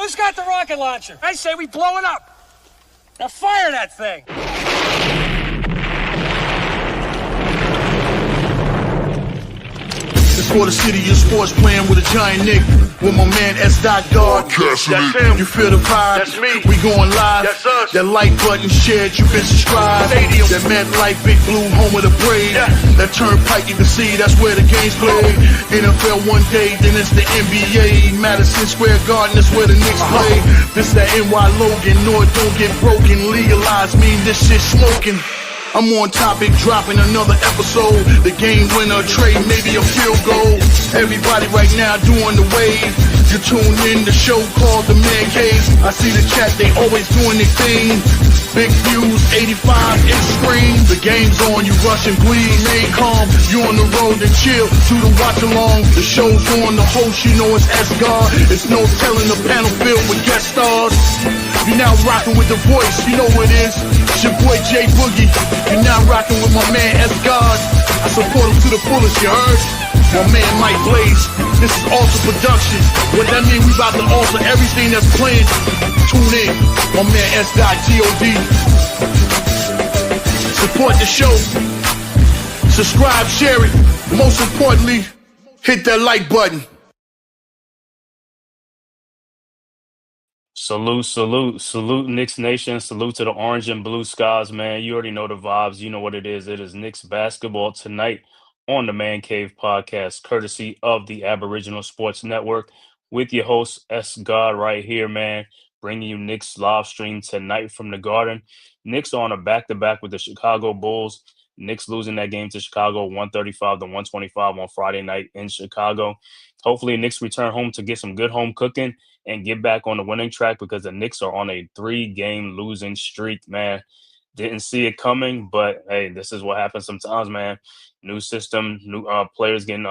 Who's got the rocket launcher? I say we blow it up. Now fire that thing. It's for the city of sports, playing with a giant Nick. With my man S. God. That's him. You feel the vibe? That's me. We going live. That's us. That like button shared, you been subscribed. Stadium. That MetLife, Big Blue, home of the Braves. Yeah. That turnpike, you can see that's where the game's played. NFL one day, then it's the NBA. Madison Square Garden, that's where the Knicks play. This that NY Logan, no it don't get broken. Legalize mean this shit smoking. I'm on topic, dropping another episode. The game winner, trade, maybe a field goal. Everybody right now doing the wave. You tune in, the show called The Man Cave. I see the chat, they always doing their thing. Big views, 85 inch screen. The game's on, you rush and bleed. Stay calm, you on the road and chill. To the watch along, the show's on. The host, you know it's S-God. It's no telling, the panel filled with guest stars. You're now rocking with the voice, you know what it is. It's your boy J Boogie. You're now rocking with my man S-God. I support him to the fullest, you heard? My man Mike Blaze. This is Alter Productions. What that mean, we about to alter everything that's playing. Tune in. My man S.G.O.D. Support the show. Subscribe, share it. Most importantly, hit that like button. Salute, Knicks Nation. Salute to the orange and blue skies, man. You already know the vibes. You know what it is. It is Knicks basketball tonight on the Man Cave podcast, courtesy of the Aboriginal Sports Network, with your host, S. God, right here, man, bringing you Knicks live stream tonight from the Garden. Knicks are on a back-to-back with the Chicago Bulls. Knicks losing that game to Chicago 135 to 125 on Friday night in Chicago. Hopefully, Knicks return home to get some good home cooking and get back on the winning track, because the Knicks are on a 3-game losing streak, man. Didn't see it coming, but hey, this is what happens sometimes, man. New system, new players getting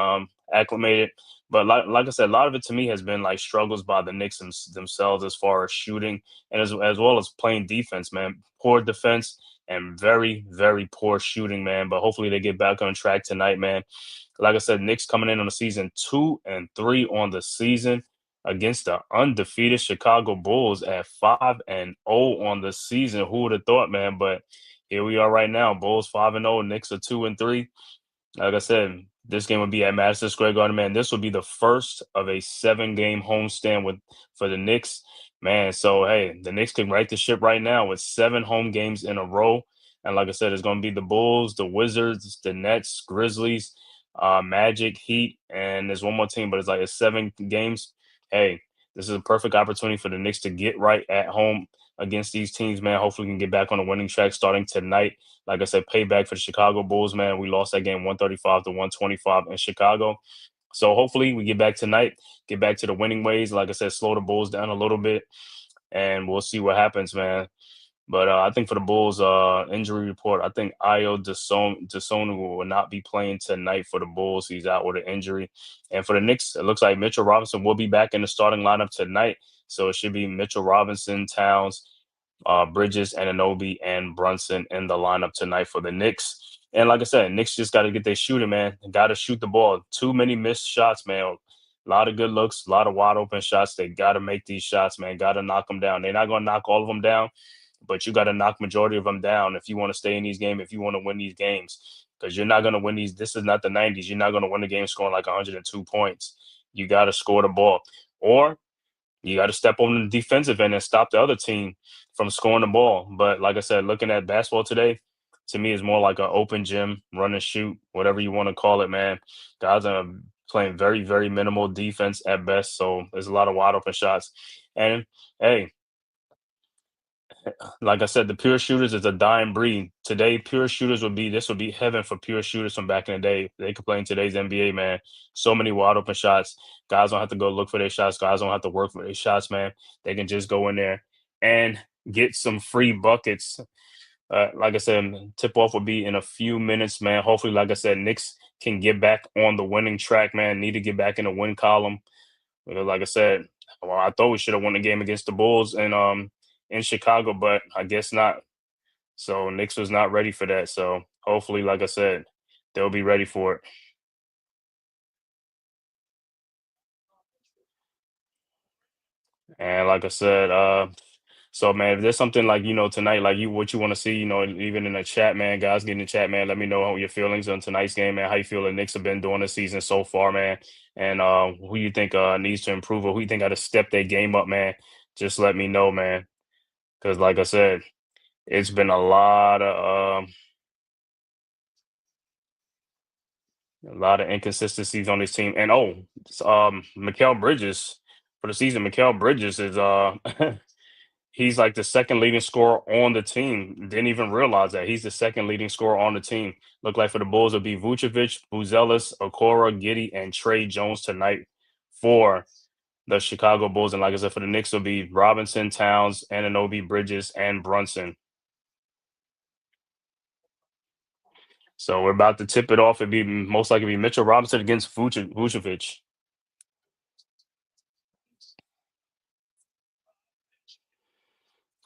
acclimated. But like I said, a lot of it to me has been like struggles by the Knicks themselves as far as shooting and as well as playing defense, man. Poor defense and very, very poor shooting, man. But hopefully they get back on track tonight, man. Like I said, Knicks coming in on the season 2-3 on the season against the undefeated Chicago Bulls at 5-0 on the season. Who would have thought, man? But here we are right now. Bulls 5-0, Knicks are 2-3. Like I said, this game would be at Madison Square Garden, man. This would be the first of a 7-game homestand for the Knicks, man. So hey, the Knicks can right the ship right now with 7 home games in a row. And like I said, it's going to be the Bulls, the Wizards, the Nets, Grizzlies, Magic, Heat, and there's one more team, but it's 7 games. Hey, this is a perfect opportunity for the Knicks to get right at home against these teams, man. Hopefully we can get back on the winning track starting tonight. Like I said, payback for the Chicago Bulls, man. We lost that game 135 to 125 in Chicago. So hopefully we get back tonight, get back to the winning ways. Like I said, slow the Bulls down a little bit, and we'll see what happens, man. But I think for the Bulls injury report, I think Ayo Dosunmu will not be playing tonight for the Bulls. He's out with an injury. And for the Knicks, it looks like Mitchell Robinson will be back in the starting lineup tonight. So it should be Mitchell Robinson, Towns, Bridges, Anunoby, and Brunson in the lineup tonight for the Knicks. And like I said, Knicks just got to get their shooting, man. Got to shoot the ball. Too many missed shots, man. A lot of good looks, a lot of wide open shots. They got to make these shots, man. Got to knock them down. They're not going to knock all of them down, but you got to knock majority of them down if you want to stay in these games, if you want to win these games, because you're not going to win these. This is not the 90s. You're not going to win the game scoring like 102 points. You got to score the ball, or you got to step on the defensive end and stop the other team from scoring the ball. But like I said, looking at basketball today, to me, is more like an open gym, run and shoot, whatever you want to call it, man. Guys are playing very, very minimal defense at best, so there's a lot of wide open shots. And hey, like I said, the pure shooters is a dying breed. Today, pure shooters would be heaven for pure shooters from back in the day. They could play in today's NBA, man. So many wide open shots. Guys don't have to go look for their shots. Guys don't have to work for their shots, man. They can just go in there and get some free buckets. Like I said, tip off will be in a few minutes, man. Hopefully, like I said, Knicks can get back on the winning track, man. Need to get back in the win column. Like I said, well, I thought we should have won the game against the Bulls and in Chicago, but I guess not. So Knicks was not ready for that. So hopefully, like I said, they'll be ready for it. And like I said, so man, if there's something like tonight, like what you want to see, even in the chat, man, guys, get in the chat, man. Let me know your feelings on tonight's game, man. How you feel the Knicks have been doing this season so far, man, and who you think needs to improve or who you think got to step their game up, man. Just let me know, man. Because like I said, it's been a lot of inconsistencies on this team. And Mikal Bridges for the season. Mikal Bridges is he's like the second leading scorer on the team. Didn't even realize that he's the second leading scorer on the team. Look like for the Bulls it'll be Vucevic, Buzelis, Okoro, Giddy, and Trey Jones tonight for the Chicago Bulls. And like I said, for the Knicks it'll be Robinson, Towns, Anunoby, Bridges, and Brunson. So we're about to tip it off. It'd be most likely be Mitchell Robinson against Vucevic.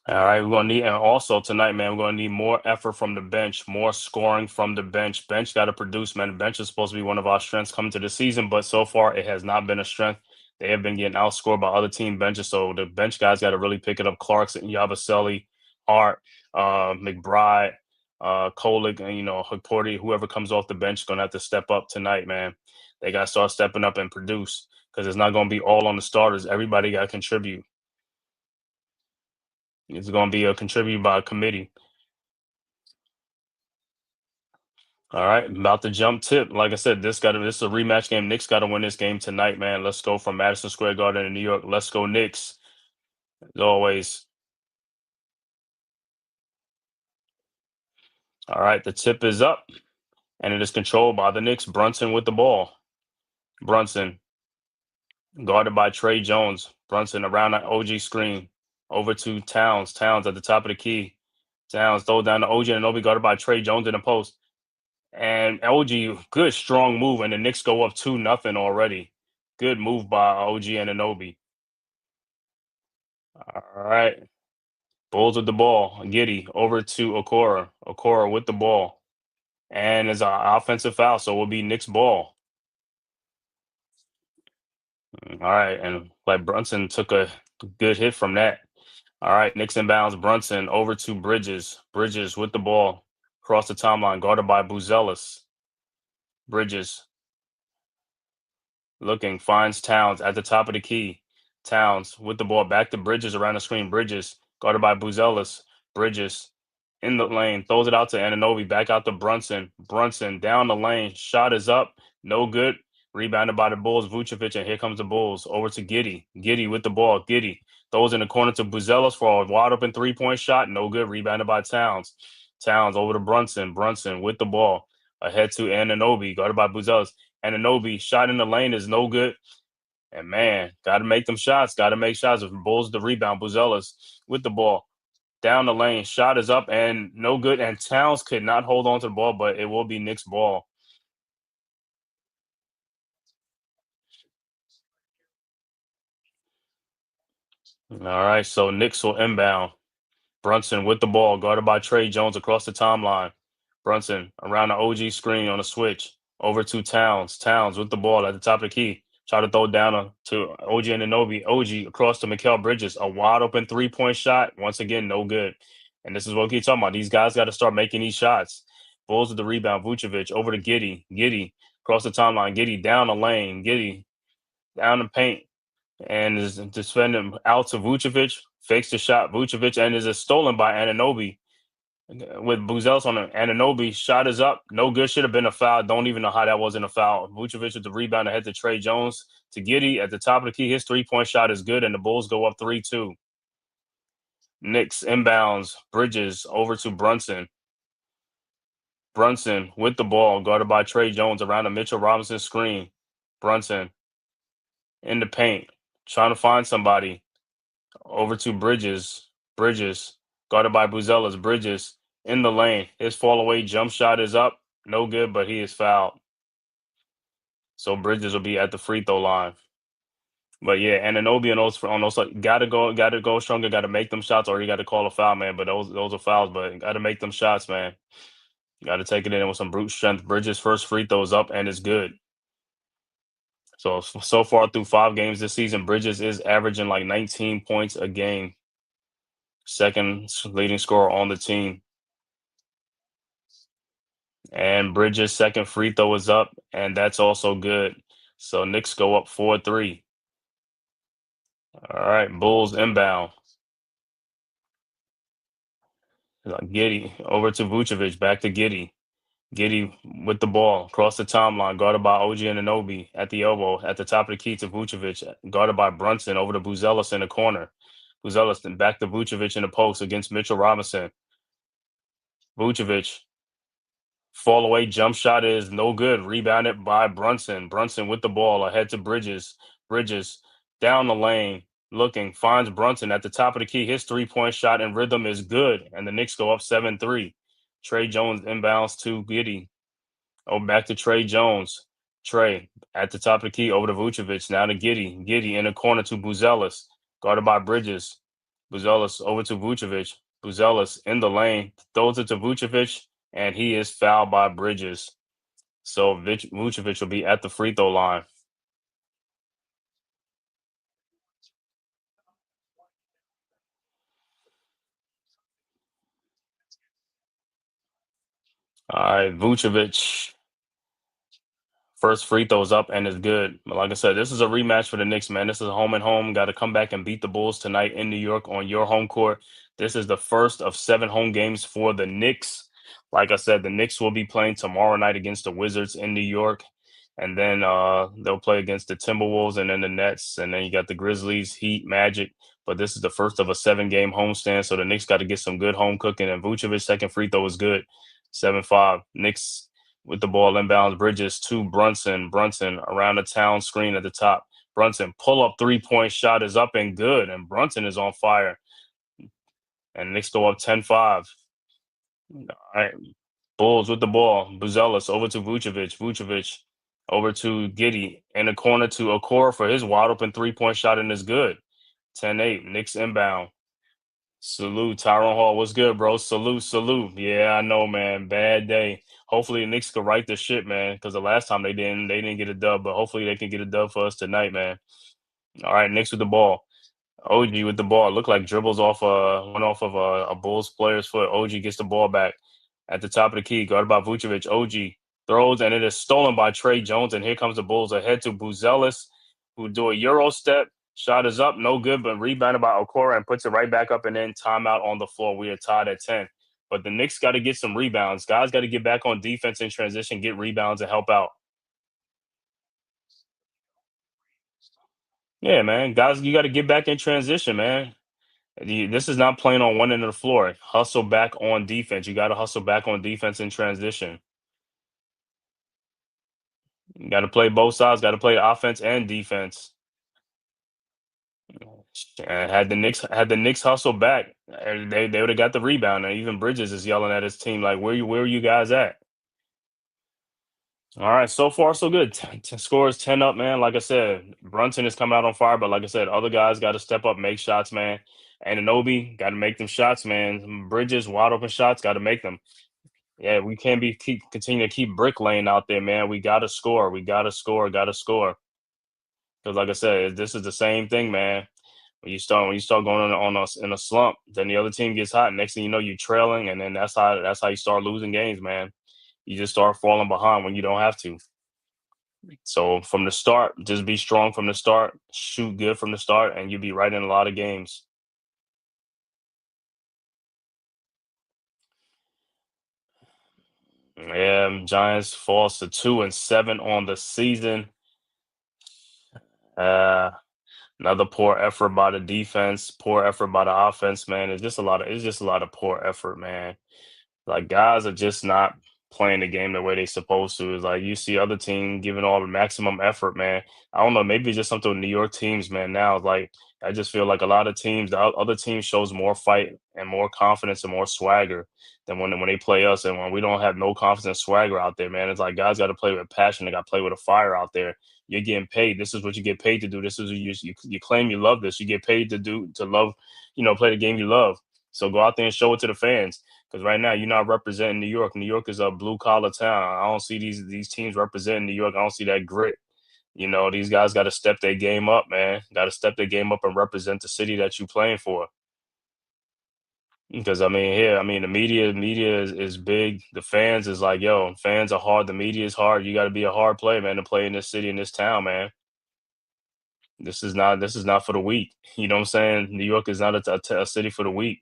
All right, we're gonna need, and also tonight, man, we're gonna need more effort from the bench, more scoring from the bench. Bench got to produce, man. The bench is supposed to be one of our strengths coming to the season, but so far it has not been a strength. They have been getting outscored by other team benches, so the bench guys got to really pick it up. Clarkson, Yabusele, Hart, McBride, Kolick, and Hukporti, whoever comes off the bench is gonna have to step up tonight, man. They got to start stepping up and produce because it's not gonna be all on the starters. Everybody got to contribute. It's going to be a contributed by a committee. All right, about to jump tip. Like I said, this is a rematch game. Knicks got to win this game tonight, man. Let's go from Madison Square Garden in New York. Let's go Knicks. As always. All right, the tip is up, and it is controlled by the Knicks. Brunson with the ball. Brunson guarded by Trey Jones. Brunson around the OG screen. Over to Towns. Towns at the top of the key. Towns throw down to OG and Obi guarded by Trey Jones in the post. And OG, good strong move, and the Knicks go up 2-0 already. Good move by OG and Anobi. All right. Bulls with the ball. Giddy over to Okora. Okora with the ball. And it's an offensive foul, so it will be Knicks ball. All right. And like Brunson took a good hit from that. All right. Knicks inbounds. Brunson over to Bridges. Bridges with the ball. Across the timeline. Guarded by Buzelis. Bridges looking, finds Towns at the top of the key. Towns with the ball back to Bridges around the screen. Bridges guarded by Buzelis. Bridges in the lane, throws it out to Anunoby, back out to Brunson. Brunson down the lane, shot is up, no good. Rebounded by the Bulls, Vucevic, and here comes the Bulls. Over to Giddy. Giddy with the ball. Giddy throws in the corner to Buzelis for a wide open 3-point shot. No good. Rebounded by Towns. Towns over to Brunson. Brunson with the ball. Ahead to Anunoby, guarded by Buzelis. Anunoby shot in the lane is no good. And man, got to make them shots. Got to make shots. If Bulls the rebound, Buzelis with the ball down the lane. Shot is up and no good. And Towns could not hold on to the ball, but it will be Knicks ball. All right, so Knicks will inbound. Brunson with the ball, guarded by Trey Jones across the timeline. Brunson around the OG screen on a switch. Over to Towns. Towns with the ball at the top of the key. Try to throw down to OG and Anobi. OG across to Mikal Bridges. A wide open 3-point shot. Once again, no good. And this is what we keep talking about. These guys got to start making these shots. Bulls with the rebound. Vucevic over to Giddy. Giddy across the timeline. Giddy down the lane. Giddy down the paint. And is defending out to Vucevic. Fakes the shot. Vucevic and is stolen by Anunoby with Buzelis on it. Anunoby shot is up. No good. Should have been a foul. Don't even know how that wasn't a foul. Vucevic with the rebound ahead to Trey Jones. To Giddy at the top of the key. His 3-point shot is good, and the Bulls go up 3-2. Knicks inbounds. Bridges over to Brunson. Brunson with the ball, guarded by Trey Jones around the Mitchell Robinson screen. Brunson in the paint, trying to find somebody. Over to Bridges. Bridges guarded by Buzelis. Bridges in the lane. His fall away jump shot is up. No good, but he is fouled. So Bridges will be at the free throw line. But yeah, and Anunoby on those gotta go stronger, gotta make them shots, or you gotta call a foul, man. But those are fouls, but gotta make them shots, man. Gotta take it in with some brute strength. Bridges' first free throw is up and it's good. So far through 5 games this season, Bridges is averaging like 19 points a game, second leading scorer on the team. And Bridges' second free throw is up, and that's also good. So Knicks go up 4-3. All right, Bulls inbound. Giddy over to Vucevic, back to Giddy. Giddy with the ball across the timeline, guarded by OG Anunoby at the elbow, at the top of the key to Vucevic, guarded by Brunson over to Buzelis in the corner. Buzelis then back to Vucevic in the post against Mitchell Robinson. Vucevic, fall away jump shot is no good. Rebounded by Brunson. Brunson with the ball ahead to Bridges. Bridges down the lane, looking, finds Brunson at the top of the key. His 3-point shot and rhythm is good, and the Knicks go up 7-3. Trey Jones inbounds to Giddy. Oh, back to Trey Jones. Trey at the top of the key over to Vucevic. Now to Giddy. Giddy in the corner to Buzelis, guarded by Bridges. Buzelis over to Vucevic. Buzelis in the lane, throws it to Vucevic, and he is fouled by Bridges. So Vucevic will be at the free throw line. All right, Vucevic. First free throws up and is good. But like I said, this is a rematch for the Knicks, man. This is a home and home. Got to come back and beat the Bulls tonight in New York on your home court. This is the first of 7 home games for the Knicks. Like I said, the Knicks will be playing tomorrow night against the Wizards in New York. And then they'll play against the Timberwolves and then the Nets. And then you got the Grizzlies, Heat, Magic. But this is the first of a 7-game homestand. So the Knicks got to get some good home cooking. And Vucevic's second free throw is good. 7-5. Knicks with the ball inbounds. Bridges to Brunson. Brunson around the town screen at the top. Brunson pull up 3-point shot is up and good. And Brunson is on fire. And Knicks go up 10-5. All right. Bulls with the ball. Buzelis over to Vucevic. Vucevic over to Giddy. In the corner to Okoro for his wide open 3-point shot and is good. 10-8. Knicks inbound. Salute. Tyrone Hall. What's good, bro? Salute. Yeah, I know, man. Bad day. Hopefully the Knicks can right this shit, man. Because the last time they didn't get a dub, but hopefully they can get a dub for us tonight, man. All right, Knicks with the ball. OG with the ball. Looked like dribbles went off of a Bulls player's foot. OG gets the ball back at the top of the key, guarded by Vucevic. OG throws, and it is stolen by Trey Jones. And here comes the Bulls ahead to Buzelis, who do a Euro step. Shot is up, no good, but rebounded by Okoro and puts it right back up, and then timeout on the floor. We are tied at 10. But the Knicks got to get some rebounds. Guys got to get back on defense in transition, get rebounds, and help out. Yeah, man. Guys, you got to get back in transition, man. This is not playing on one end of the floor. Hustle back on defense. You got to hustle back on defense in transition. You got to play both sides. Got to play offense and defense. And had the Knicks hustle back, they would have got the rebound. And even Bridges is yelling at his team like, where are you guys at?" All right, so far so good. Scores 10 up, man. Like I said, Brunson is coming out on fire, but like I said, other guys got to step up, make shots, man. And Anobi got to make them shots, man. Bridges, wide open shots, got to make them. Yeah, we can't continue to keep bricklaying out there, man. We got to score. We got to score. Got to score. Because like I said, this is the same thing, man. When you start going on us in a slump, then the other team gets hot. Next thing you know, you're trailing, and then that's how you start losing games, man. You just start falling behind when you don't have to. So from the start, just be strong from the start, shoot good from the start, and you'll be right in a lot of games. Yeah, Giants falls to 2-7 on the season. Uh, Another poor effort by the defense, poor effort by the offense, man. It's just a lot of poor effort, man. Like guys are just not playing the game the way they supposed to. It's like you see other team giving all the maximum effort, man. I don't know, maybe it's just something with New York teams, man. Now, like I just feel like a lot of teams, the other team shows more fight and more confidence and more swagger than when they play us. And when we don't have no confidence and swagger out there, man, it's like guys got to play with passion. They got to play with a fire out there. You're getting paid. This is what you get paid to do. This is you claim you love this. You get paid to love, play the game you love. So go out there and show it to the fans. Because right now you're not representing New York. New York is a blue collar town. I don't see these teams representing New York. I don't see that grit. These guys got to step their game up, man. Got to step their game up and represent the city that you playing for. Because the media is big. The fans is like, yo, fans are hard. The media is hard. You got to be a hard player, man, to play in this city, in this town, man. This is not for the weak. You know what I'm saying? New York is not a city for the weak.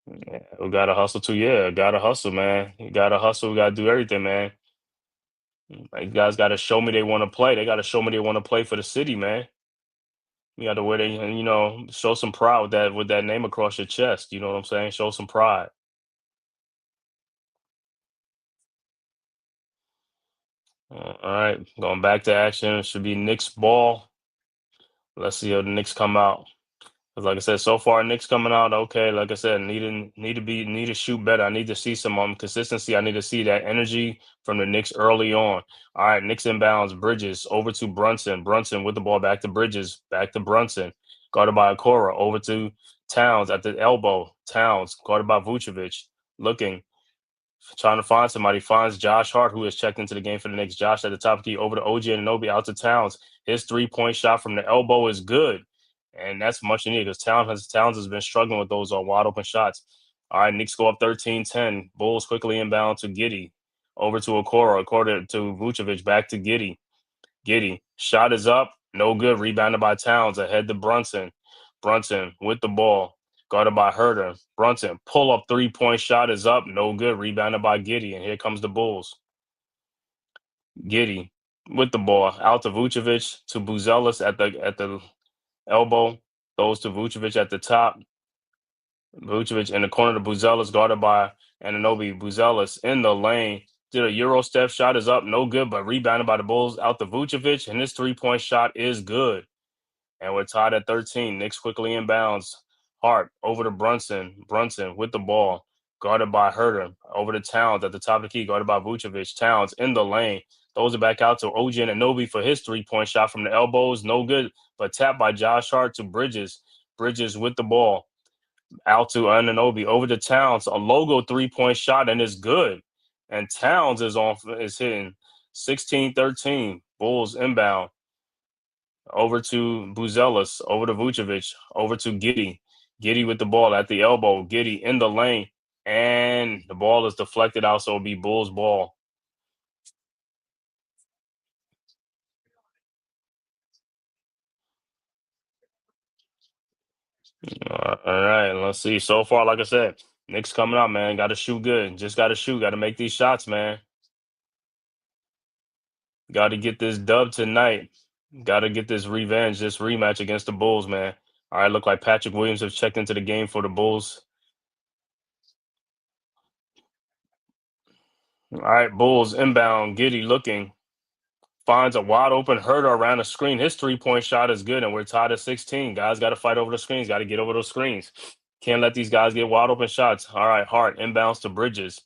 Yeah, we gotta hustle too. Yeah, gotta hustle, man. You gotta hustle. We gotta do everything, man. Like, guys gotta show me they want to play. They gotta show me they want to play for the city, man. You gotta wear they, show some pride with that name across your chest. You know what I'm saying? Show some pride. All right, going back to action. It should be Knicks ball. Let's see how the Knicks come out. 'Cause like I said, so far Knicks coming out okay. Like I said, need to shoot better. I need to see some consistency. I need to see that energy from the Knicks early on. All right, Knicks inbounds. Bridges over to Brunson. Brunson with the ball back to Bridges. Back to Brunson. Guarded by Okoro. Over to Towns at the elbow. Towns guarded by Vucevic. Looking. Trying to find somebody, finds Josh Hart, who has checked into the game for the Knicks. Josh at the top key over to OG Anunoby out to Towns. His 3-point shot from the elbow is good. And that's much needed because Towns has been struggling with those wide open shots. All right, Knicks go up 13-10. Bulls quickly inbound to Giddy. Over to Okoro. Okoro to Vucevic. Back to Giddy. Giddy. Shot is up. No good. Rebounded by Towns. Ahead to Brunson. Brunson with the ball. Guarded by Herter. Brunson. Pull up 3-point shot is up. No good. Rebounded by Giddy. And here comes the Bulls. Giddy with the ball. Out to Vucevic. To Buzelis at the elbow. Throws to Vucevic at the top. Vucevic in the corner to Buzelis, guarded by Anunoby. Buzelis in the lane. Did a Euro step shot is up. No good, but rebounded by the Bulls out to Vucevic. And this 3-point shot is good. And we're tied at 13. Knicks quickly inbounds. Hart over to Brunson. Brunson with the ball. Guarded by Herter. Over to Towns at the top of the key. Guarded by Vucevic. Towns in the lane. Throws it back out to OG Anunoby for his 3-point shot from the elbows. No good, but tapped by Josh Hart to Bridges. Bridges with the ball. Out to Anunoby. Over to Towns. A logo 3-point shot and it's good. And Towns is hitting 16-13. Bulls inbound. Over to Buzelis, over to Vucevic, over to Giddy. Giddy with the ball at the elbow. Giddy in the lane. And the ball is deflected out, so it'll be Bulls ball. All right, let's see. So far, like I said, Knicks coming out, man. Got to shoot good. Just got to shoot. Got to make these shots, man. Got to get this dub tonight. Got to get this revenge, this rematch against the Bulls, man. All right, look like Patrick Williams has checked into the game for the Bulls. All right, Bulls inbound. Giddy looking. Finds a wide open Herter around the screen. His 3-point shot is good, and we're tied at 16. Guys got to fight over the screens. Got to get over those screens. Can't let these guys get wide open shots. All right, Hart inbounds to Bridges.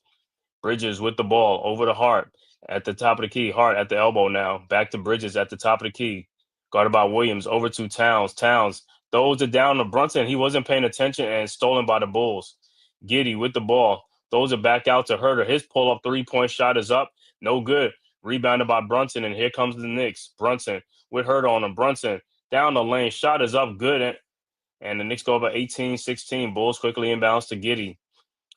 Bridges with the ball over to Hart at the top of the key. Hart at the elbow now. Back to Bridges at the top of the key. Guarded by Williams. Over to Towns. Towns throws it down to Brunson. He wasn't paying attention and stolen by the Bulls. Giddy with the ball. Throws it back out to Herter. His pull-up 3-point shot is up. No good. Rebounded by Brunson, and here comes the Knicks. Brunson with Herter on him. Brunson down the lane. Shot is up good. And the Knicks go over 18-16. Bulls quickly inbounds to Giddy.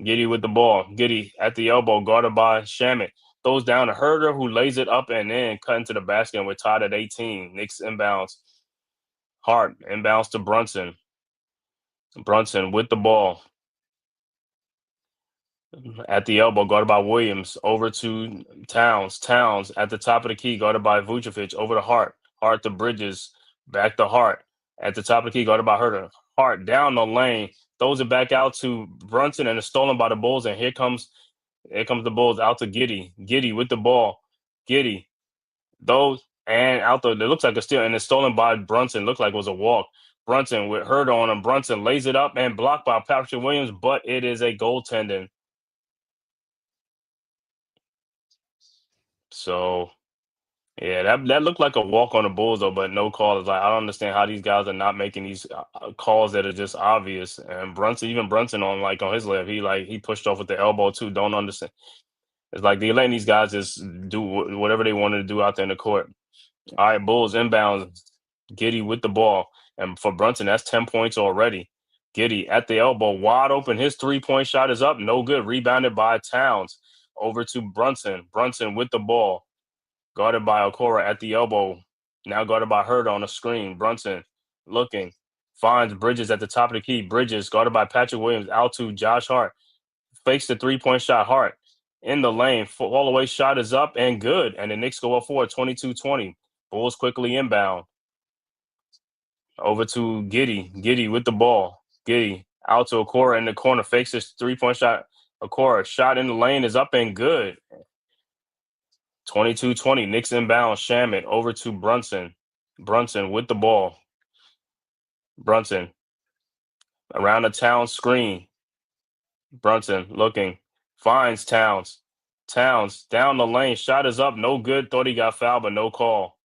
Giddy with the ball. Giddy at the elbow, guarded by Shamit. Throws down to Herter, who lays it up and in, cut into the basket, and we're tied at 18. Knicks inbounds. Hart inbounds to Brunson. Brunson with the ball. At the elbow, guarded by Williams. Over to Towns. Towns at the top of the key, guarded by Vucevic. Over to Hart. Hart to Bridges. Back to Hart. At the top of the key, guarded by Herter. Hart down the lane. Throws it back out to Brunson, and it's stolen by the Bulls. And here comes the Bulls out to Giddy. Giddy with the ball. Giddy. Those and out the. It looks like a steal, and it's stolen by Brunson. Looked like it was a walk. Brunson with Herter on him. Brunson lays it up and blocked by Patrick Williams, but it is a goaltending. So yeah, that looked like a walk on the Bulls though, but no call. It's like I don't understand how these guys are not making these calls that are just obvious. And Brunson, even Brunson on his left, he pushed off with the elbow too. Don't understand. It's like they letting these guys just do whatever they wanted to do out there in the court. All right, Bulls inbounds. Giddy with the ball. And for Brunson, that's 10 points already. Giddy at the elbow, wide open. His 3-point shot is up. No good. Rebounded by Towns. Over to Brunson. Brunson with the ball. Guarded by Okora at the elbow. Now guarded by Hurd on the screen. Brunson looking. Finds Bridges at the top of the key. Bridges guarded by Patrick Williams. Out to Josh Hart. Fakes the 3-point shot. Hart in the lane. Fall away shot is up and good. And the Knicks go up for it, 22-20. Bulls quickly inbound. Over to Giddy. Giddy with the ball. Giddy out to Okora in the corner. Fakes his 3-point shot. Okora shot in the lane is up and good. 22-20. Knicks inbound. Shamit over to Brunson. Brunson with the ball. Brunson around the Towns screen. Brunson looking. Finds Towns. Towns down the lane. Shot is up. No good. Thought he got fouled, but no call.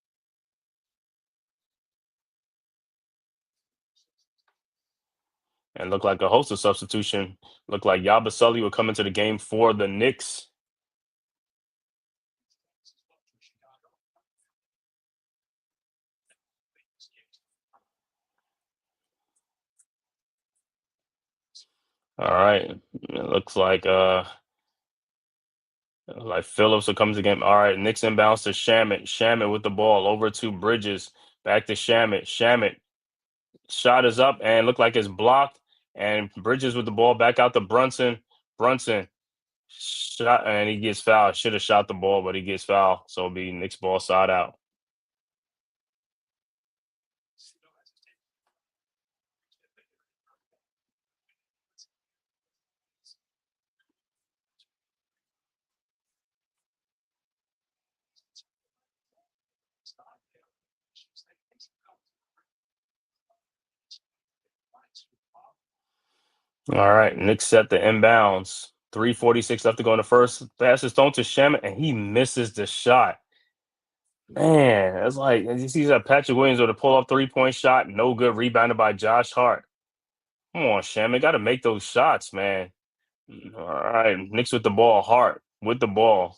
And looked like a host of substitution. Looked like Yabusele would come into the game for the Knicks. All right. It looks like Phillips will come to the game. All right. Knicks inbounds to Shamit. Shamit with the ball over to Bridges. Back to Shamit. Shamit. Shot is up and looked like it's blocked. And Bridges with the ball back out to Brunson. Brunson shot and he gets fouled. Should have shot the ball, but he gets fouled. So it'll be Knicks ball side out. All right, Knicks set the inbounds. 3:46 left to go in the first. Pass is thrown to Shamit, and he misses the shot. Man, it's like you see that Patrick Williams with a pull-up 3-point shot, no good. Rebounded by Josh Hart. Come on, Shamit, got to make those shots, man. All right, Knicks with the ball. Hart with the ball.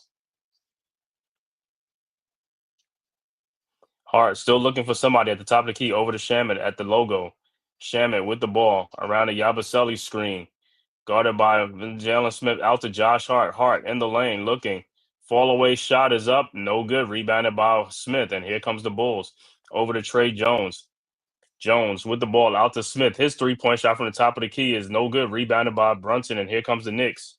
Hart still looking for somebody at the top of the key over to Shamit at the logo. Shamit with the ball around the Yabusele screen. Guarded by Jalen Smith out to Josh Hart. Hart in the lane looking. Fall away shot is up. No good. Rebounded by Smith. And here comes the Bulls. Over to Trey Jones. Jones with the ball out to Smith. His 3-point shot from the top of the key is no good. Rebounded by Brunson. And here comes the Knicks.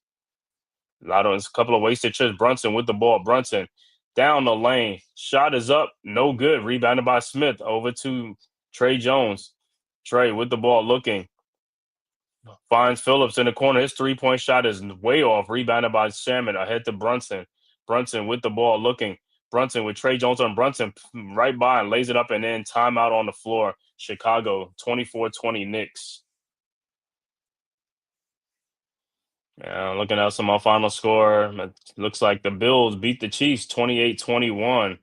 A couple of wasted trips. Brunson with the ball. Brunson down the lane. Shot is up. No good. Rebounded by Smith. Over to Trey Jones. Trey with the ball looking. Finds Phillips in the corner. His 3-point shot is way off. Rebounded by Shamit. Ahead to Brunson. Brunson with the ball looking. Brunson with Trey Jones on Brunson right by and lays it up and then timeout on the floor. Chicago 24-20 Knicks. Looking at some of our final score. It looks like the Bills beat the Chiefs 28-21.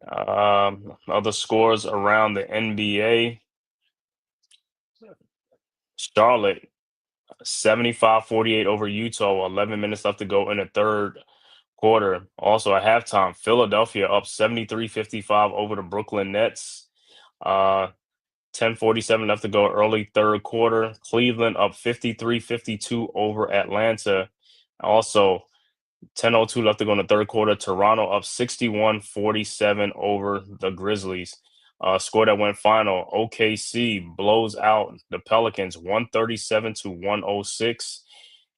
Other scores around the NBA. Charlotte 75-48 over Utah. 11 minutes left to go in the third quarter. Also at halftime, Philadelphia up 73-55 over the Brooklyn Nets. 10:47 left to go early third quarter. Cleveland up 53-52 over Atlanta. Also 10:02 left to go in the third quarter. Toronto up 61-47 over the Grizzlies. Score that went final. OKC blows out the Pelicans 137-106.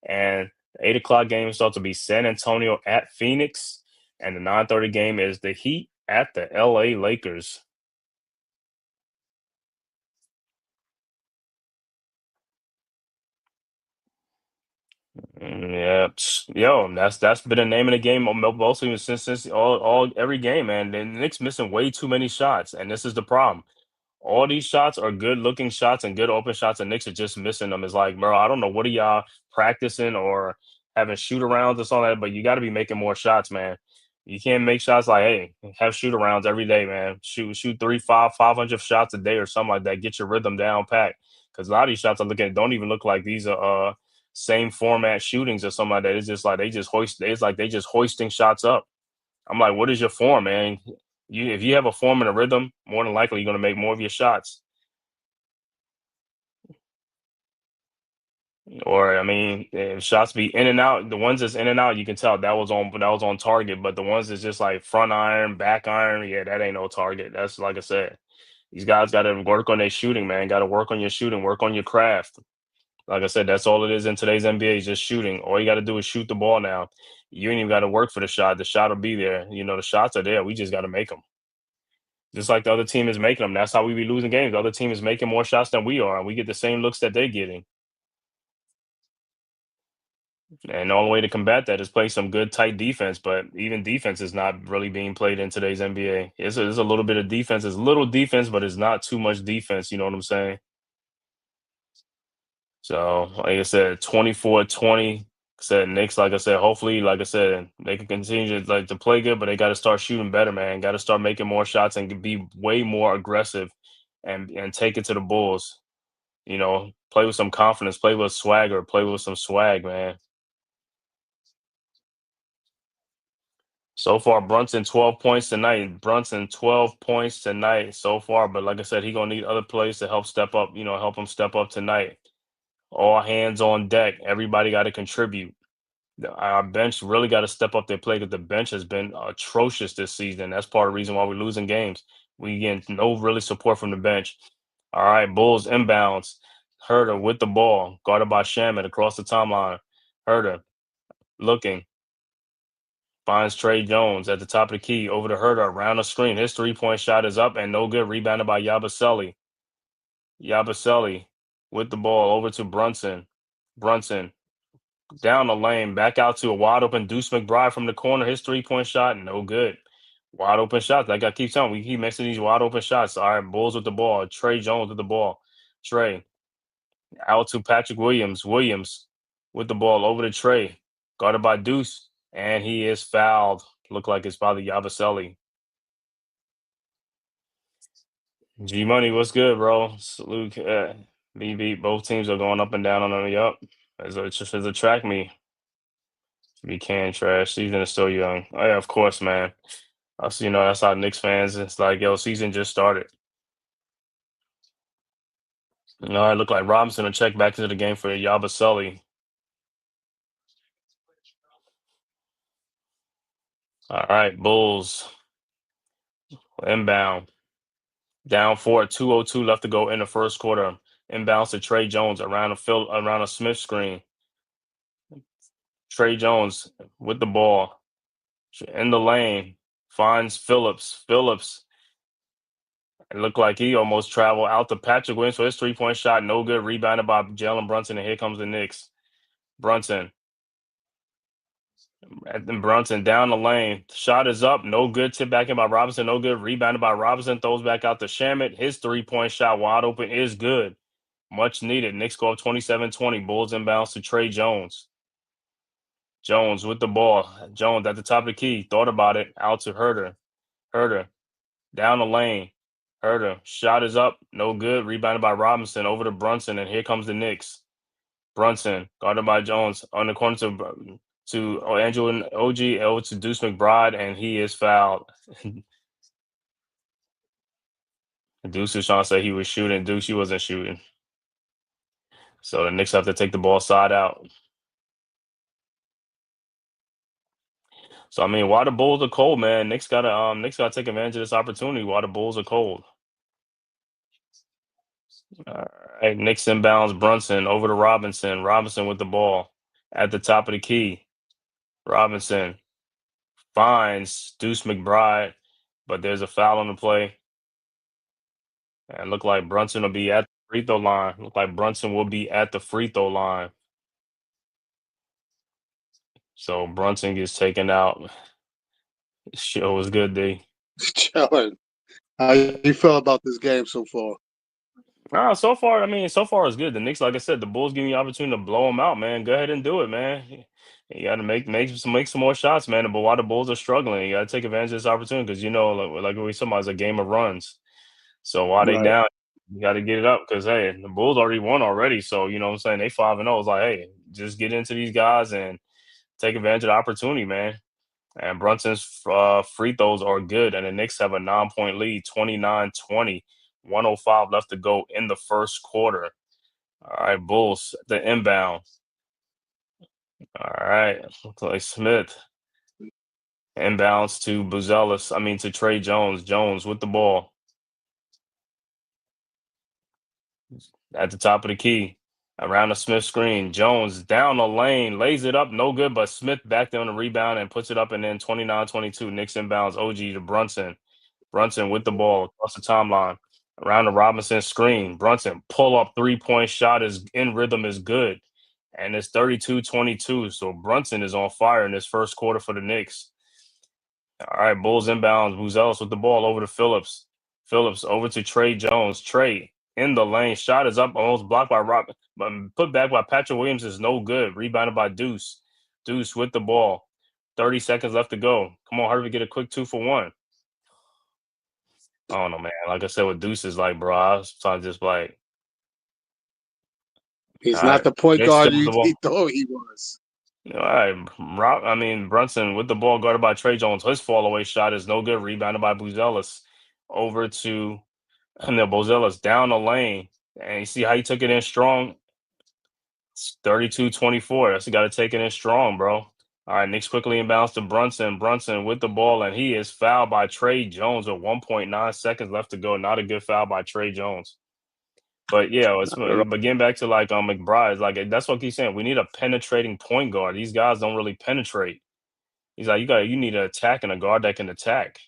And the 8 o'clock game starts to be San Antonio at Phoenix. And the 9:30 game is the Heat at the LA Lakers. Yeah, yo, that's been the name of the game mostly since all every game, man. The Knicks missing way too many shots, and this is the problem. All these shots are good looking shots and good open shots, and Knicks are just missing them. It's like, bro, I don't know what are y'all practicing or having shoot arounds or something, like that, but you got to be making more shots, man. You can't make shots like, hey, have shoot arounds every day, man. Shoot 500 shots a day or something like that. Get your rhythm down packed. Because a lot of these shots I look at don't even look like these are same format shootings or something like that. It's just like they just hoist. It's like they just hoisting shots up. I'm like, what is your form, man? If you have a form and a rhythm, more than likely you're going to make more of your shots. Or I mean, if shots be in and out, the ones that's in and out, you can tell that was on target. But the ones that's just like front iron, back iron, yeah, that ain't no target. That's like I said, these guys got to work on their shooting, man. Got to work on your shooting, work on your craft. Like I said, that's all it is in today's NBA is just shooting. All you got to do is shoot the ball now. You ain't even got to work for the shot. The shot will be there. The shots are there. We just got to make them. Just like the other team is making them. That's how we be losing games. The other team is making more shots than we are, and we get the same looks that they're getting. And the only way to combat that is play some good, tight defense. But even defense is not really being played in today's NBA. It's a little bit of defense. It's little defense, but it's not too much defense. You know what I'm saying? So, like I said, 24-20. Said Knicks, like I said, hopefully, like I said, they can continue to play good, but they got to start shooting better, man. Got to start making more shots and be way more aggressive and take it to the Bulls. Play with some confidence, play with swagger, play with some swag, man. So far, Brunson 12 points tonight. Brunson 12 points tonight so far, but like I said, he gonna need other players to help step up. Help him step up tonight. All hands on deck. Everybody got to contribute. Our bench really got to step up their play because the bench has been atrocious this season. That's part of the reason why we're losing games. We get no really support from the bench. All right, Bulls inbounds. Herder with the ball, guarded by Shaman across the timeline. Herder looking, finds Trey Jones at the top of the key over to Herder around the screen. His 3-point shot is up and no good. Rebounded by Yabusele. Yabusele with the ball over to Brunson. Brunson down the lane, back out to a wide open Deuce McBride from the corner. His 3-point shot, no good. Wide open shots. Like I keep telling, we keep missing these wide open shots. All right, Bulls with the ball. Trey Jones with the ball. Trey out to Patrick Williams. Williams with the ball over to Trey, guarded by Deuce, and he is fouled. Look like it's probably Yabusele. G Money, what's good, bro? Salute. BB, both teams are going up and down on them. Yup. It's just as a track me. We can trash. Season is still young. Oh, yeah, of course, man. Us, that's how Knicks fans. It's like, yo, season just started. It looked like Robinson will check back into the game for Yabusele. All right, Bulls inbound. Down 4, 2:02 left to go in the first quarter. Inbounds to Trey Jones around a Smith screen. Trey Jones with the ball in the lane finds Phillips. It looked like he almost traveled out to Patrick Williams for his 3-point shot. No good. Rebounded by Jalen Brunson, and here comes the Knicks. Brunson down the lane. Shot is up. No good. Tip back in by Robinson. No good. Rebounded by Robinson. Throws back out to Shamet. His 3-point shot wide open is good. Much needed. Knicks go up 27-20. Bulls inbounds to Trey Jones. Jones with the ball. Jones at the top of the key. Thought about it. Out to Herder. Herder down the lane. Herder shot is up. No good. Rebounded by Robinson over to Brunson. And here comes the Knicks. Brunson guarded by Jones on the corner to Angelo and OG over to Deuce McBride, and he is fouled. Deuce was trying to say he was shooting. Deuce, he wasn't shooting. So the Knicks have to take the ball side out. So I mean, while the Bulls are cold, man, Knicks gotta take advantage of this opportunity while the Bulls are cold. All right, Knicks inbounds Brunson over to Robinson. Robinson with the ball at the top of the key. Robinson finds Deuce McBride, but there's a foul on the play. And look like Brunson will be at the free throw line. Look like Brunson will be at the free throw line. So Brunson gets taken out. Show was good, D. Chilling. How you feel about this game so far? So far it's good. The Knicks, like I said, the Bulls give you the opportunity to blow them out, man. Go ahead and do it, man. You got to make some more shots, man. But while the Bulls are struggling, you got to take advantage of this opportunity because like we talking about, it's a game of runs. So while they Right. down, You got to get it up because hey, the Bulls already won already. So you know what I'm saying they 5-0. It's like hey, just get into these guys and take advantage of the opportunity, man. And Brunson's free throws are good, and the Knicks have a 9-point lead, 29-20, 105 left to go in the first quarter. All right, Bulls, the inbound. All right, Clay Smith. Inbounds to to Trey Jones. Jones with the ball at the top of the key. Around the Smith screen. Jones down the lane, lays it up, no good, but Smith back there on the rebound and puts it up, and then 29-22. Knicks inbounds OG to Brunson. Brunson with the ball across the timeline. Around the Robinson screen. Brunson pull up 3-point shot is in rhythm is good. And it's 32-22. So Brunson is on fire in this first quarter for the Knicks. All right, Bulls inbounds. Buzelis with the ball over to Phillips. Phillips over to Trey Jones. Trey in the lane. Shot is up, almost blocked by Rob, but put back by Patrick Williams is no good. Rebounded by Deuce. Deuce with the ball. 30 seconds left to go. Come on, Harvey, get a quick 2 for 1. I don't know, man. Like I said, with Deuce is like, bro, I was trying to just like, all He's not right, the point Knicks guard still with the he ball. thought he was. All right, Brunson with the ball guarded by Trey Jones. His fall away shot is no good. Rebounded by Buzelis. Over to Buzelis down the lane. And you see how he took it in strong? It's 32-24. That's got to take it in strong, bro. All right, Knicks quickly inbounds to Brunson. Brunson with the ball, and he is fouled by Trey Jones with 1.9 seconds left to go. Not a good foul by Trey Jones. But yeah, but getting back to like McBride, like that's what I keep saying. We need a penetrating point guard. These guys don't really penetrate. He's like, you need an attack and a guard that can attack.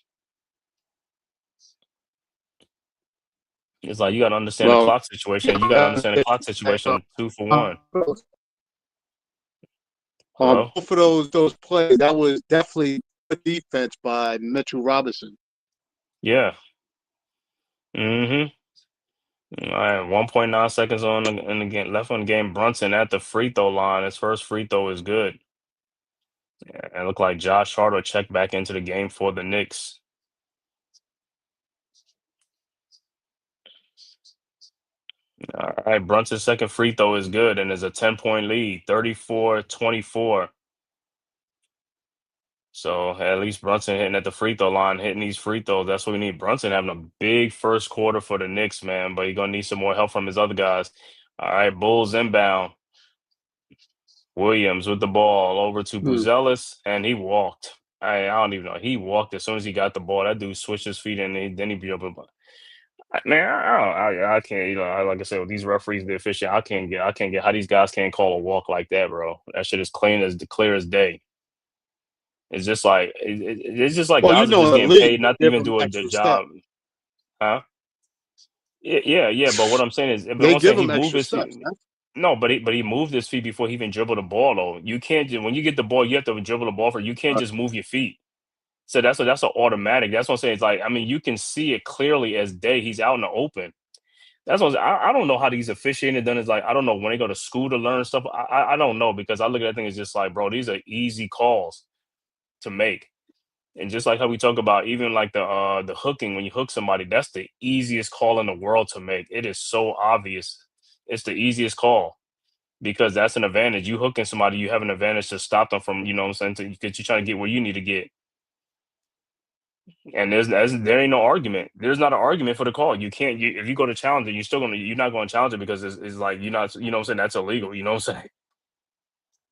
It's like you got to understand the Well, clock situation. You got to understand the clock situation. 2 for 1. on Hello. both of those plays, that was definitely good defense by Mitchell Robinson. Yeah. Mm-hmm. All right. 1.9 seconds in the game left on the game. Brunson at the free throw line. His first free throw is good. And it looked like Josh Hart will check back into the game for the Knicks. All right, Brunson's second free throw is good and is a 10-point lead, 34-24. So at least Brunson hitting at the free throw line, hitting these free throws. That's what we need. Brunson having a big first quarter for the Knicks, man, but he's going to need some more help from his other guys. All right, Bulls inbound. Williams with the ball over to Buzelis, and he walked. I don't even know. He walked as soon as he got the ball. That dude switched his feet, and then he be able to. Man, I can't. Like I said, with these referees, the official, I can't get how these guys can't call a walk like that, bro. That shit is clear as day. It's just like it's just like Well, you guys are know, just in the getting league, paid not to they give even him do a extra steps. job, huh? Yeah. But what I'm saying is, but They I'm saying give he him moved extra his steps. feet. No, but he moved his feet before he even dribbled the ball. Though you can't when you get the ball, you have to dribble the ball for. You can't just move your feet. So that's an automatic. That's what I'm saying. It's like you can see it clearly as day. He's out in the open. That's what I don't know how these officiating done. Is like I don't know when they go to school to learn stuff. I don't know because I look at that thing as just like, bro, these are easy calls to make. And just like how we talk about even like the hooking, when you hook somebody, that's the easiest call in the world to make. It is so obvious. It's the easiest call because that's an advantage. You hooking somebody, you have an advantage to stop them from, you know what I'm saying, because you're trying to get where you need to get. And there ain't no argument. There's not an argument for the call. You can't. If you go to challenge it, you're not going to challenge it because it's like you're not. You know what I'm saying? That's illegal. You know what I'm saying?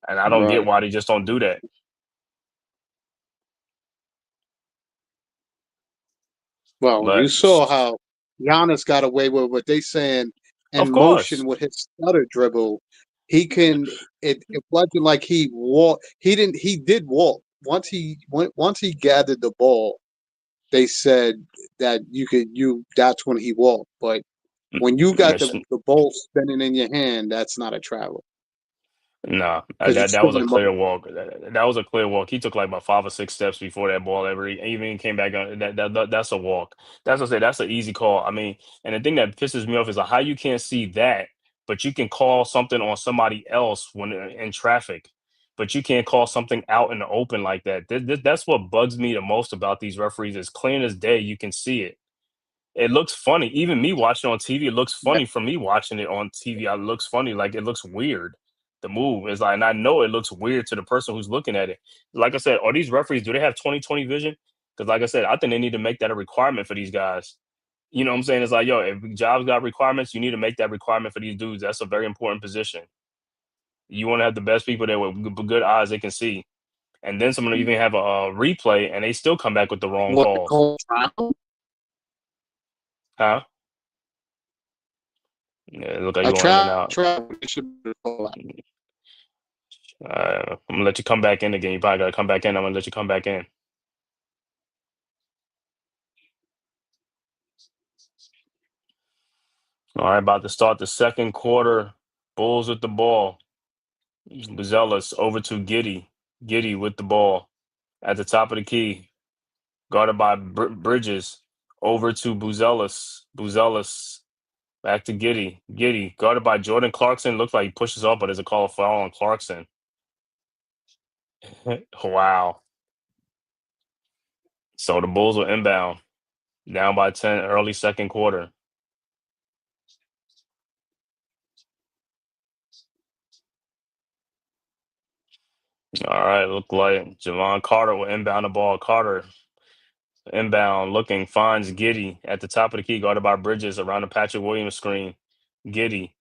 And I don't get Right. why they just don't do that. Well, you But saw how Giannis got away with what they saying of in motion course, with his stutter dribble. He can. It wasn't like he walked. He didn't. He did walk once he gathered the ball. They said that that's when he walked. But when you got Mission. the ball spinning in your hand, that's not a travel No, because you're that was still a in clear motion. walk. That was a clear walk. He took like about 5 or 6 steps before that ball ever even came back on. That's a walk. That's what I say. That's an easy call. I mean, and the thing that pisses me off is like how you can't see that, but you can call something on somebody else when in traffic, but you can't call something out in the open like that. That's what bugs me the most about these referees. It's clear as day. You can see it. it looks funny. Even me watching on TV, it looks funny for me watching it on TV. It looks funny, like it looks weird. The move is like, and I know it looks weird to the person who's looking at it. Like I said, are these referees, do they have 20/20 vision? Because like I said, I think they need to make that a requirement for these guys. You know what I'm saying? It's like, yo, if jobs got requirements, you need to make that requirement for these dudes. That's a very important position. You want to have the best people there with good eyes they can see. And then someone even have a replay and they still come back with the wrong What calls. call trial? Huh? Yeah, it look like A you're going in and out. trial should be called. I'm gonna let you come back in again. You probably gotta come back in. I'm gonna let you come back in. All right, about to start the second quarter. Bulls with the ball. Buzelis over to Giddy. Giddy with the ball at the top of the key, guarded by Bridges. Over to Buzelis. Buzelis back to Giddy. Giddy guarded by Jordan Clarkson. Looks like he pushes off, but there's a call of foul on Clarkson. Wow. So the Bulls will inbound, down by 10, early second quarter. All right, look like Javon Carter will inbound the ball. Carter inbound, looking, finds Giddy at the top of the key, guarded by Bridges around the Patrick Williams screen. Giddy.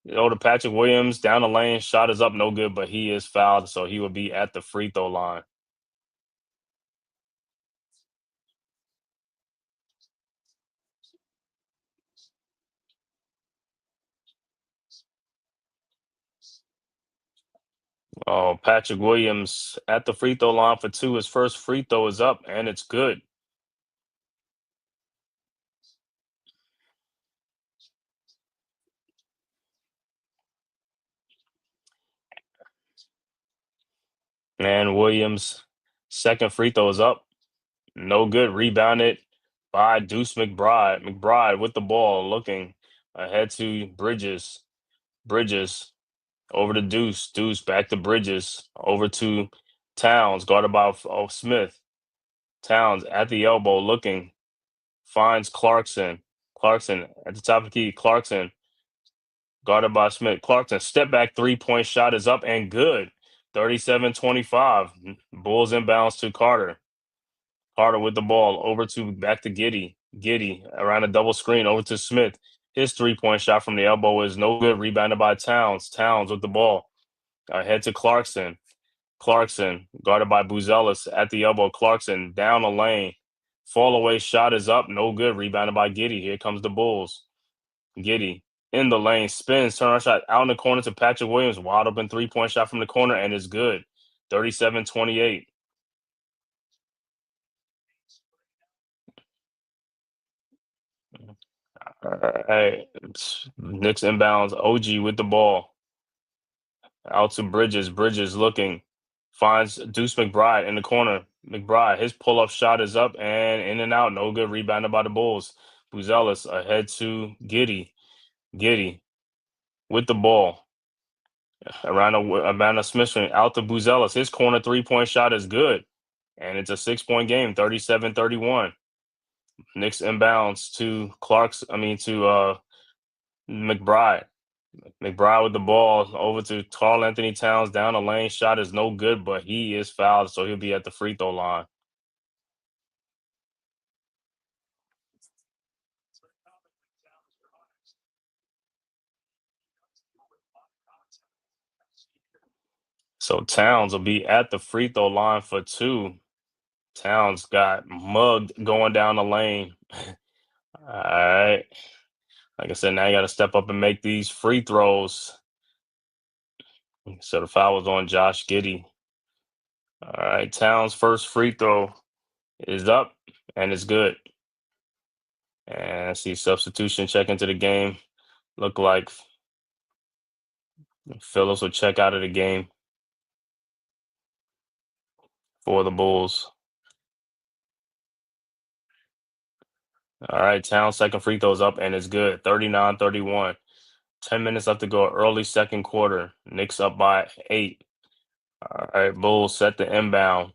To Patrick Williams, down the lane, shot is up, no good, but he is fouled, so he will be at the free throw line. Oh, Patrick Williams at the free throw line for two. His first free throw is up, and it's good. And Williams' second free throw is up. No good. Rebounded by Deuce McBride. McBride with the ball, looking ahead to Bridges. Bridges over to Deuce. Deuce back to Bridges. Over to Towns, guarded by Smith. Towns at the elbow, looking, finds Clarkson. Clarkson at the top of the key. Clarkson guarded by Smith. Clarkson step back 3-point shot is up and good. 37-25. Bulls inbounds to Carter. Carter with the ball over to back to Giddy. Giddy around a double screen over to Smith. His 3-point shot from the elbow is no good. Rebounded by Towns. Towns with the ball. Ahead to Clarkson. Clarkson guarded by Buzelis at the elbow. Clarkson down the lane. Fall away shot is up. No good. Rebounded by Giddy. Here comes the Bulls. Giddy in the lane. Spins. Turnaround shot out in the corner to Patrick Williams. Wide open 3-point shot from the corner and it's good. 37-28. All right. Knicks inbounds. OG with the ball. Out to Bridges. Bridges looking. Finds Deuce McBride in the corner. McBride, his pull-up shot is up and in and out. No good. Rebounded by the Bulls. Buzelis ahead to Giddy. Giddy with the ball. Around a Smith out to Buzelis. His corner 3-point shot is good. And it's a 6-point game, 37-31. Knicks inbounds to McBride. McBride with the ball over to Karl Anthony Towns down the lane. Shot is no good, but he is fouled, so he'll be at the free throw line. So Towns will be at the free throw line for two. Towns got mugged going down the lane. All right. Like I said, now you got to step up and make these free throws. So the foul was on Josh Giddey. All right. Towns' first free throw is up and it's good. And I see substitution check into the game. Look like Phillips will check out of the game for the Bulls. All right, Towns' second free throw is up and it's good. 39-31. 10 minutes left to go. Early second quarter. Knicks up by 8. All right, Bulls set the inbound.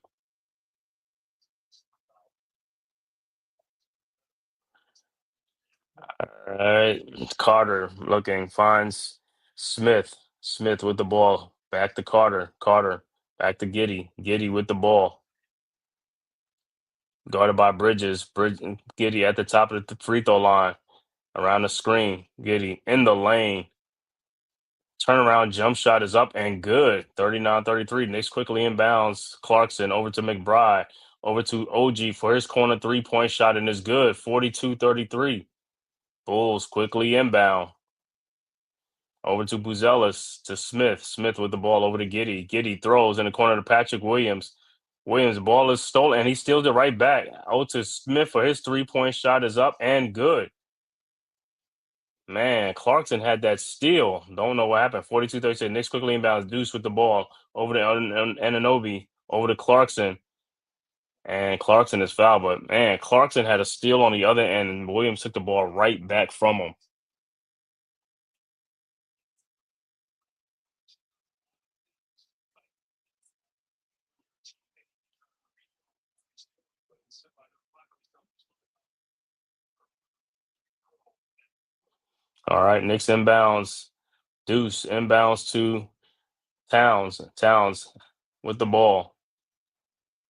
All right, Carter looking finds Smith. Smith with the ball. Back to Carter. Carter back to Giddy. Giddy with the ball. Guarded by Bridges. Giddy at the top of the free throw line. Around the screen. Giddy in the lane. Turnaround jump shot is up and good. 39-33. Knicks quickly inbounds. Clarkson over to McBride. Over to OG for his corner three-point shot and is good. 42-33. Bulls quickly inbound. Over to Buzelis to Smith. Smith with the ball over to Giddy. Giddy throws in the corner to Patrick Williams. Williams' ball is stolen and he steals it right back. Out to Smith for his three-point shot is up and good. Man, Clarkson had that steal. Don't know what happened. 42-36. Knicks quickly inbounds. Deuce with the ball over to Anunoby. Over to Clarkson. And Clarkson is fouled. But, man, Clarkson had a steal on the other end, and Williams took the ball right back from him. All right, Knicks inbounds. Deuce inbounds to Towns. Towns with the ball.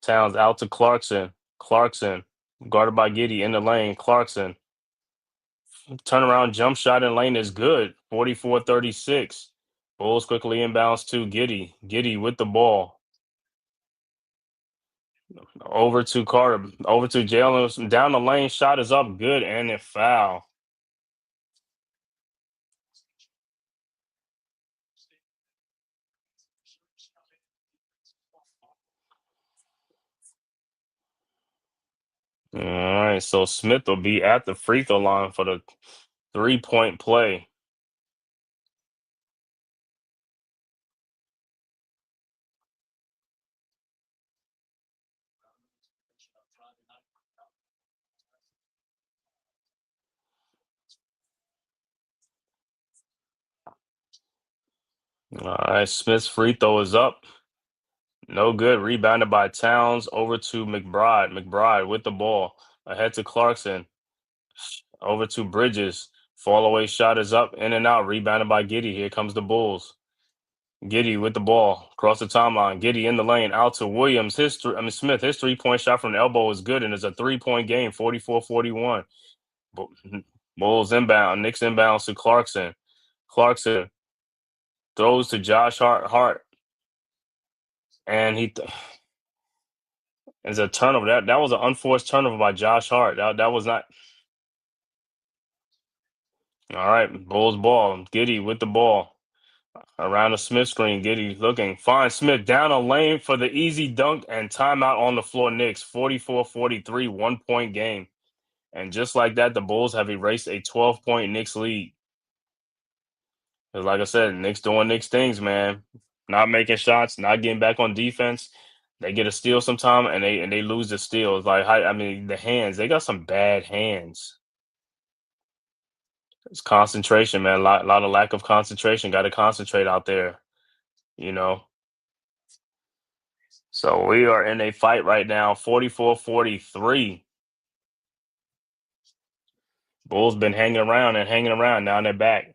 Towns out to Clarkson. Clarkson guarded by Giddy in the lane. Clarkson turnaround jump shot in lane is good. 44-36. Bulls quickly inbounds to Giddy. Giddy with the ball. Over to Carter. Over to Jalen. Down the lane. Shot is up. Good. And it foul. All right. So Smith will be at the free throw line for the 3-point play. All right. Smith's free throw is up. No good. Rebounded by Towns over to McBride. McBride with the ball. Ahead to Clarkson. Over to Bridges. Fall away shot is up. In and out. Rebounded by Giddy. Here comes the Bulls. Giddy with the ball. Across the timeline. Giddy in the lane. Out to Williams. Smith. His 3-point shot from the elbow is good. And it's a 3-point game. 44-41. Bulls inbound. Knicks inbounds to Clarkson. Clarkson throws to Josh Hart. And it's a turnover. That was an unforced turnover by Josh Hart. That was not. All right, Bulls ball. Giddy with the ball. Around the Smith screen. Giddy looking. Finds Smith down a lane for the easy dunk and timeout on the floor. Knicks 44-43, 1-point game. And just like that, the Bulls have erased a 12-point Knicks lead. Because like I said, Knicks doing Knicks things, man. Not making shots, not getting back on defense. They get a steal sometime and they lose the steal. It's like, I mean, the hands, they got some bad hands. It's concentration, man. Lot of lack of concentration. Got to concentrate out there, you know. So we are in a fight right now, 44-43. Bulls been hanging around and hanging around. Now they're back.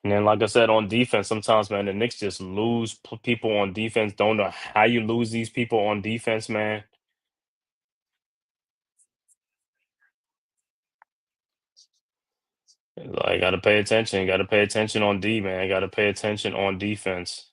And then, like I said, on defense, sometimes, man, the Knicks just lose people on defense. Don't know how you lose these people on defense, man. Like, got to pay attention. Got to pay attention on D, man. Got to pay attention on defense.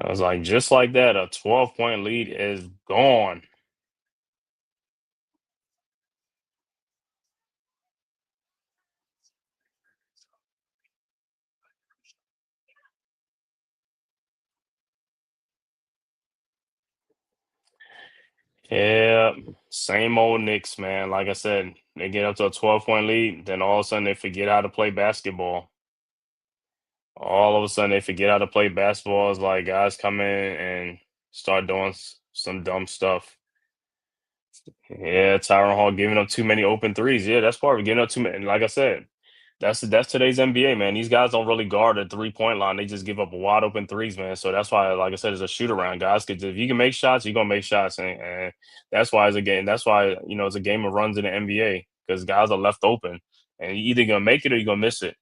I was like, just like that, a 12-point lead is gone. Yeah, same old Knicks, man. Like I said, they get up to a 12-point lead, then all of a sudden they forget how to play basketball. All of a sudden they forget how to play basketball. It's like guys come in and start doing some dumb stuff. Yeah, Tyron Hall giving up too many open threes. Yeah, that's part of it. Giving up too many. And like I said, that's today's NBA, man. These guys don't really guard the 3-point line. They just give up wide open threes, man. So that's why, like I said, it's a shoot around. Guys could if you can make shots, you're gonna make shots, and that's why it's a game. That's why it's a game of runs in the NBA because guys are left open, and you're either gonna make it or you're gonna miss it.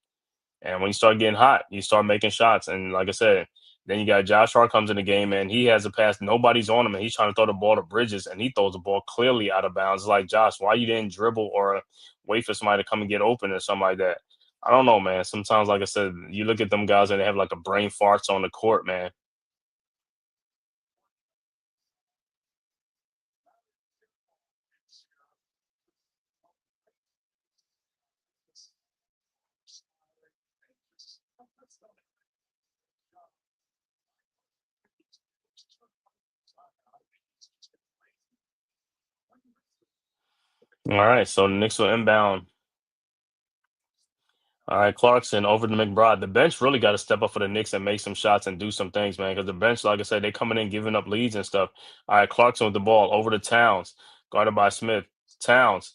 And when you start getting hot, you start making shots. And like I said, then you got Josh Hart comes in the game and he has a pass. Nobody's on him and he's trying to throw the ball to Bridges and he throws the ball clearly out of bounds. It's like, Josh, why you didn't dribble or wait for somebody to come and get open or something like that? I don't know, man. Sometimes, like I said, you look at them guys and they have like a brain farts on the court, man. All right, so the Knicks will inbound. All right, Clarkson over to McBride. The bench really got to step up for the Knicks and make some shots and do some things, man. Because the bench, like I said, they coming in giving up leads and stuff. All right, Clarkson with the ball over to Towns, guarded by Smith. Towns,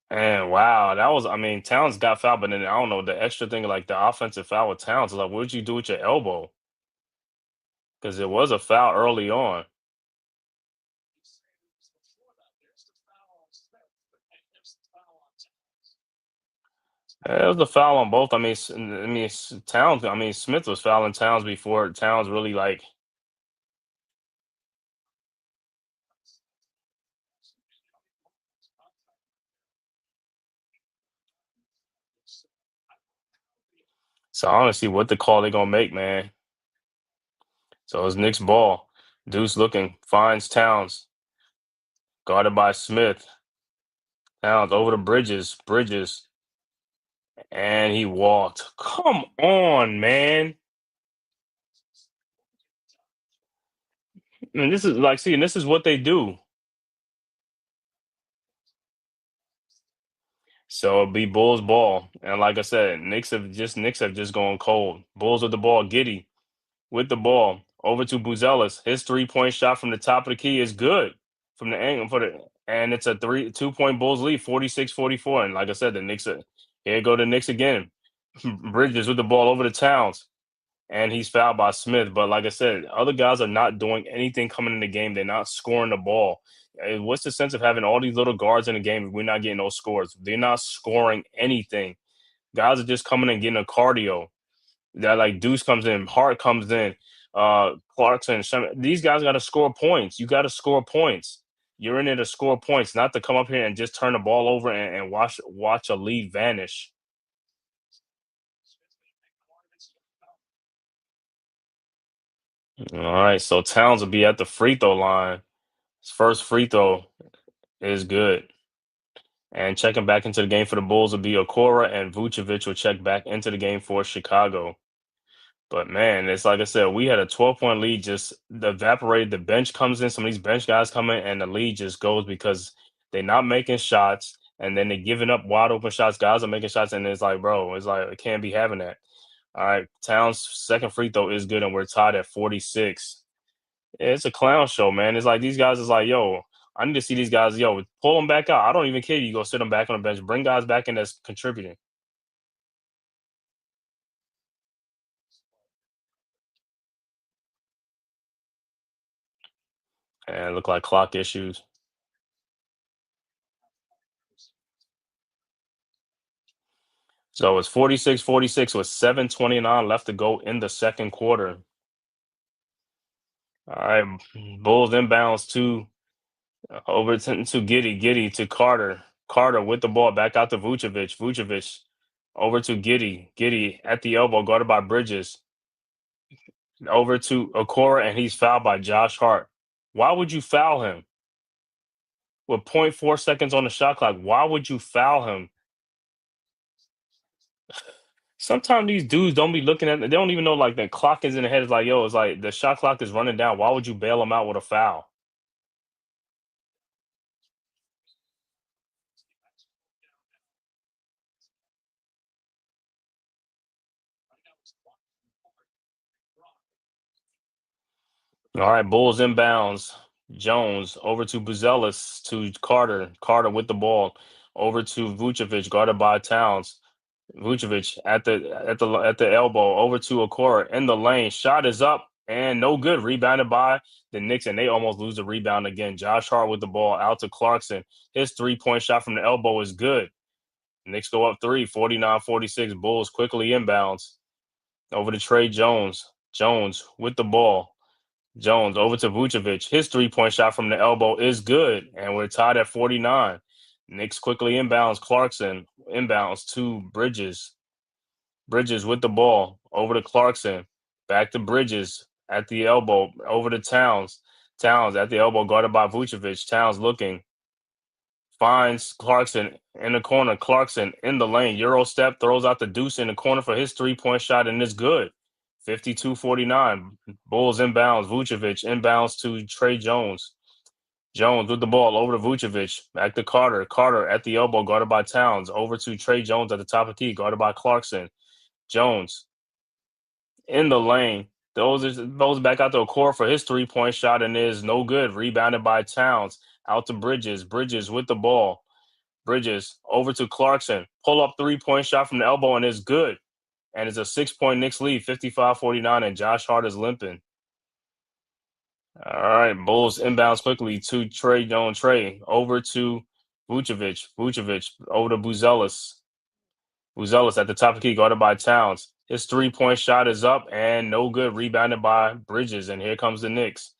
and wow, that was. I mean, Towns got fouled, but then I don't know the extra thing, like the offensive foul with Towns. Is like, what did you do with your elbow? Because it was a foul early on. It was a foul on both. Towns. I mean, Smith was fouling Towns before Towns really like. So I want to see what the call they gonna make, man. So it's Nick's ball. Deuce looking, finds Towns, guarded by Smith. Towns over to Bridges. Bridges, and he walked. Come on, man. And this is like, see, and this is what they do. So it'll be Bulls ball. And like I said, Knicks have just gone cold. Bulls with the ball. Giddy with the ball. Over to Buzelis. His 3-point shot from the top of the key is good. From the angle for the and it's a 2-point Bulls lead, 46-44. And like I said, the Knicks are here go the Knicks again. Bridges with the ball over the Towns. And he's fouled by Smith. But like I said, other guys are not doing anything coming in the game. They're not scoring the ball. What's the sense of having all these little guards in the game if we're not getting those scores? They're not scoring anything. Guys are just coming and getting a cardio. That like Deuce comes in, Hart comes in, Clarkson. These guys got to score points. You got to score points. You're in there to score points, not to come up here and just turn the ball over and watch a lead vanish. All right, so Towns will be at the free throw line. His first free throw is good. And checking back into the game for the Bulls will be Okora, and Vucevic will check back into the game for Chicago. But man, it's like I said, we had a 12-point lead just evaporated. The bench comes in, some of these bench guys come in, and the lead just goes because they're not making shots, and then they're giving up wide open shots. Guys are making shots, and it's like, bro, it's like, it can't be having that. All right, Towns' second free throw is good, and we're tied at 46. Yeah, it's a clown show, man. It's like these guys is like, yo, I need to see these guys, yo, pull them back out. I don't even care. You go sit them back on the bench. Bring guys back in that's contributing. And look like clock issues. So it's 46-46 with 7:29 left to go in the second quarter. All right, Bulls inbounds to over to Giddy, Giddy to Carter. Carter with the ball back out to Vucevic. Vucevic over to Giddy. Giddy at the elbow, guarded by Bridges. Over to Okora, and he's fouled by Josh Hart. Why would you foul him? With point 0.4 seconds on the shot clock, why would you foul him? Sometimes these dudes don't be looking at. They don't even know like the clock is in the head. It's like, yo, it's like the shot clock is running down. Why would you bail them out with a foul? All right, Bulls inbounds. Jones over to Buzelis to Carter. Carter with the ball over to Vucevic, guarded by Towns. Vucevic at the elbow over to Okora in the lane. Shot is up and no good. Rebounded by the Knicks, and they almost lose the rebound again. Josh Hart with the ball out to Clarkson. His 3-point shot from the elbow is good. Knicks go up 3, 49-46. Bulls quickly inbounds over to Trey Jones. Jones with the ball. Jones over to Vucevic. His 3-point shot from the elbow is good, and we're tied at 49. Knicks quickly inbounds. Clarkson inbounds to Bridges. Bridges with the ball over to Clarkson. Back to Bridges at the elbow over to Towns. Towns at the elbow guarded by Vucevic. Towns looking. Finds Clarkson in the corner. Clarkson in the lane. Euro step, throws out the deuce in the corner for his 3-point shot, and it's good. 52-49. Bulls inbounds. Vucevic inbounds to Trey Jones. Jones with the ball over to Vucevic. Back to Carter. Carter at the elbow, guarded by Towns. Over to Trey Jones at the top of the key, guarded by Clarkson. Jones in the lane. Those back out to a core for his 3-point shot, and is no good. Rebounded by Towns. Out to Bridges. Bridges with the ball. Bridges over to Clarkson. Pull up 3-point shot from the elbow, and is good. And it's a 6-point Knicks lead, 55-49, and Josh Hart is limping. All right, Bulls inbounds quickly to Trey Jones. Trey over to Vucevic. Vucevic over to Buzelis. Buzelis at the top of the key, guarded by Towns. His 3-point shot is up and no good. Rebounded by Bridges, and here comes the Knicks.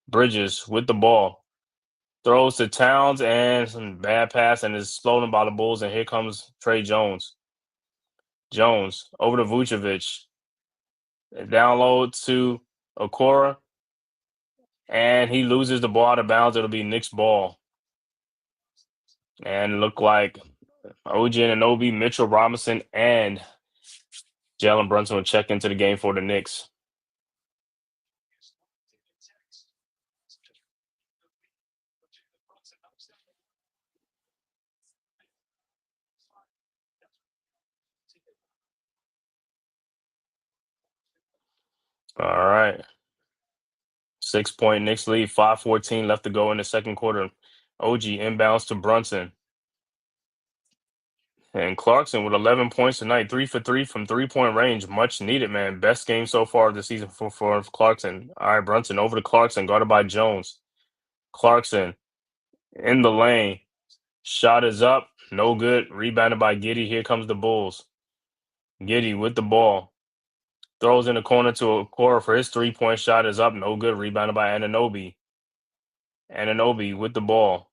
Bridges with the ball. Throws to Towns and some bad pass, and is stolen by the Bulls, and here comes Trey Jones. Jones over to Vucevic. Down low to Okora, and he loses the ball out of bounds. It'll be Knicks ball. And look like OG Anunoby, Mitchell Robinson, and Jalen Brunson will check into the game for the Knicks. All right. 6-point Knicks lead, 5:14 left to go in the second quarter. OG inbounds to Brunson. And Clarkson with 11 points tonight, 3 for 3 from 3-point range. Much needed, man. Best game so far of the season for Clarkson. All right, Brunson over to Clarkson, guarded by Jones. Clarkson in the lane. Shot is up. No good. Rebounded by Giddey. Here comes the Bulls. Giddey with the ball. Throws in the corner to Okora for his 3-point shot is up. No good. Rebounded by Anunoby. Anunoby with the ball.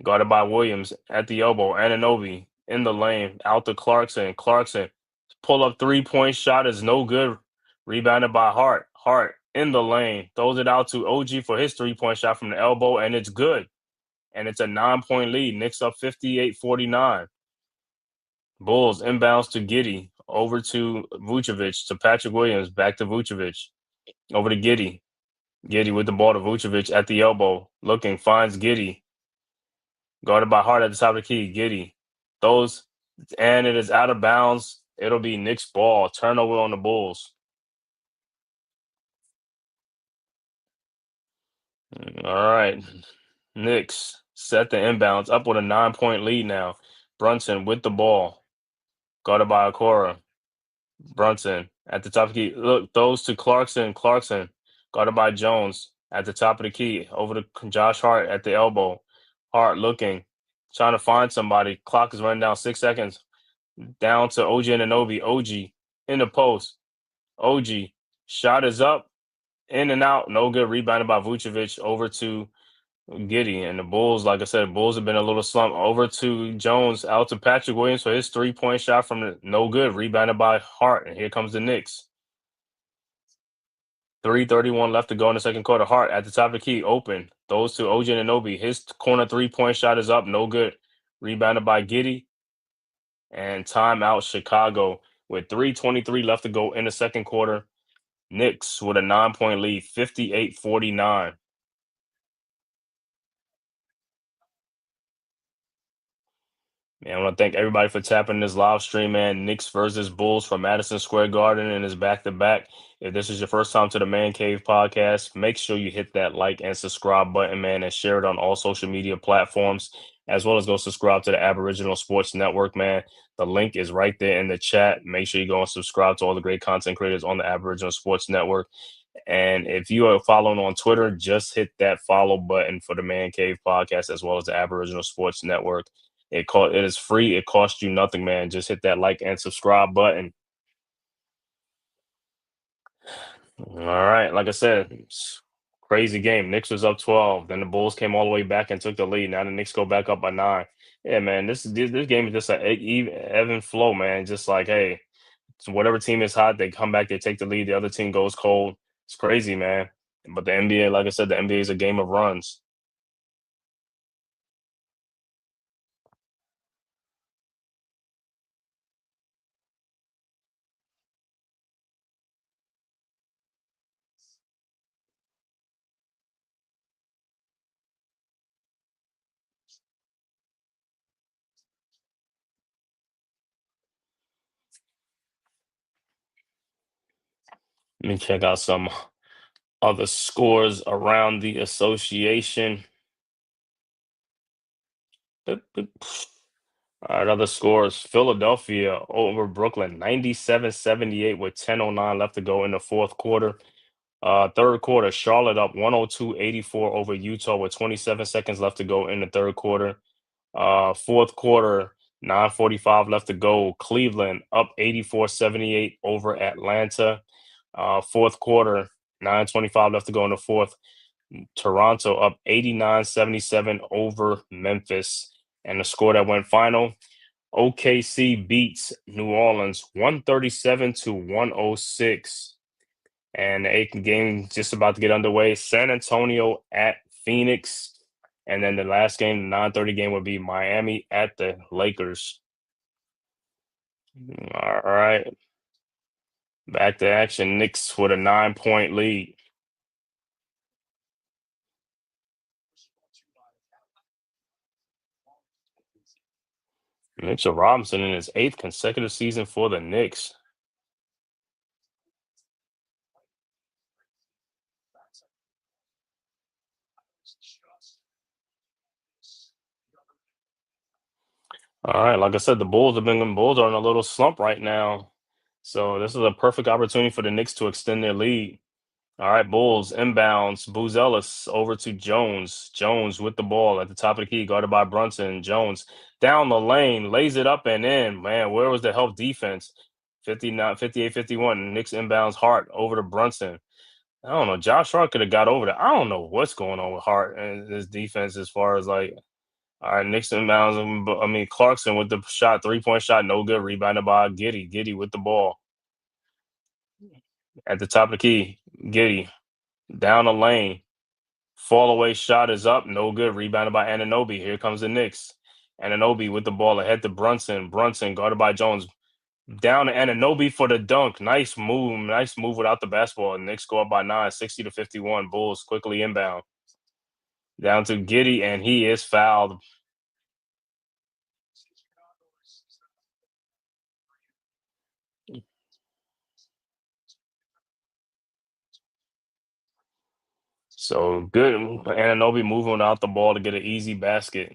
Guarded by Williams at the elbow. Anunoby in the lane. Out to Clarkson. Clarkson pull up 3-point shot is no good. Rebounded by Hart. Hart in the lane. Throws it out to OG for his 3-point shot from the elbow, and it's good. And it's a 9-point lead. Knicks up 58-49. Bulls inbounds to Giddey. Over to Vucevic, to Patrick Williams. Back to Vucevic. Over to Giddey. Giddey with the ball to Vucevic at the elbow. Looking, finds Giddey. Guarded by Hart at the top of the key. Giddey. Those, and it is out of bounds. It'll be Knicks ball. Turnover on the Bulls. All right. Knicks set the inbounds up with a 9-point lead now. Brunson with the ball. Guarded by Okora. Brunson at the top of the key. Look, those to Clarkson. Clarkson guarded by Jones at the top of the key. Over to Josh Hart at the elbow. Hart looking, trying to find somebody. Clock is running down 6 seconds. Down to OG Anunoby. OG in the post. OG shot is up, in and out. No good. Rebounded by Vucevic. Over to Giddey. And the Bulls, like I said, Bulls have been a little slump. Over to Jones, out to Patrick Williams for his 3-point shot from the no good. Rebounded by Hart. And here comes the Knicks. 3:31 left to go in the second quarter. Hart at the top of the key, open. Those to OG Anunoby. His corner 3-point shot is up, no good. Rebounded by Giddey. And timeout Chicago with 3:23 left to go in the second quarter. Knicks with a 9-point lead, 58-49. Man, I want to thank everybody for tapping this live stream, man. Knicks versus Bulls from Madison Square Garden and it's back to back. If this is your first time to the Man Cave podcast, make sure you hit that like and subscribe button, man, and share it on all social media platforms, as well as go subscribe to the Aboriginal Sports Network, man. The link is right there in the chat. Make sure you go and subscribe to all the great content creators on the Aboriginal Sports Network. And if you are following on Twitter, just hit that follow button for the Man Cave podcast, as well as the Aboriginal Sports Network. It is free. It costs you nothing, man. Just hit that like and subscribe button. All right, like I said, it's crazy game. Knicks was up 12. Then the Bulls came all the way back and took the lead. Now the Knicks go back up by 9. Yeah, man, this game is just an even ebb and flow, man. Just like, hey, so whatever team is hot, they come back, they take the lead. The other team goes cold. It's crazy, man. But the NBA, like I said, the NBA is a game of runs. Let me check out some other scores around the association. Boop, boop. All right, other scores. Philadelphia over Brooklyn, 97-78 with 10:09 left to go in the fourth quarter. Third quarter, Charlotte up 102-84 over Utah with 27 seconds left to go in the third quarter. Fourth quarter, 9:45 left to go. Cleveland up 84-78 over Atlanta. Fourth quarter, 9:25 left to go in the fourth. Toronto up 89-77 over Memphis. And the score that went final, OKC beats New Orleans 137-106. And the eighth game just about to get underway. San Antonio at Phoenix. And then the last game, the 9:30 game, would be Miami at the Lakers. All right. Back to action. Knicks with a 9-point lead. Mitchell Robinson in his 8th consecutive season for the Knicks. All right, like I said, the Bulls are in a little slump right now. So this is a perfect opportunity for the Knicks to extend their lead. All right, Bulls inbounds. Buzelis over to Jones. Jones with the ball at the top of the key, guarded by Brunson. Jones down the lane, lays it up and in. Man, where was the help defense? 59, 58, 51. Knicks inbounds Hart over to Brunson. I don't know. Josh Hart could have got over there. I don't know what's going on with Hart and his defense as far as like, all right, Knicks inbounds. Clarkson with the shot, 3-point shot, no good. Rebounded by Giddey. Giddey with the ball at the top of the key. Giddey down the lane. Fall away shot is up. No good. Rebounded by Anunoby. Here comes the Knicks. Anunoby with the ball ahead to Brunson. Brunson guarded by Jones. Down to Anunoby for the dunk. Nice move. Nice move without the basketball. Knicks go up by 9, 60-51. Bulls quickly inbound. Down to Giddey, and he is fouled. So good. Anunoby moving out the ball to get an easy basket.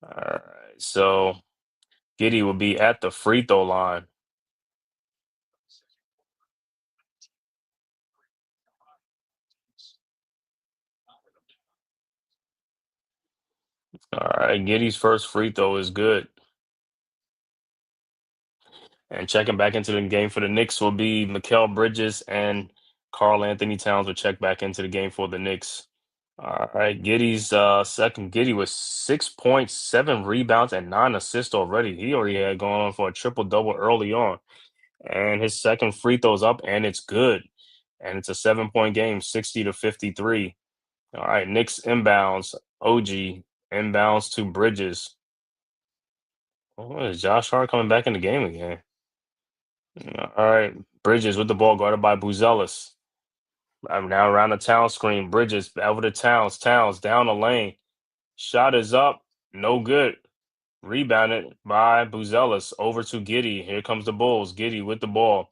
All right. So Giddey will be at the free throw line. All right. Giddey's first free throw is good. And checking back into the game for the Knicks will be Mikal Bridges and Karl Anthony Towns will check back into the game for the Knicks. All right, Giddey's second. Giddey with 6 points, 7 rebounds, and 9 assists already. He already had gone on for a triple double early on, and his second free throw's up, and it's good. And it's a 7-point game, 60-53. All right, Knicks inbounds. OG inbounds to Bridges. Oh, is Josh Hart coming back in the game again? All right. Bridges with the ball guarded by Buzelis. I'm now around the town screen. Bridges over to Towns. Towns down the lane. Shot is up. No good. Rebounded by Buzelis over to Giddy. Here comes the Bulls. Giddy with the ball.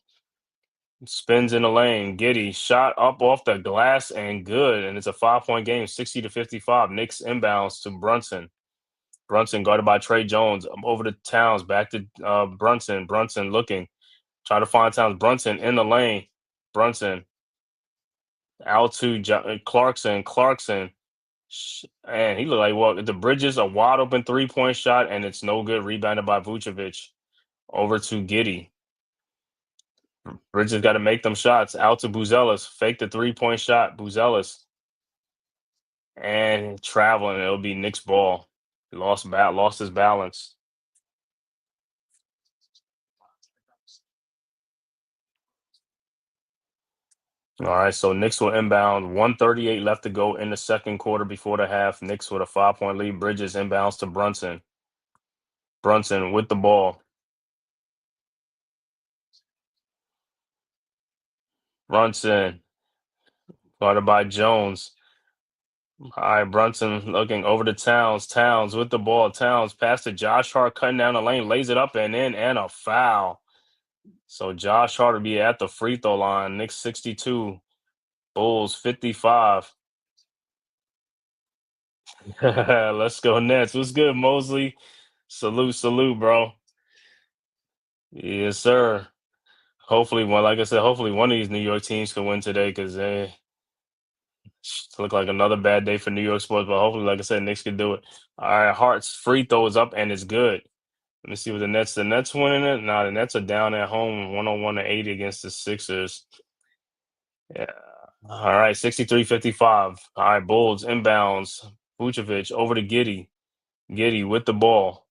Spins in the lane. Giddy shot up off the glass and good. And it's a 5-point game, 60-55. Knicks inbounds to Brunson. Brunson guarded by Trey Jones. Over to Towns. Back to Brunson. Brunson looking. Trying to find Towns. Brunson in the lane. Brunson out to Clarkson. Clarkson. And he looked like, well, the Bridges, a wide open 3-point shot, and it's no good. Rebounded by Vucevic. Over to Giddy. Bridges got to make them shots. Out to Buzelis. Fake the 3-point shot. Buzelis. And traveling. It'll be Knicks ball. He lost his balance. All right, so Knicks will inbound. 138 left to go in the second quarter before the half. Knicks with a 5-point lead. Bridges inbounds to Brunson. Brunson with the ball. Brunson guarded by Jones. All right, Brunson looking over to Towns. Towns with the ball. Towns pass to Josh Hart, cutting down the lane, lays it up and in, and a foul. So Josh Hart will be at the free throw line. Knicks 62, Bulls 55. Let's go Nets. What's good, Mosley? Salute, bro. Yes, sir. Hopefully, well, like I said, hopefully one of these New York teams can win today because they look like another bad day for New York sports. But hopefully, like I said, Knicks can do it. All right, Hart's free throw is up and it's good. Let me see what the Nets. The Nets winning it. Nah, the Nets are down at home, 101-80 against the Sixers. Yeah. All right, 63-55. All right, Bulls inbounds. Vucevic over to Giddy. Giddy with the ball,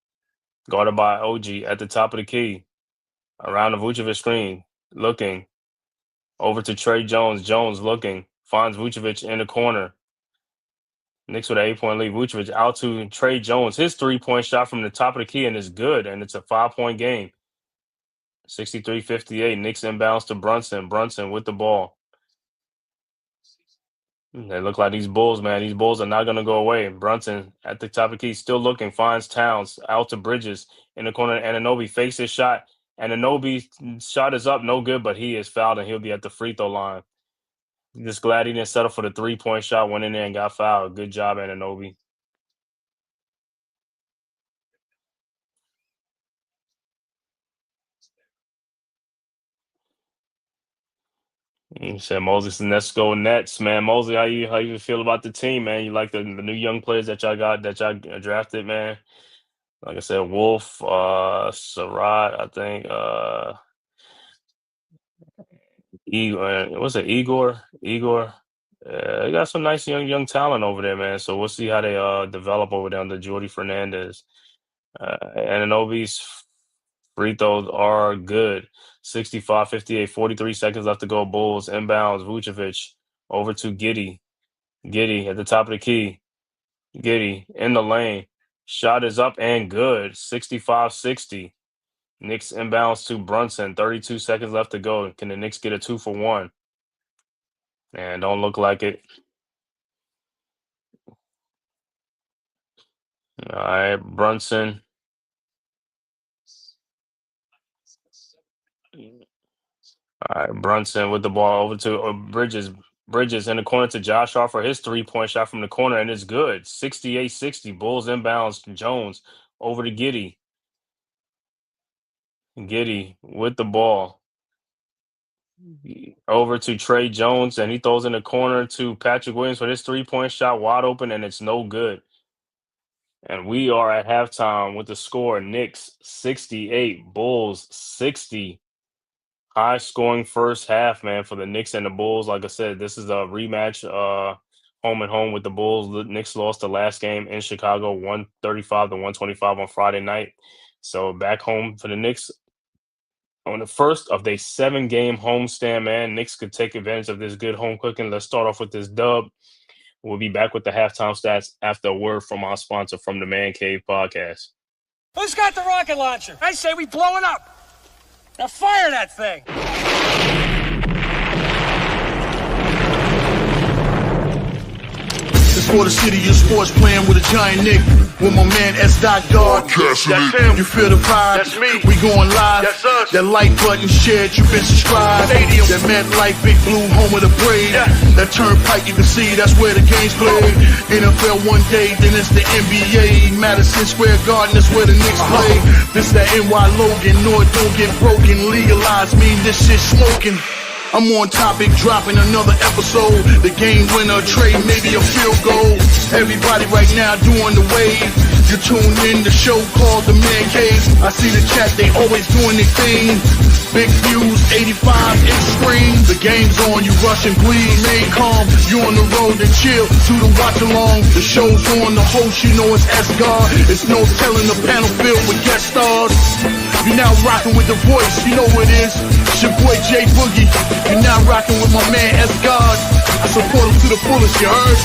guarded by OG at the top of the key. Around the Vucevic screen, looking over to Trey Jones. Jones looking, finds Vucevic in the corner. Knicks with an 8-point lead. Vucevic out to Trey Jones. His 3-point shot from the top of the key and is good, and it's a 5-point game. 63-58. Knicks inbounds to Brunson. Brunson with the ball. They look like these Bulls, man. These Bulls are not going to go away. Brunson at the top of the key, still looking, finds Towns out to Bridges in the corner. Anunoby fakes his shot. Anunoby's shot is up, no good, but he is fouled and he'll be at the free throw line. Just glad he didn't settle for the 3-point shot, went in there and got fouled. Good job, Anunoby. You said Moses and let's go Nets, man. Mosley, how you feel about the team, man? You like the new young players that y'all drafted, man? Like I said, Wolf, Surratt, I think, Igor, what's it, Igor? Igor. They got some nice young talent over there, man. So we'll see how they develop over there under Jordy Fernandez. Ananobi's free throws are good. 65-58, 43 seconds left to go. Bulls inbounds. Vucevic over to Giddy. Giddy at the top of the key. Giddy in the lane. Shot is up and good. 65-60. Knicks inbounds to Brunson. 32 seconds left to go. Can the Knicks get a 2-for-1? And don't look like it. All right, Brunson. All right, Brunson with the ball over to Bridges. Bridges in the corner to Josh Hart for his 3-point shot from the corner, and it's good. 68-60. Bulls inbounds. Jones over to Giddy. Giddy with the ball. Over to Trey Jones, and he throws in the corner to Patrick Williams for his 3-point shot, wide open, and it's no good. And we are at halftime with the score Knicks 68, Bulls 60. High scoring first half, man, for the Knicks and the Bulls. Like I said, this is a rematch, home and home with the Bulls. The Knicks lost the last game in Chicago, 135-125 on Friday night. So back home for the Knicks on the first of their 7-game homestand, man. Knicks could take advantage of this good home cooking. Let's start off with this dub. We'll be back with the halftime stats after a word from our sponsor from the Man Cave Podcast. Who's got the rocket launcher? I say we blow it up. Now fire that thing. It's for the city of sports, playing with a giant Nick. With my man S. Dot God. That's him. You feel the vibe? That's me. We going live. That's us. That like button shared, you been subscribed. Stadium. That MetLife, Big Blue, home of the Braves. Yeah. That turnpike, you can see that's where the game's played. NFL one day, then it's the NBA. Madison Square Garden, that's where the Knicks play. This that NY Logan, North don't get broken. Legalize me, this shit smoking. I'm on topic, dropping another episode. The game winner, trade, maybe a field goal. Everybody right now doing the wave. You tune in, the show called The Man Cave. I see the chat, they always doing their thing. Big views, 85 inch screen. The game's on, you rush and bleed. Remain calm, you on the road and chill. Do the watch along, the show's on. The host, you know it's S-God. It's no telling, the panel filled with guest stars. You now rocking with the voice, you know what it is. It's your boy J Boogie. You now rocking with my man S-God. I support him to the fullest, you heard?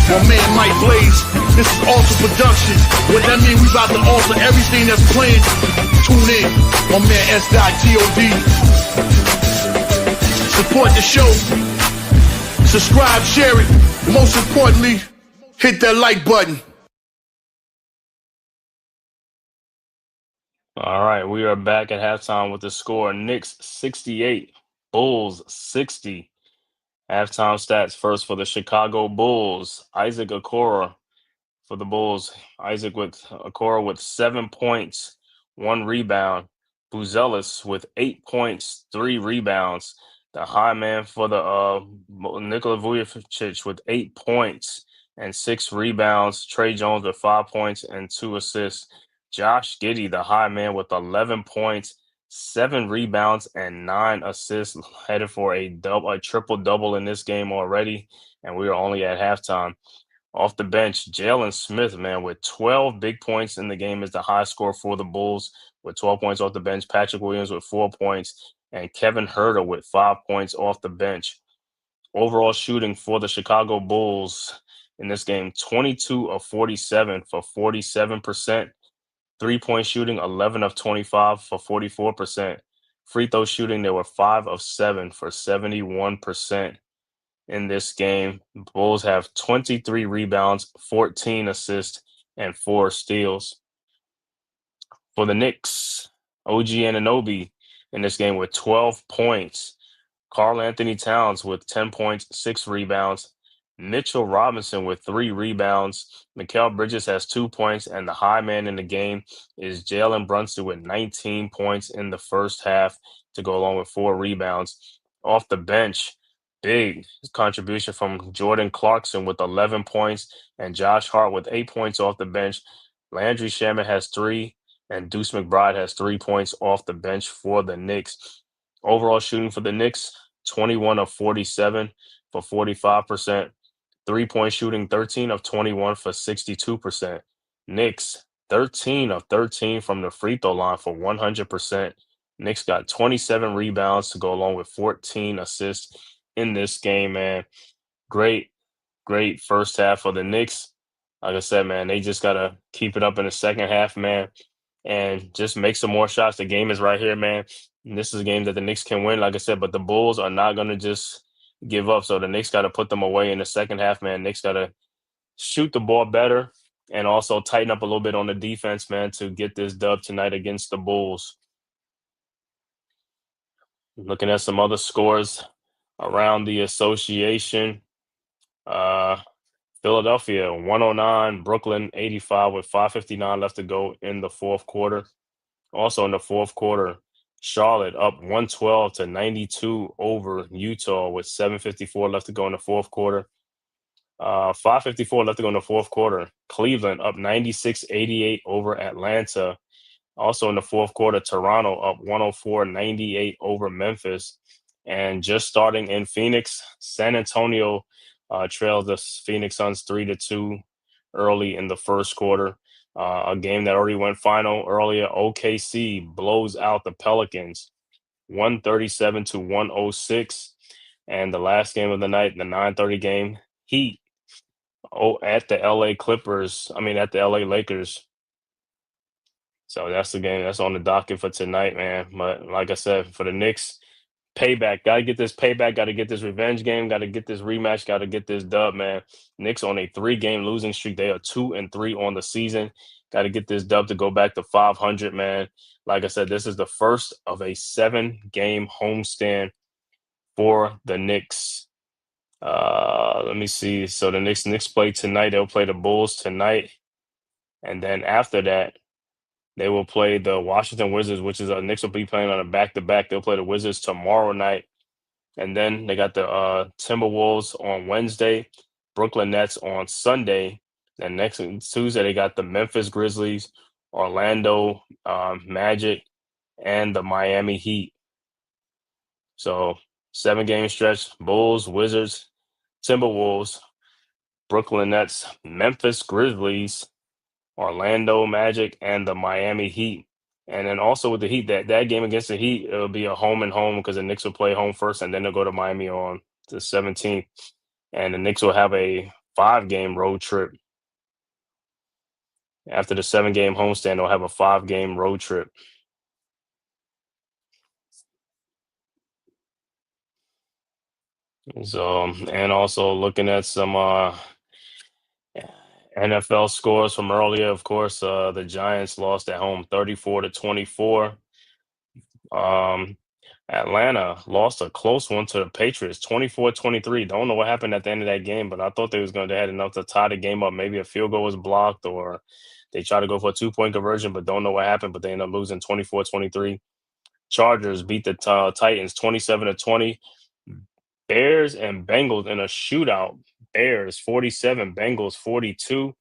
My man Mike Blaze. This is Alter Productions. What that mean? We about to alter everything that's playing. Tune in. My man S.God. Support the show. Subscribe, share it. Most importantly, hit that like button. All right, we are back at halftime with the score: Knicks 68, Bulls 60. Halftime stats first for the Chicago Bulls: Isaac Okoro for the Bulls. Isaac with Okoro with 7 points, 1 rebound. Buzelis with 8 points, 3 rebounds. The high man for the Nikola Vucevic with 8 points and 6 rebounds. Trey Jones with 5 points and 2 assists. Josh Giddey, the high man, with 11 points, 7 rebounds, and 9 assists, headed for a triple-double in this game already, and we are only at halftime. Off the bench, Jalen Smith, man, with 12 big points in the game, is the high score for the Bulls with 12 points off the bench. Patrick Williams with 4 points, and Kevin Huerter with 5 points off the bench. Overall shooting for the Chicago Bulls in this game, 22 of 47 for 47%. 3-point shooting, 11 of 25 for 44%. Free throw shooting, they were 5 of 7 for 71% in this game. Bulls have 23 rebounds, 14 assists, and 4 steals. For the Knicks, OG Anunoby in this game with 12 points. Karl Anthony Towns with 10 points, 6 rebounds. Mitchell Robinson with 3 rebounds. Mikal Bridges has 2 points, and the high man in the game is Jalen Brunson with 19 points in the first half to go along with 4 rebounds. Off the bench, big contribution from Jordan Clarkson with 11 points and Josh Hart with 8 points off the bench. Landry Shamet has 3, and Deuce McBride has 3 points off the bench for the Knicks. Overall shooting for the Knicks, 21 of 47 for 45%. 3-point shooting, 13 of 21 for 62%. Knicks, 13 of 13 from the free throw line for 100%. Knicks got 27 rebounds to go along with 14 assists in this game, man. Great first half for the Knicks. Like I said, man, they just got to keep it up in the second half, man, and just make some more shots. The game is right here, man. And this is a game that the Knicks can win, like I said, but the Bulls are not going to just give up. So the Knicks got to put them away in the second half, man. Knicks got to shoot the ball better and also tighten up a little bit on the defense, man, to get this dub tonight against the Bulls. Looking at some other scores around the association. Philadelphia 109, Brooklyn 85 with 5:59 left to go in the fourth quarter. Also in the fourth quarter, Charlotte up 112 to 92 over Utah with 7:54 left to go in the fourth quarter. 5:54 left to go in the fourth quarter. Cleveland up 96-88 over Atlanta. Also in the fourth quarter, Toronto up 104-98 over Memphis. And just starting in Phoenix, San Antonio trails the Phoenix Suns 3-2 early in the first quarter. A game that already went final earlier. OKC blows out the Pelicans 137-106. And the last game of the night, the 9:30 game, Heat at the LA Lakers So that's the game that's on the docket for tonight, man. But like I said, for the Knicks, payback. Gotta get this payback, gotta get this revenge game, gotta get this rematch, gotta get this dub, man. Knicks on a 3-game losing streak. They are 2-3 on the season. Gotta get this dub to go back to 500, man. Like I said, this is the first of a 7-game homestand for the Knicks. Let me see. So the Knicks play tonight. They'll play the Bulls tonight. And then after that, they will play the Washington Wizards, which is Knicks will be playing on a back-to-back. They'll play the Wizards tomorrow night. And then they got the Timberwolves on Wednesday, Brooklyn Nets on Sunday. And next Tuesday, they got the Memphis Grizzlies, Orlando Magic, and the Miami Heat. So 7-game stretch, Bulls, Wizards, Timberwolves, Brooklyn Nets, Memphis Grizzlies, Orlando Magic, and the Miami Heat. And then also with the Heat, that game against the Heat, it'll be a home and home because the Knicks will play home first, and then they'll go to Miami on the 17th. And the Knicks will have a 5-game road trip. After the 7-game homestand, they'll have a 5-game road trip. So, and also looking at some NFL scores from earlier, of course, the Giants lost at home 34-24. Atlanta lost a close one to the Patriots, 24-23. Don't know what happened at the end of that game, but I thought they had enough to tie the game up. Maybe a field goal was blocked or they tried to go for a 2-point conversion, but don't know what happened, but they ended up losing 24-23. Chargers beat the Titans 27-20. Bears and Bengals in a shootout. Bears 47, Bengals 42.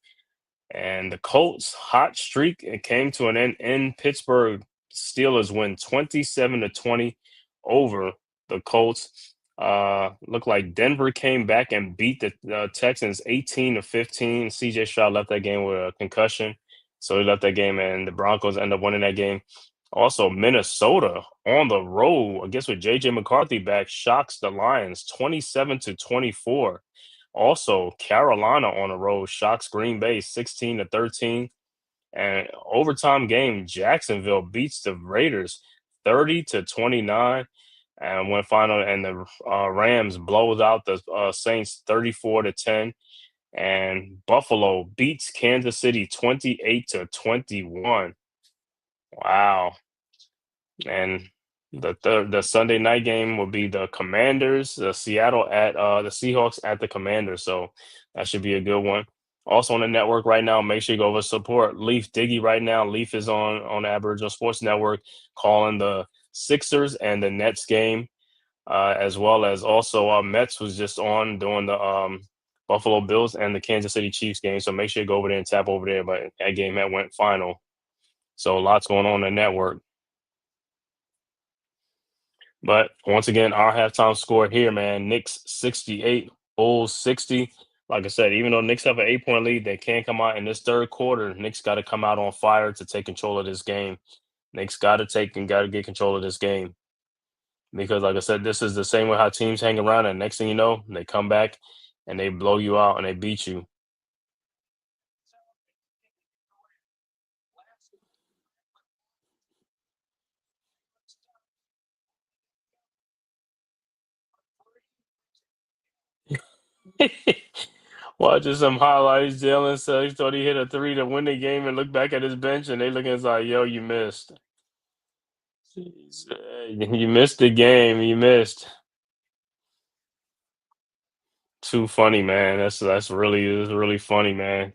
And the Colts hot streak, it came to an end in Pittsburgh. Steelers win 27-20 over the Colts. Looked like Denver came back and beat the Texans 18-15. CJ Stroud left that game with a concussion, so he left that game, and the Broncos end up winning that game. Also, Minnesota on the road, I guess with JJ McCarthy back, shocks the Lions 27-24. Also, Carolina on the road shocks Green Bay 16-13. And overtime game, Jacksonville beats the Raiders 30-29. And the Rams blows out the Saints 34-10. And Buffalo beats Kansas City 28-21. Wow. And the Sunday night game will be the Commanders, the Seahawks at the Commanders. So that should be a good one. Also on the network right now, make sure you go over support Leaf Diggy right now. Leaf is on the Aboriginal Sports Network calling the Sixers and the Nets game, as well as also Mets was just on doing the Buffalo Bills and the Kansas City Chiefs game. So make sure you go over there and tap over there. But that game that went final. So lots going on in the network. But once again, our halftime score here, man, Knicks 68, Bulls 60. Like I said, even though Knicks have an 8-point lead, they can't come out in this third quarter. Knicks got to come out on fire to take control of this game. Knicks got to get control of this game. Because like I said, this is the same way how teams hang around, and next thing you know, they come back and they blow you out and they beat you. Watching some highlights, Jalen said he thought he hit a 3 to win the game and look back at his bench and they looking like, yo, you missed. You missed the game. You missed. Too funny, man. That's really funny, man.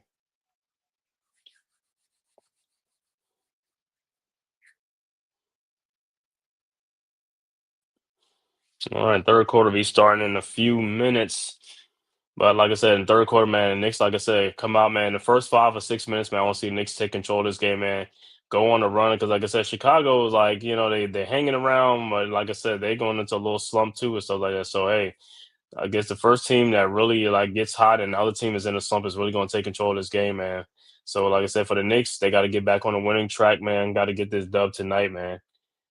All right, third quarter be starting in a few minutes. But like I said, in third quarter, man, the Knicks, like I said, come out, man. The first 5 or 6 minutes, man, I want to see the Knicks take control of this game, man. Go on a run, because like I said, Chicago is like, they're hanging around, but like I said, they going into a little slump too and stuff like that. So hey, I guess the first team that really like gets hot and the other team is in a slump is really going to take control of this game, man. So like I said, for the Knicks, they got to get back on the winning track, man. Got to get this dub tonight, man.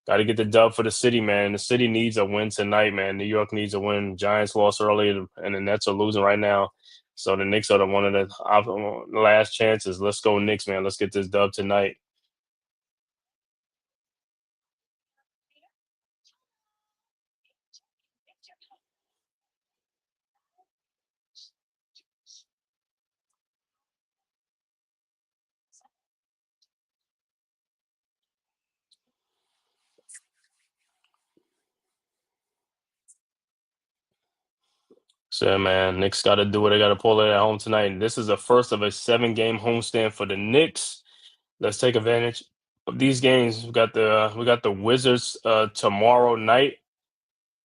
Got to get the dub for the city, man. The city needs a win tonight, man. New York needs a win. Giants lost earlier, and the Nets are losing right now. So the Knicks are one of the last chances. Let's go Knicks, man. Let's get this dub tonight. So, man, Knicks got to do what they got to pull it at home tonight. And this is the first of a 7-game homestand for the Knicks. Let's take advantage of these games. We got the Wizards tomorrow night.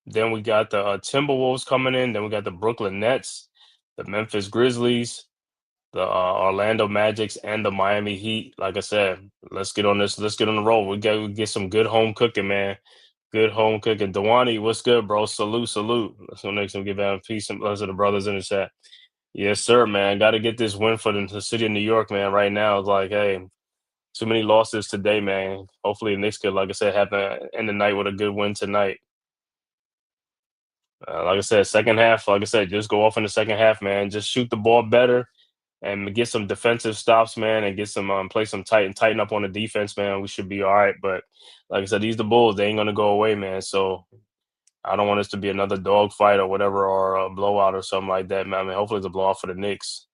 Then we got the Timberwolves coming in. Then we got the Brooklyn Nets, the Memphis Grizzlies, the Orlando Magics, and the Miami Heat. Like I said, let's get on this. Let's get on the roll. We get some good home cooking, man. Good home cooking. Dewani, what's good, bro? Salute, salute. Let's go next and give out peace and blessings to the brothers in the chat. Yes, sir, man. Got to get this win for the city of New York, man. Right now, it's like, hey, too many losses today, man. Hopefully, the Knicks could, like I said, have end the night with a good win tonight. Like I said, second half, like I said, just go off in the second half, man. Just shoot the ball better and get some defensive stops, man, and get some play some tighten up on the defense, man. We should be all right. But like I said, these the Bulls. They ain't gonna go away, man. So I don't want this to be another dogfight or whatever, or a blowout or something like that, man. I mean, hopefully it's a blowout for the Knicks.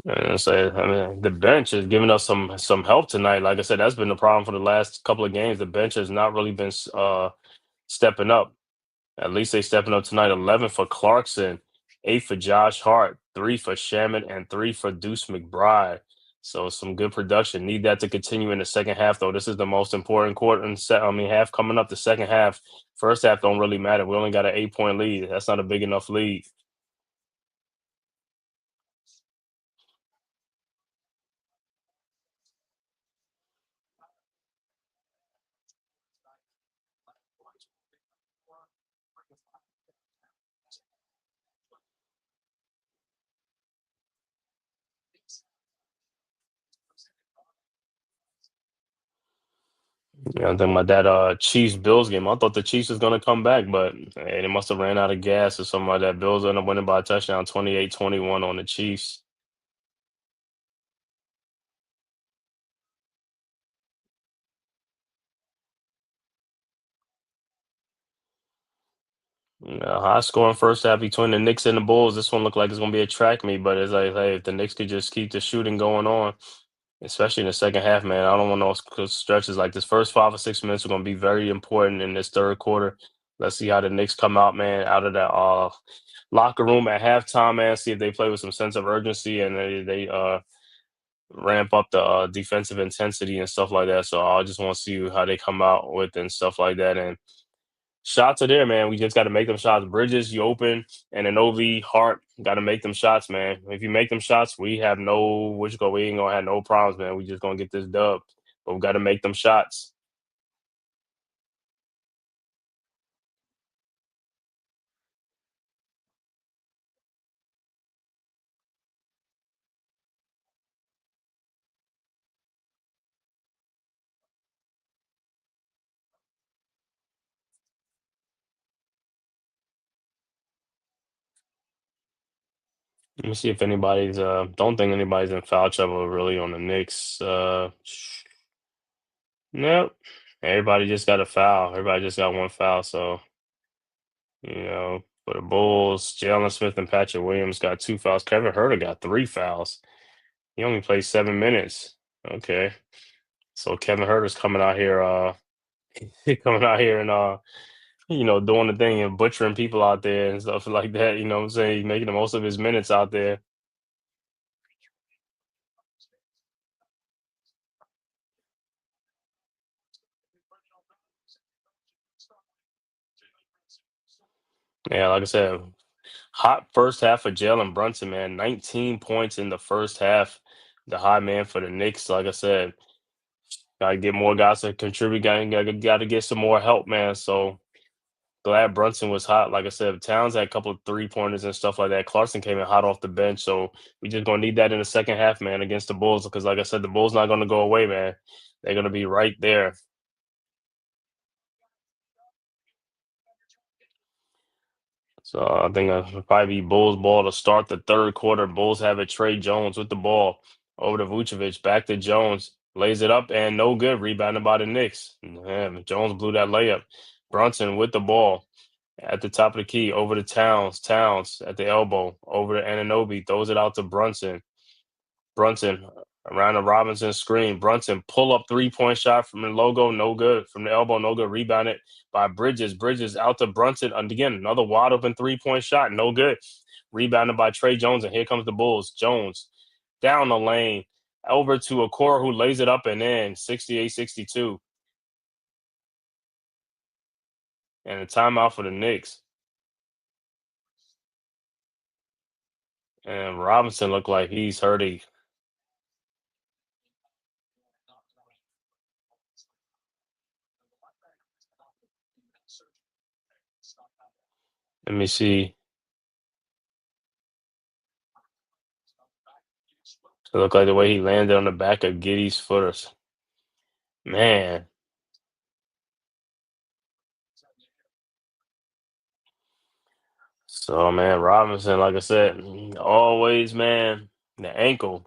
And say, I mean, the bench is giving us some help tonight. Like I said, that's been the problem for the last couple of games. The bench has not really been stepping up. At least they stepping up tonight. 11 for Clarkson, 8 for Josh Hart, 3 for Shaman, and 3 for Deuce McBride. So some good production. Need that to continue in the second half, though. This is the most important quarter and half coming up. The second half, first half don't really matter. We only got an 8-point lead. That's not a big enough lead. Yeah, I'm thinking about that Chiefs Bills game. I thought the Chiefs was gonna come back, but hey, they must have ran out of gas or something like that. Bills ended up winning by a touchdown, 28-21 on the Chiefs. Yeah, high scoring first half between the Knicks and the Bulls. This one looked like it's gonna be a track meet, but it's like, hey, if the Knicks could just keep the shooting going on, especially in the second half, man. I don't want no stretches like this. First 5 or 6 minutes are gonna be very important in this third quarter. Let's see how the Knicks come out, man, out of that locker room at halftime, man. See if they play with some sense of urgency and they ramp up the defensive intensity and stuff like that. So I just want to see how they come out with and stuff like that. And shots are there, man. We just got to make them shots. Bridges, you open, and an OV Hart got to make them shots, man. If you make them shots, we have no which go. We ain't gonna have no problems, man. We just gonna get this dub, but we got to make them shots. Let me see if anybody's. Don't think anybody's in foul trouble really on the Knicks. Nope. Everybody just got a foul. Everybody just got one foul. So for the Bulls, Jalen Smith and Patrick Williams got 2 fouls. Kevin Herter got 3 fouls. He only played 7 minutes. Okay. So Kevin Herter's coming out here, coming out here and doing the thing and butchering people out there and stuff like that. You know what I'm saying? He's making the most of his minutes out there. Yeah, like I said, hot first half for Jalen Brunson, man. 19 points in the first half. The high man for the Knicks. Like I said, gotta get more guys to contribute. Gotta get some more help, man. So glad Brunson was hot. Like I said, Towns had a couple of 3-pointers and stuff like that. Clarkson came in hot off the bench. So we just gonna need that in the second half, man, against the Bulls. Because like I said, the Bulls not gonna go away, man. They're gonna be right there. So I think it'll probably be Bulls ball to start the third quarter. Bulls have it. Trey Jones with the ball over to Vucevic. Back to Jones. Lays it up and no good. Rebounded by the Knicks. Man, Jones blew that layup. Brunson with the ball at the top of the key. Over to Towns. Towns at the elbow. Over to Anunoby. Throws it out to Brunson. Brunson Around the Robinson screen. Brunson pull up 3-point shot from the logo, no good. From the elbow, no good. Rebounded by Bridges. Bridges out to Brunson. And again, another wide open 3-point shot, no good. Rebounded by Trey Jones, and here comes the Bulls. Jones down the lane over to Okoro, who lays it up and in 68-62. And a timeout for the Knicks. And Robinson looked like he's hurting. Let me see. It looked like the way he landed on the back of Giddy's foot. Man. So, man, Robinson, like I said, always, man, the ankle.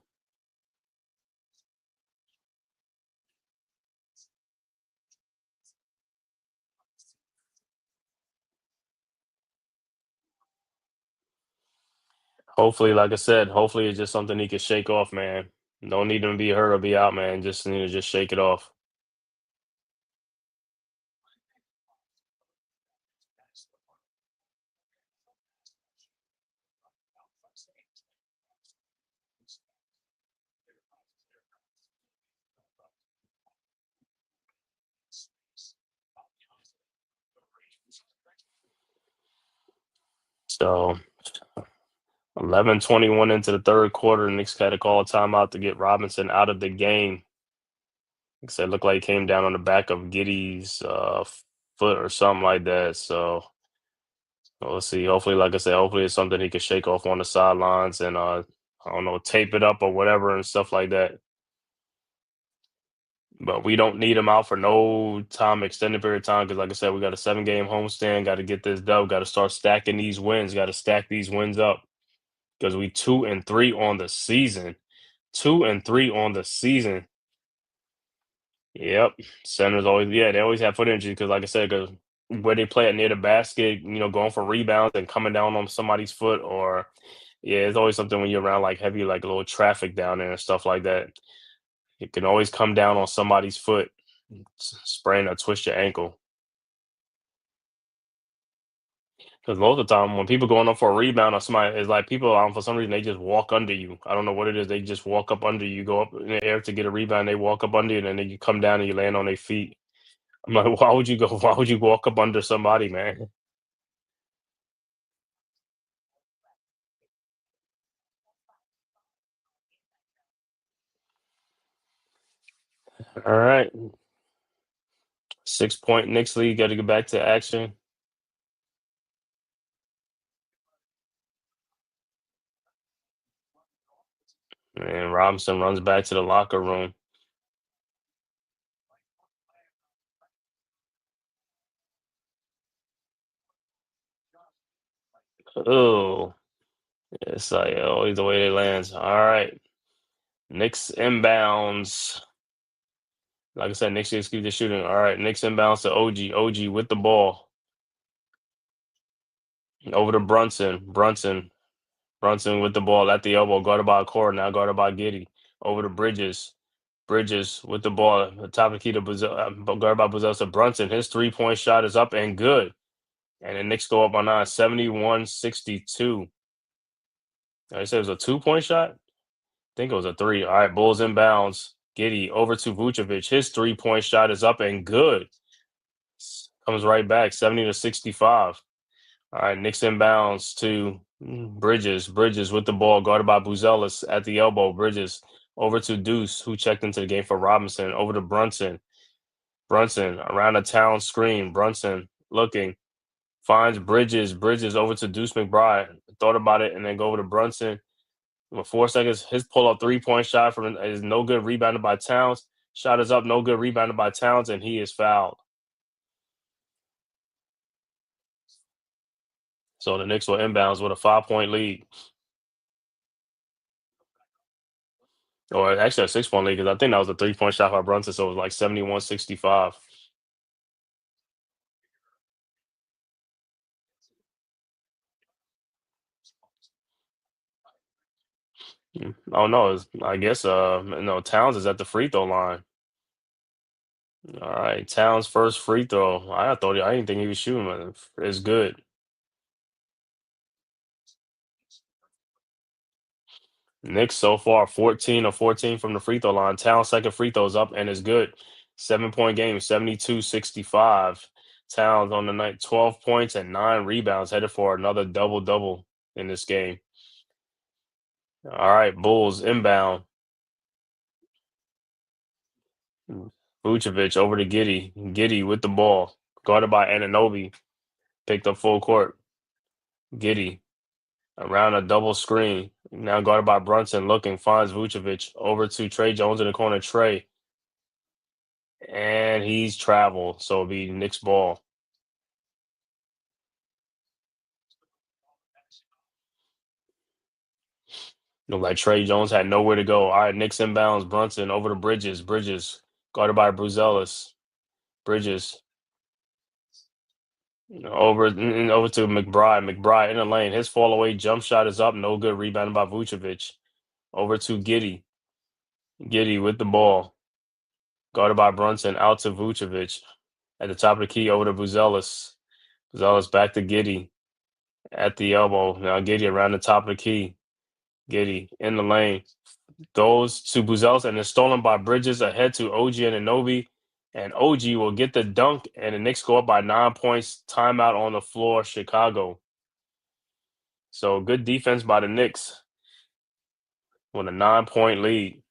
Hopefully, like I said, hopefully it's just something he can shake off, man. Don't need him to be hurt or be out, man. Just need to just shake it off. So 11:21 into the third quarter, Knicks had to call a timeout to get Robinson out of the game. Like I said, it looked like he came down on the back of Giddy's foot or something like that. So we'll see. Hopefully, like I said, hopefully it's something he can shake off on the sidelines and I don't know, tape it up or whatever and stuff like that. But we don't need him out for no time, extended period of time, because like I said, we got a 7-game homestand. Got to get this dub. Got to start stacking these wins. Got to stack these wins up because we 2-3 on the season. 2-3 on the season. Yep, centers always, yeah, they always have foot injuries because, like I said, because where they play it near the basket, going for rebounds and coming down on somebody's foot, or yeah, it's always something when you're around like heavy, like a little traffic down there and stuff like that. It can always come down on somebody's foot, sprain or twist your ankle. Because most of the time, when people going up for a rebound or somebody, it's like people, for some reason, they just walk under you. I don't know what it is. They just walk up under you, go up in the air to get a rebound. They walk up under you, and then you come down and you land on their feet. I'm like, why would you go? Why would you walk up under somebody, man? All right, 6-point Knicks lead. Got to get back to action. And Robinson runs back to the locker room. Oh, it's like always the way they lands. All right, Knicks inbounds. Like I said, Knicks just keep the shooting. All right, Knicks inbounds to OG. OG with the ball over to Brunson. Brunson with the ball at the elbow, guarded by Core, now guarded by Giddy. Over to Bridges. Bridges with the ball at the top of the key to guarded by Buzel. So Brunson, his 3-point shot is up and good. And the Knicks go up on 71-62. I said it was a 2-point shot. I think it was a 3. All right, Bulls inbounds. Giddy over to Vucevic. His 3-point shot is up and good. Comes right back, 70-65. All right, Knicks inbounds to Bridges. Bridges with the ball, guarded by Buzelis at the elbow. Bridges over to Deuce, who checked into the game for Robinson. Over to Brunson. Brunson around the town screen. Brunson looking. Finds Bridges. Bridges over to Deuce McBride. Thought about it and then go over to Brunson. With 4 seconds, his pull-up 3-point shot from is no good, rebounded by Towns. Shot is up, no good, rebounded by Towns, and he is fouled. So the Knicks will inbounds with a 5-point lead. Or actually a 6-point lead, because I think that was a 3-point shot by Brunson, so it was like 71-65. Oh no, I guess no, Towns is at the free throw line. All right, Towns first free throw. I didn't think he was shooting, but it's good. Knicks so far 14 of 14 from the free throw line. Towns second free throws up and is good. 7-point game, 72-65. Towns on the night, 12 points and 9 rebounds, headed for another double-double in this game. All right, Bulls inbound. Vucevic over to Giddy. Giddy with the ball. Guarded by Anunoby. Picked up full court. Giddy around a double screen. Now guarded by Brunson. Looking, finds Vucevic. Over to Trey Jones in the corner. Trey. And he's traveled. So it'll be Knicks ball. Looked like Trey Jones had nowhere to go. All right, Knicks inbounds. Brunson over to Bridges. Bridges guarded by Bruzelis. Bridges over to McBride. McBride in the lane. His fall away jump shot is up. No good. Rebounded by Vucevic. Over to Giddy. Giddy with the ball. Guarded by Brunson. Out to Vucevic. At the top of the key over to Buzelis. Buzelis back to Giddy. At the elbow. Now Giddy around the top of the key. Giddy in the lane. Those to Buzelis and is stolen by Bridges ahead to OG and Anunoby. And OG will get the dunk, and the Knicks go up by 9 points. Timeout on the floor, Chicago. So good defense by the Knicks with a 9-point lead.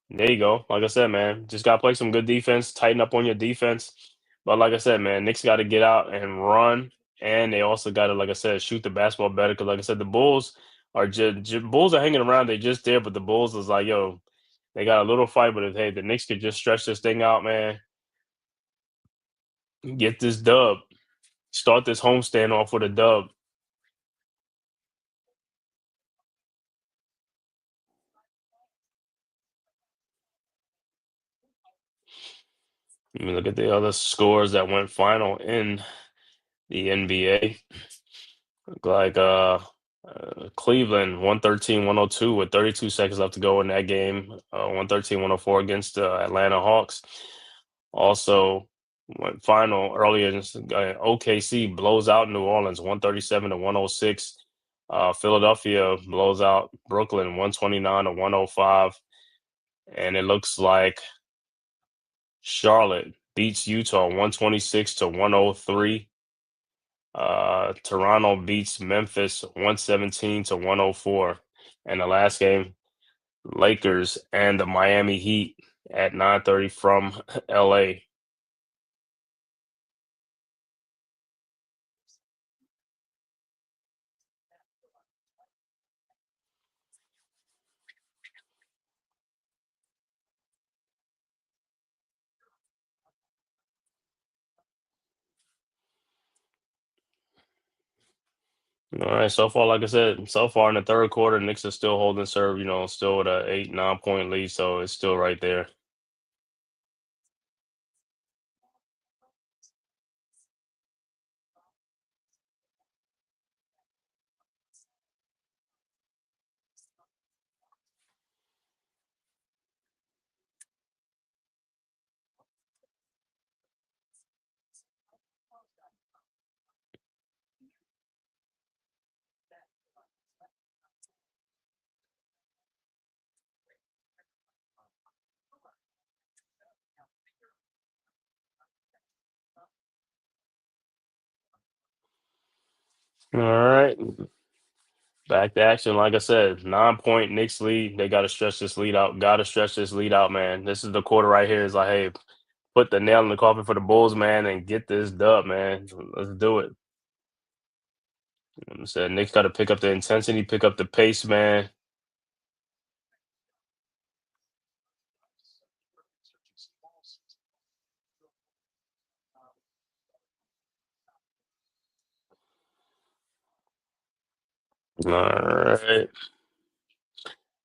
There you go. Like I said, man, just got to play some good defense, tighten up on your defense. But like I said, man, Knicks got to get out and run, and they also got to, like I said, shoot the basketball better. Because like I said, the Bulls are Bulls are hanging around. They're just there, but the Bulls is like, yo, they got a little fight. But if hey, the Knicks could just stretch this thing out, man, get this dub, start this homestand off with a dub. I mean, look at the other scores that went final in the NBA. Like Cleveland 113-102 with 32 seconds left to go in that game. 113-104 against the Atlanta Hawks. Also went final earlier. OKC blows out New Orleans 137-106. Philadelphia blows out Brooklyn 129-105. And it looks like Charlotte beats Utah 126-103. Toronto beats Memphis 117-104. And the last game, Lakers and the Miami Heat at 9:30 from LA. All right, so far, like I said, so far in the third quarter, Knicks are still holding serve, still with a 8-9 point lead, so it's still right there. All right, back to action. Like I said, 9-point Knicks lead. They got to stretch this lead out. Got to stretch this lead out, man. This is the quarter right here. Is like, hey, put the nail in the coffin for the Bulls, man, and get this dub, man. Let's do it. I said Knicks got to pick up the intensity, pick up the pace, man. All right.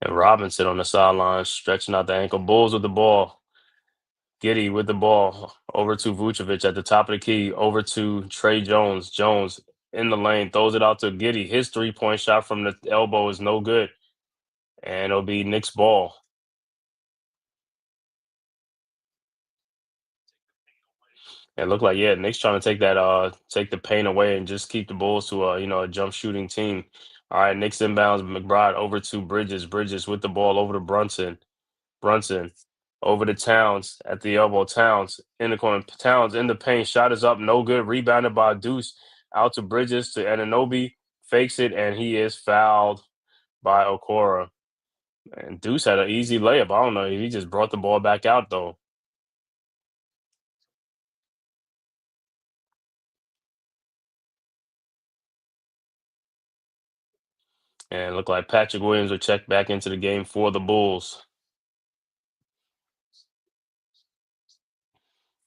And Robinson on the sideline, stretching out the ankle. Bulls with the ball. Giddy with the ball. Over to Vucevic at the top of the key. Over to Trey Jones. Jones in the lane, throws it out to Giddy. His 3-point shot from the elbow is no good, and it'll be Knicks ball. It looked like, yeah, Knicks trying to take the pain away and just keep the Bulls to a jump shooting team. All right, Knicks inbounds McBride over to Bridges. Bridges with the ball over to Brunson. Brunson over to Towns at the elbow. Towns in the corner. Towns in the paint. Shot is up. No good. Rebounded by Deuce. Out to Bridges to Anunoby. Fakes it, and he is fouled by Okora. And Deuce had an easy layup. I don't know. He just brought the ball back out, though. And it looked like Patrick Williams would check back into the game for the Bulls.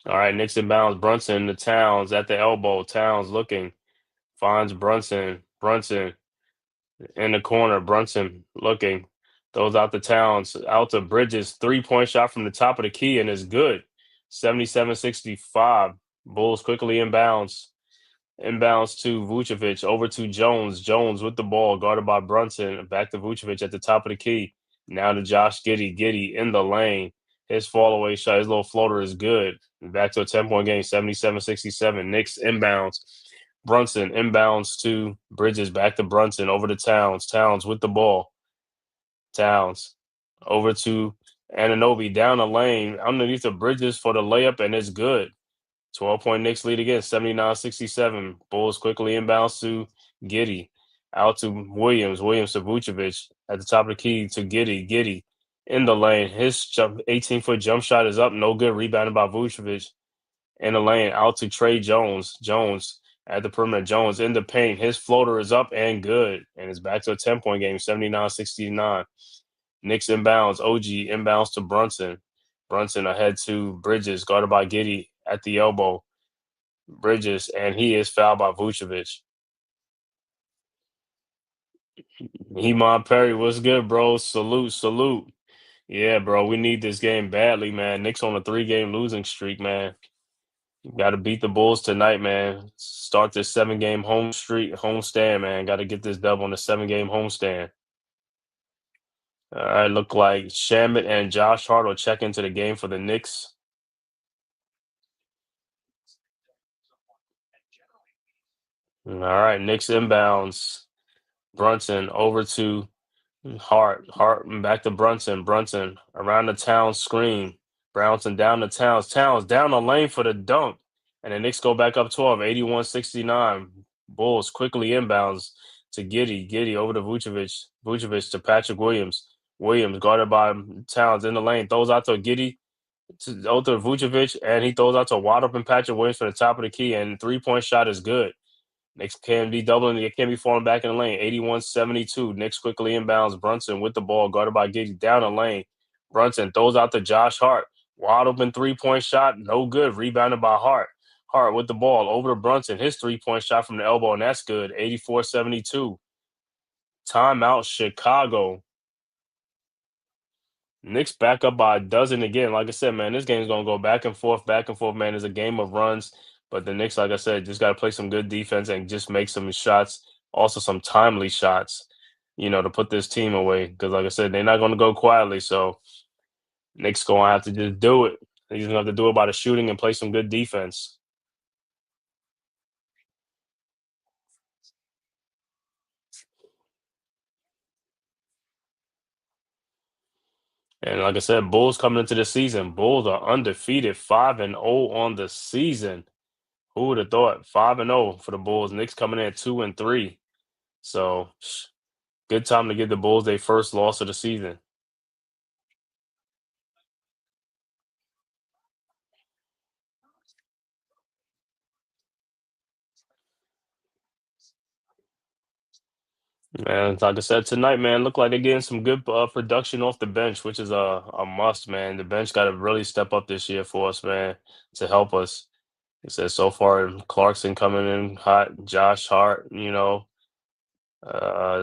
All right, Knicks inbounds. Brunson to Towns at the elbow. Towns looking. Finds Brunson. Brunson in the corner. Brunson looking. Throws out the Towns. Out to Bridges. 3-point shot from the top of the key and is good. 77-65. Bulls quickly inbounds. Inbounds to Vucevic, over to Jones. Jones with the ball, guarded by Brunson. Back to Vucevic at the top of the key. Now to Josh Giddey. Giddey in the lane. His fall away shot, his little floater is good. Back to a 10-point game, 77-67. Knicks inbounds. Brunson inbounds to Bridges. Back to Brunson, over to Towns. Towns with the ball. Towns over to Anunoby down the lane underneath the Bridges for the layup, and it's good. 12-point Knicks lead again, 79-67. Bulls quickly inbounds to Giddey. Out to Williams. Williams to Vucevic. At the top of the key to Giddey. Giddey in the lane. His 18-foot jump shot is up. No good. Rebounded by Vucevic. In the lane. Out to Trey Jones. Jones at the perimeter. Jones in the paint. His floater is up and good. And it's back to a 10-point game, 79-69. Knicks inbounds. OG inbounds to Brunson. Brunson ahead to Bridges, guarded by Giddey at the elbow. Bridges, and he is fouled by Vucevic. Hemon Perry, what's good, bro? Salute, salute. Yeah, bro, we need this game badly, man. Knicks on a 3-game losing streak, man. Got to beat the Bulls tonight, man. Start this 7-game homestand, man. Got to get this dub on the 7-game homestand. All right, look like Shamit and Josh Hart will check into the game for the Knicks. All right, Knicks inbounds. Brunson over to Hart back to Brunson. Brunson around the Town screen. Brownson down the Towns. Towns down the lane for the dunk. And the Knicks go back up 12, 81-69. Bulls quickly inbounds to Giddey. Giddey over to Vucevic. Vucevic to Patrick Williams. Williams guarded by Towns in the lane. Throws out to Giddey. Out to Vucevic. And he throws out to wide open Patrick Williams for the top of the key. And 3-point shot is good. Knicks can be doubling. It can be falling back in the lane. 81-72. Knicks quickly inbounds. Brunson with the ball, guarded by Giddey down the lane. Brunson throws out to Josh Hart. Wide open 3-point shot. No good. Rebounded by Hart. Hart with the ball over to Brunson. His 3-point shot from the elbow, and that's good. 84-72. Timeout, Chicago. Knicks back up by a dozen again. Like I said, man, this game's going to go back and forth, man. It's a game of runs. But the Knicks, like I said, just got to play some good defense and just make some shots, also some timely shots, to put this team away. Because, like I said, they're not going to go quietly. So Knicks going to have to just do it. They're just going to have to do it by the shooting and play some good defense. And like I said, Bulls coming into the season. Bulls are undefeated, 5-0 on the season. Who would have thought? 5-0 for the Bulls. Knicks coming in at 2-3. So good time to give the Bulls their first loss of the season. Man, like I said tonight, man, look like they're getting some good production off the bench, which is a must, man. The bench got to really step up this year for us, man, to help us. It says so far, Clarkson coming in hot, Josh Hart, it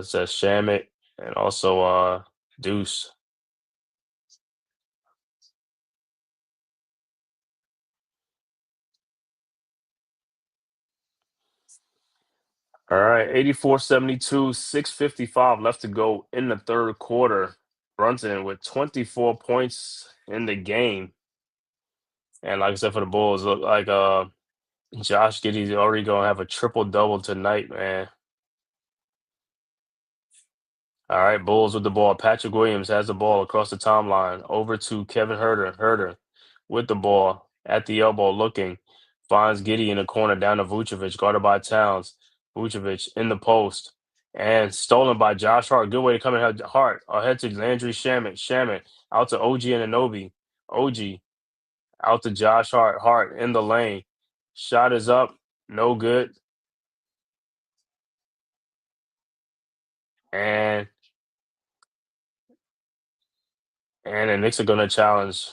says Shamit, and also Deuce. All right, 84-72, 6:55 left to go in the third quarter. Brunson with 24 points in the game. And like I said, for the Bulls, look like Josh Giddey's already gonna have a triple double tonight, man. All right, Bulls with the ball. Patrick Williams has the ball across the timeline. Over to Kevin Herter. Herter with the ball at the elbow looking. Finds Giddy in the corner down to Vucevic, guarded by Towns. Vucevic in the post. And stolen by Josh Hart. Good way to come in. Hart ahead to Landry Shamit. Shamit out to OG and Anobi. OG out to Josh Hart. Hart in the lane. Shot is up. No good. And the Knicks are gonna challenge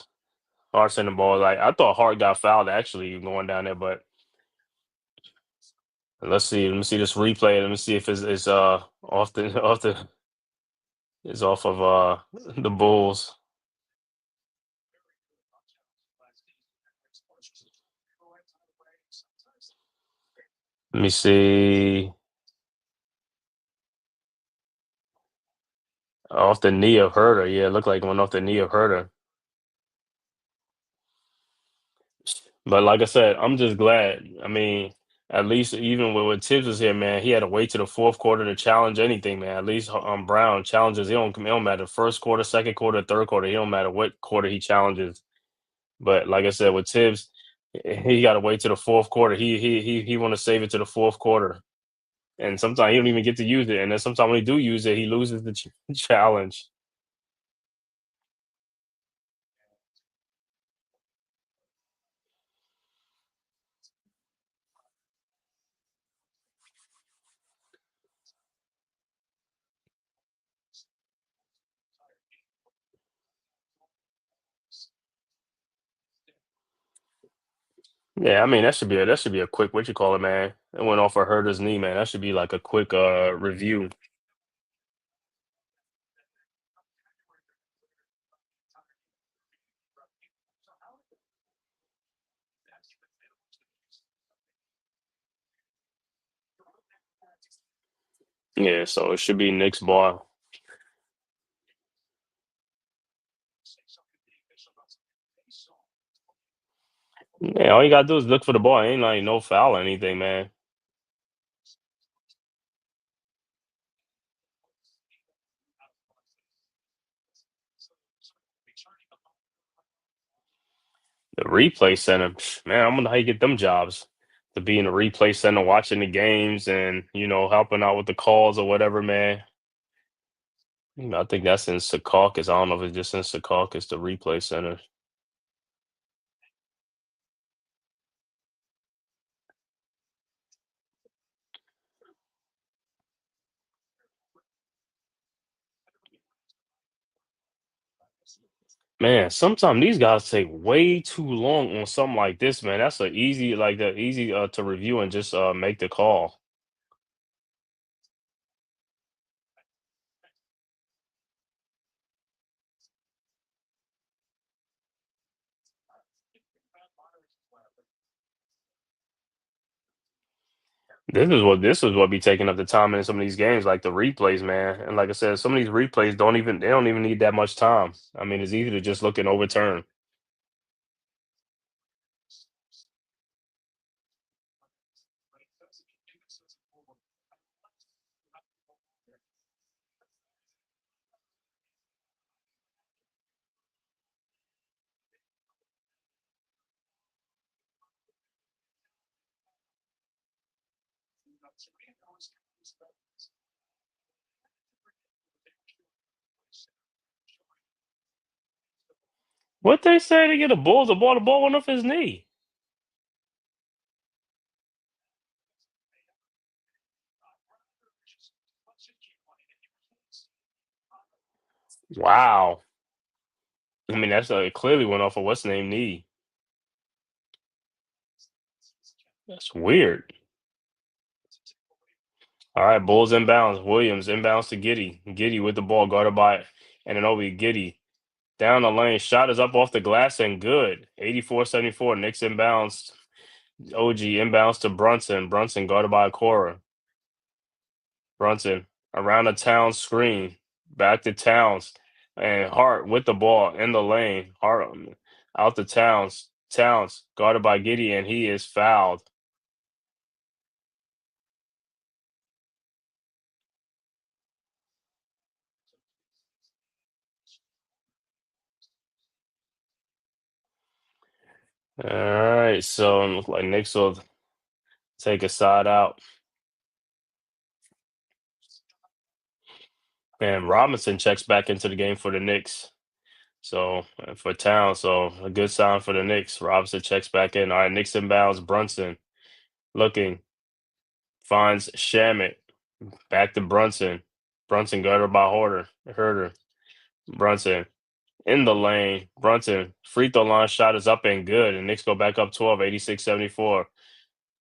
Hart sending the ball. Like I thought Hart got fouled actually going down there, but let's see. Let me see this replay. Let me see if it's off the off the it's off of the Bulls. Let me see. Off the knee of Herder. Yeah, it looked like it went off the knee of Herder. But like I said, I'm just glad. I mean, at least even when Tibbs was here, man, he had to wait to the fourth quarter to challenge anything, man. At least Brown challenges. It don't matter first quarter, second quarter, third quarter. He don't matter what quarter he challenges. But like I said, with Tibbs, he got to wait to the fourth quarter. He want to save it to the fourth quarter, and sometimes he don't even get to use it. And then sometimes when he do use it, he loses the challenge. Yeah, I mean that should be a quick what you call it, man. It went off of Herder's knee, man. That should be like a quick review. Yeah, so it should be Knicks ball. Yeah, all you gotta do is look for the ball. Ain't like no foul or anything, man. The replay center, man, I wonder how you get them jobs to be in the replay center, watching the games and helping out with the calls or whatever, man. I think that's in Secaucus. I don't know if it's just in Secaucus, the replay center. Man, sometimes these guys take way too long on something like this, man. That's a easy, like that easy to review and just make the call. This is what be taking up the time in some of these games, like the replays, man. And like I said, some of these replays don't even need that much time. I mean, it's easy to just look and overturn. What they say to get a Bulls, the ball went off his knee. Wow. I mean, that's it clearly went off of what's name knee. That's weird. All right, Bulls inbounds. Williams inbounds to Giddy. Giddy with the ball guarded by Ananobi. Giddy down the lane. Shot is up off the glass and good. 84-74. Knicks inbounds. OG inbounds to Brunson. Brunson guarded by Cora. Brunson around the town screen. Back to Towns. And Hart with the ball in the lane. Hart out to Towns. Towns guarded by Gideon. He is fouled. All right, so it looks like Knicks will take a side out. And Robinson checks back into the game for the Knicks. So for Towns, so a good sign for the Knicks. Robinson checks back in. All right, Knicks inbounds. Brunson looking, finds Shamit. Back to Brunson. Brunson guarded by Herder. Brunson in the lane. Brunson free throw line shot is up and good. And Knicks go back up 12, 86-74.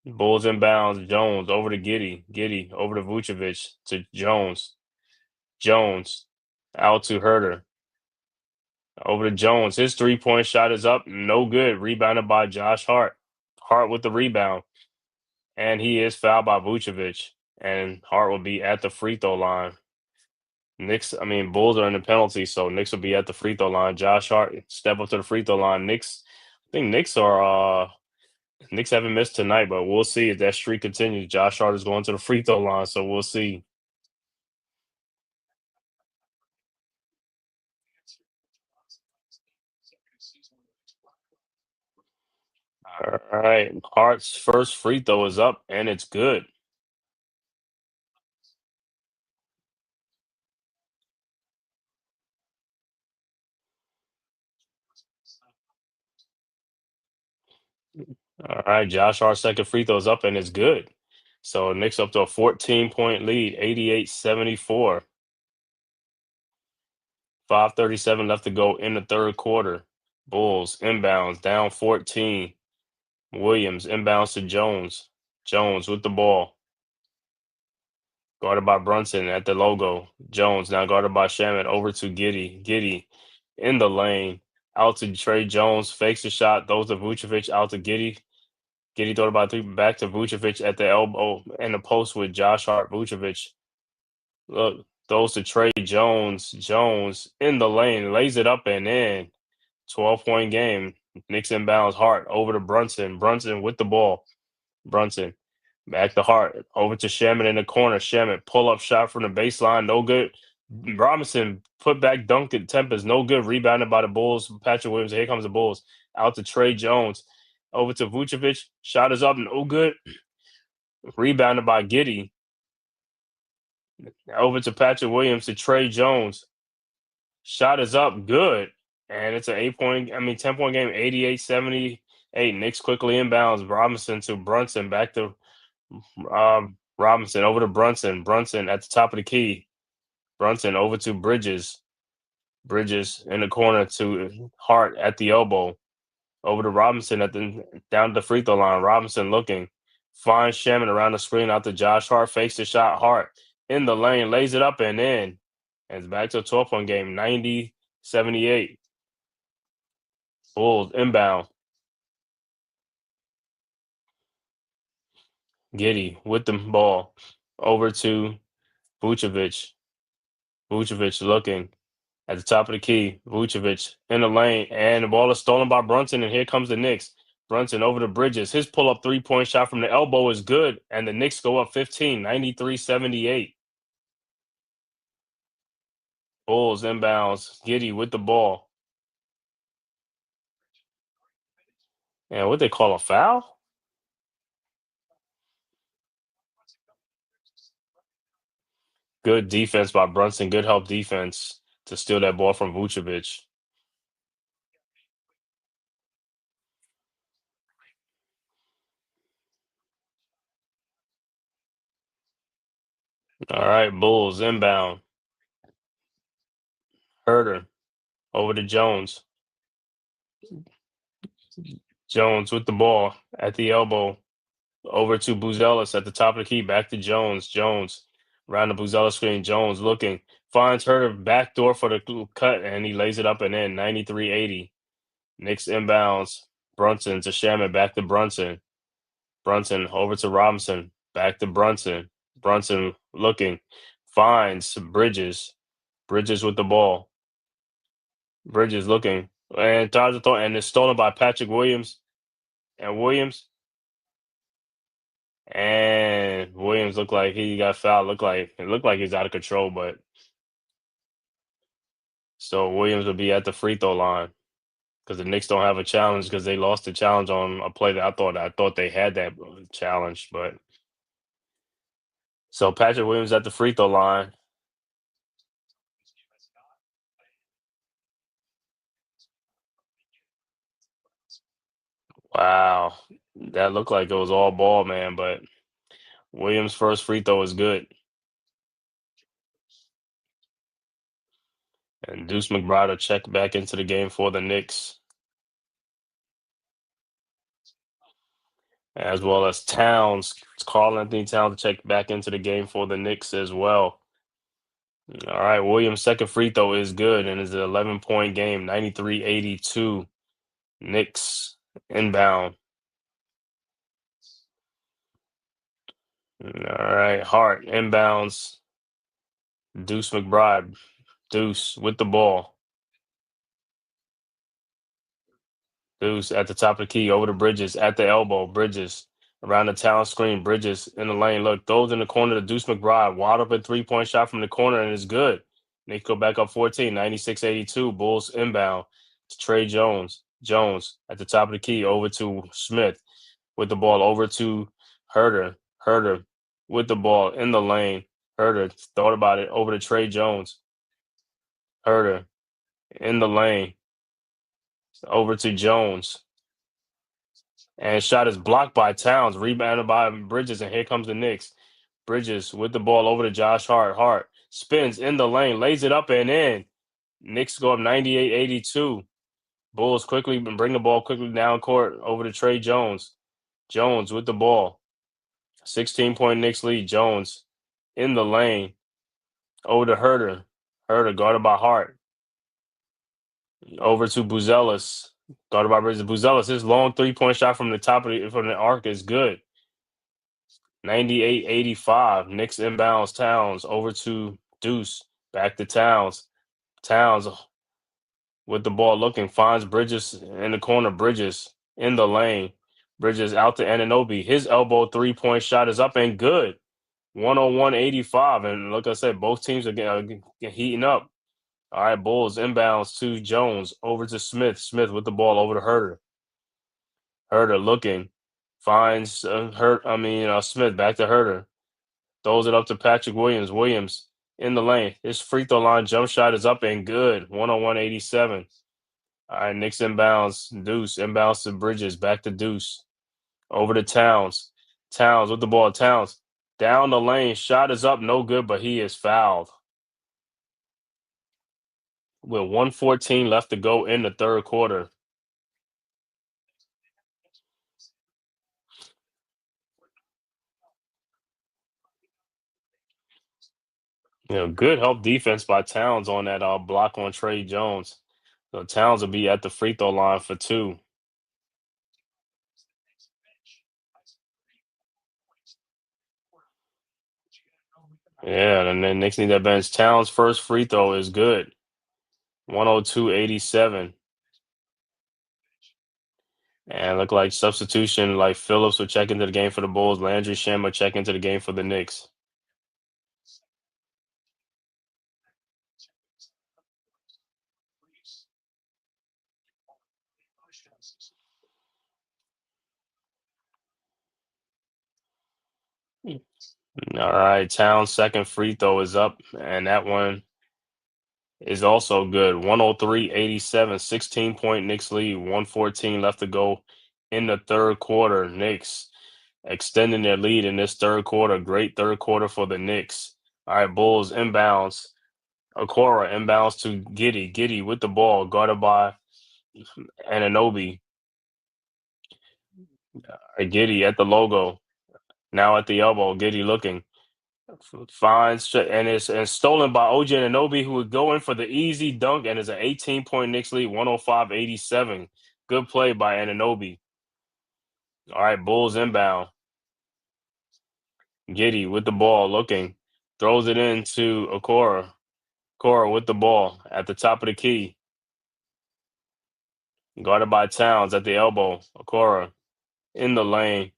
Bulls inbounds. Jones over to Giddy. Giddy over to Vucevic to Jones. Jones out to Herder. Over to Jones. His 3-point shot is up. No good. Rebounded by Josh Hart. Hart with the rebound. And he is fouled by Vucevic. And Hart will be at the free throw line. Bulls are in the penalty, so Knicks will be at the free throw line. Josh Hart step up to the free throw line. Knicks haven't missed tonight, but we'll see if that streak continues. Josh Hart is going to the free throw line, so we'll see. All right. Hart's first free throw is up, and it's good. All right. Josh Hart's second free throw is up, and it's good. So Knicks up to a 14-point lead, 88-74. 5:37 left to go in the third quarter. Bulls inbounds, down 14. Williams inbounds to Jones. Jones with the ball. Guarded by Brunson at the logo. Jones now guarded by Shaman over to Giddy. Giddy in the lane. Out to Trey Jones. Fakes the shot. Throws to Vucevic. Out to Giddy. Giddy throw it by three. Back to Vucevic at the elbow and the post with Josh Hart. Vucevic. Look. Throws to Trey Jones. Jones in the lane. Lays it up and in. 12-point game. Knicks inbounds Hart over to Brunson. Brunson with the ball. Brunson back to Hart. Over to Shaman in the corner. Shaman pull up shot from the baseline. No good. Robinson put back dunk at Tempest. No good. Rebounded by the Bulls. Patrick Williams. Here comes the Bulls. Out to Trey Jones. Over to Vucevic. Shot is up. No good. Rebounded by Giddy. Over to Patrick Williams to Trey Jones. Shot is up. Good. And it's an 10-point game, 88-78. Knicks quickly inbounds. Robinson to Brunson. Back to Robinson. Over to Brunson. Brunson at the top of the key. Brunson over to Bridges. Bridges in the corner to Hart at the elbow. Over to Robinson down the free throw line. Robinson looking. Finds Shaman around the screen out to Josh Hart. Fakes the shot. Hart in the lane. Lays it up and in. And it's back to a 12-point game, 90-78. Bulls inbound. Giddy with the ball over to Vucevic. Vucevic looking at the top of the key. Vucevic in the lane, and the ball is stolen by Brunson, and here comes the Knicks. Brunson over to Bridges. His pull-up three-point shot from the elbow is good, and the Knicks go up 15, 93-78. Bulls inbounds. Giddy with the ball. And what they call a foul? Good defense by Brunson. Good help defense to steal that ball from Vucevic. All right, Bulls inbound. Herder over to Jones. Jones with the ball at the elbow. Over to Buzelis at the top of the key. Back to Jones. Jones around the Buzelis screen. Jones looking. Finds Herder backdoor for the cut, and he lays it up and in. 93-80. Knicks inbounds. Brunson to Shaman. Back to Brunson. Brunson over to Robinson. Back to Brunson. Brunson looking, finds Bridges. Bridges with the ball. Bridges looking, and dodges a throw, and it's stolen by Patrick Williams. And Williams looked like he got fouled. Looked like he's out of control, but so Williams will be at the free throw line because the Knicks don't have a challenge because they lost the challenge on a play that I thought they had that challenge, but so Patrick Williams at the free throw line. Wow, that looked like it was all ball, man. But Williams' first free throw is good, and Deuce McBride will check back into the game for the Knicks, as well as Towns. Karl Anthony Towns to check back into the game for the Knicks as well. All right, Williams' second free throw is good, and it's an 11-point game, 93-82. Knicks inbound. All right, Hart inbounds. Deuce McBride. Deuce with the ball. Deuce at the top of the key, over to Bridges, at the elbow. Bridges around the town screen. Bridges in the lane. Look, throws in the corner to Deuce McBride. Wide open three-point shot from the corner, and it's good. Knicks go back up 14, 96-82. Bulls inbound to Trey Jones. Jones at the top of the key, over to Smith with the ball, over to Herter. Herter with the ball in the lane. Herter thought about it, over to Trey Jones. Herter in the lane, over to Jones. And shot is blocked by Towns, rebounded by Bridges, and here comes the Knicks. Bridges with the ball over to Josh Hart. Hart spins in the lane, lays it up and in. Knicks go up 98-82. Bulls quickly bring the ball quickly down court over to Trey Jones. Jones with the ball. 16-point Knicks lead. Jones in the lane. Over to Herter. Herter guarded by Hart. Over to Buzelis. Guarded by Bridges. Buzelis, his long three-point shot from the arc is good. 98-85. Knicks inbounds Towns over to Deuce. Back to Towns. Towns with the ball looking, finds Bridges in the corner. Bridges in the lane. Bridges out to Anunoby. His elbow three-point shot is up and good. 101-85. And like I said, both teams are heating up. All right, Bulls inbounds to Jones, over to Smith. Smith with the ball over to Herter. Herter looking, finds Smith back to Herter. Throws it up to Patrick Williams. Williams in the lane. His free throw line jump shot is up and good. 101-87. All right, Knicks inbounds. Deuce inbounds to Bridges. Back to Deuce. Over to Towns. Towns with the ball. Towns down the lane. Shot is up, no good, but he is fouled. With 1:14 left to go in the third quarter. Good help defense by Towns on that block on Trey Jones. So Towns will be at the free throw line for two. Yeah, and then Knicks need that bench. Towns' first free throw is good. 102-87. And look like substitution, like Phillips will check into the game for the Bulls. Landry Shamet will check into the game for the Knicks. All right, Towns' second free throw is up, and that one is also good. 103-87, 16-point Knicks lead, 1:14 left to go in the third quarter. Knicks extending their lead in this third quarter. Great third quarter for the Knicks. All right, Bulls inbounds. Okora inbounds to Giddey. Giddey with the ball, guarded by Anunoby. Giddey at the logo. Now at the elbow. Giddey looking. Finds and it's stolen by OG Anunoby, who would go in for the easy dunk, and is an 18-point Knicks lead, 105-87. Good play by Anunoby. All right, Bulls inbound. Giddy with the ball, looking, throws it into Okora. Okora with the ball at the top of the key, guarded by Towns at the elbow. Okora in the lane.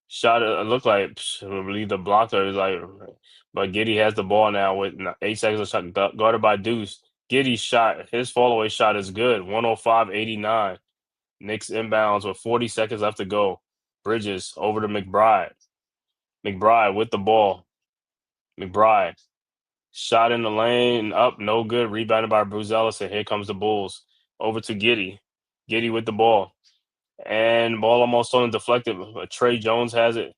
Shot it looked like I believe the blocker is like, but Giddy has the ball now with 8 seconds of shot, guarded by Deuce. Giddy's shot, his fall away shot is good, 105-89. Knicks inbounds with 40 seconds left to go. Bridges over to McBride. McBride with the ball. McBride shot in the lane, up, no good. Rebounded by Bruzelis, and here comes the Bulls. Over to Giddy. Giddy with the ball. And ball almost on deflected, but Trey Jones has it.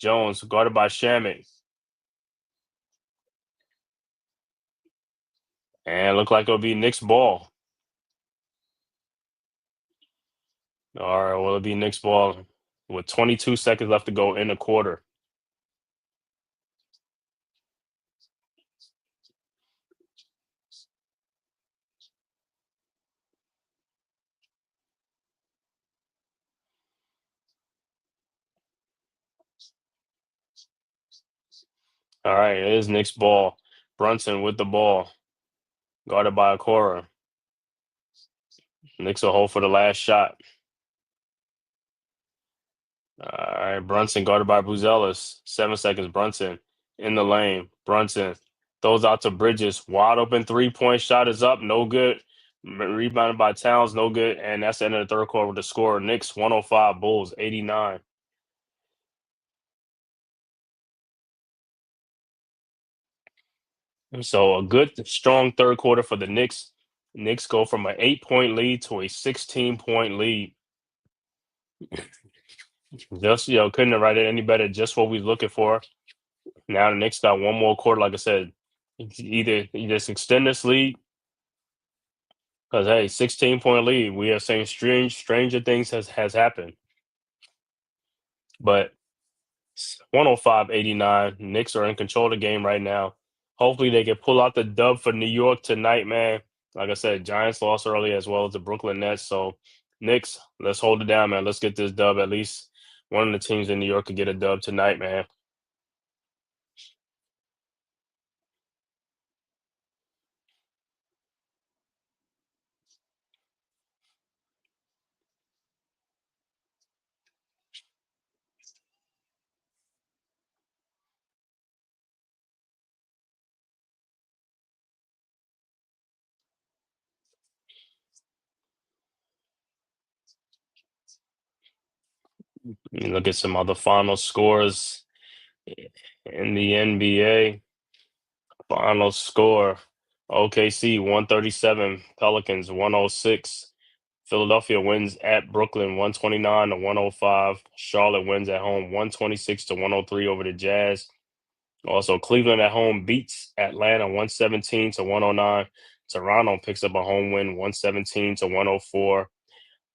Jones guarded by Shamit. And look like it'll be Knicks ball. All right, will it be Knicks ball with 22 seconds left to go in the quarter? All right, it is Knicks ball. Brunson with the ball, guarded by Okora. Knicks will hold for the last shot. All right, Brunson guarded by Buzelis. 7 seconds. Brunson in the lane. Brunson throws out to Bridges. Wide open 3-point shot is up. No good. Rebounded by Towns. No good. And that's the end of the third quarter with the score. Knicks 105, Bulls 89. So a good, strong third quarter for the Knicks. Knicks go from an 8-point lead to a 16-point lead. Just, couldn't have written it any better. Just what we are looking for. Now the Knicks got one more quarter, like I said. Either you just extend this lead, because hey, 16-point lead. We are saying stranger things has happened. But 105-89. Knicks are in control of the game right now. Hopefully they can pull out the dub for New York tonight, man. Like I said, Giants lost early as well as the Brooklyn Nets. So Knicks, let's hold it down, man. Let's get this dub. At least one of the teams in New York could get a dub tonight, man. Let me look at some other final scores in the NBA. Final score: OKC 137, Pelicans 106. Philadelphia wins at Brooklyn 129-105. Charlotte wins at home 126-103 over the Jazz. Also, Cleveland at home beats Atlanta 117-109. Toronto picks up a home win 117-104.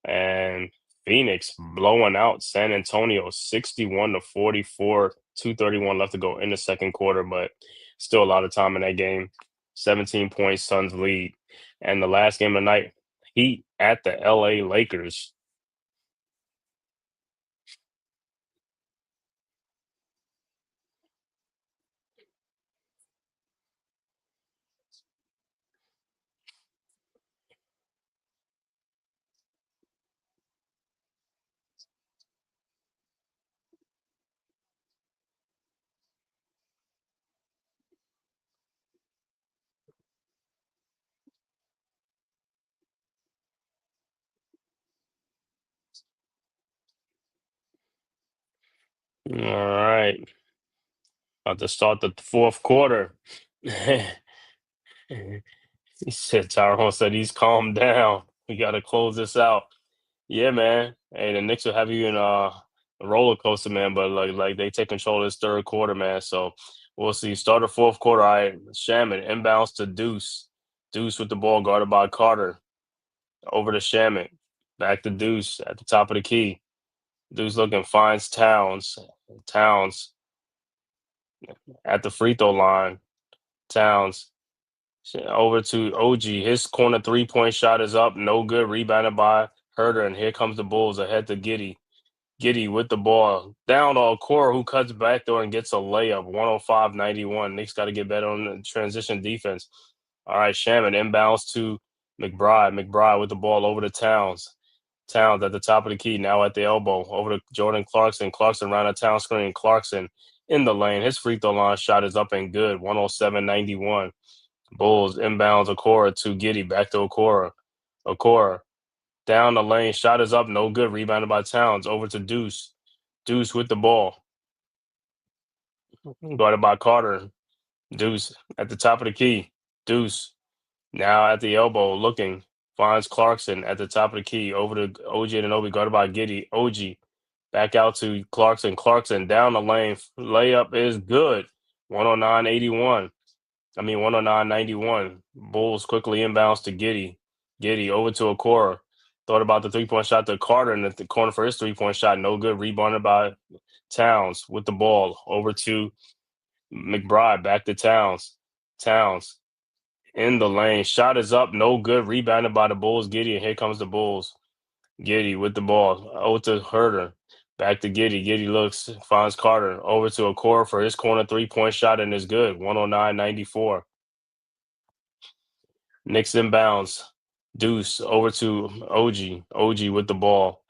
And Phoenix blowing out San Antonio 61-44. 2:31 left to go in the second quarter, but still a lot of time in that game. 17-point Suns lead. And the last game of the night, Heat at the LA Lakers. All right. About to start the fourth quarter. He said, Tyrone said he's calmed down. We got to close this out. Yeah, man. Hey, the Knicks will have you in a roller coaster, man. But like they take control of this third quarter, man. So we'll see. Start the fourth quarter. All right, Shaman inbounds to Deuce. Deuce with the ball guarded by Carter. Over to Shaman. Back to Deuce at the top of the key. Deuce looking, finds Towns. Towns at the free throw line. Towns over to OG. His corner 3-point shot is up. No good. Rebounded by Herder. And here comes the Bulls ahead to Giddy. Giddy with the ball. Down to Okoro, who cuts back door and gets a layup. 105-91. Knicks got to get better on the transition defense. All right, Shaman inbounds to McBride. McBride with the ball over to Towns. Towns at the top of the key, now at the elbow. Over to Jordan Clarkson. Clarkson around the town screen. Clarkson in the lane. His free throw line shot is up and good. 107-91. Bulls inbounds Okoro to Giddy. Back to Okoro. Okoro down the lane. Shot is up. No good. Rebounded by Towns. Over to Deuce. Deuce with the ball. Guarded by Carter. Deuce at the top of the key. Deuce now at the elbow looking. Finds Clarkson at the top of the key. Over to OG Anunoby. Guarded by Giddy. OG back out to Clarkson. Clarkson down the lane. Layup is good. 109-81. 109-91. Bulls quickly inbounds to Giddy. Giddy over to Okoro. Thought about the three-point shot to Carter in the corner for his three-point shot. No good. Rebounded by Towns with the ball. Over to McBride. Back to Towns. Towns in the lane. Shot is up. No good. Rebounded by the Bulls. Giddy. And here comes the Bulls. Giddy with the ball. Over to Herter. Back to Giddy. Giddy looks. Finds Carter. Over to Okoro for his corner three-point shot and is good. 109-94. Knicks inbounds. Deuce over to OG. OG with the ball.